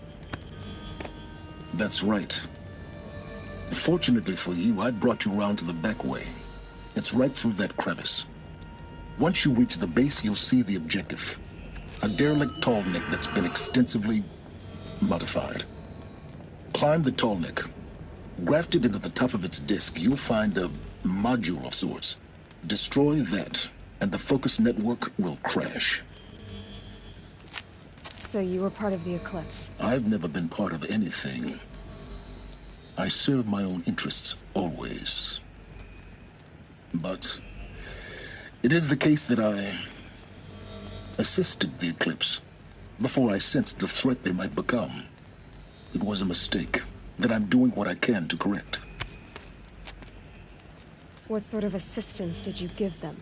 That's right. Fortunately for you, I brought you round to the back way. It's right through that crevice. Once you reach the base, you'll see the objective. A derelict tall neck that's been extensively modified. Climb the tall neck. Grafted into the top of its disk, you'll find a module of sorts. Destroy that, and the Focus network will crash. So you were part of the Eclipse? I've never been part of anything. I serve my own interests, always. But it is the case that I assisted the Eclipse before I sensed the threat they might become. It was a mistake that I'm doing what I can to correct. What sort of assistance did you give them?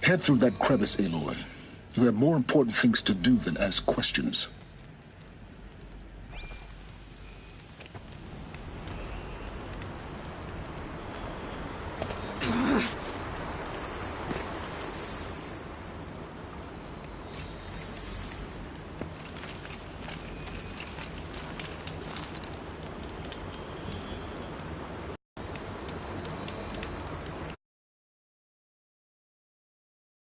Head through that crevice, Aloy. You have more important things to do than ask questions.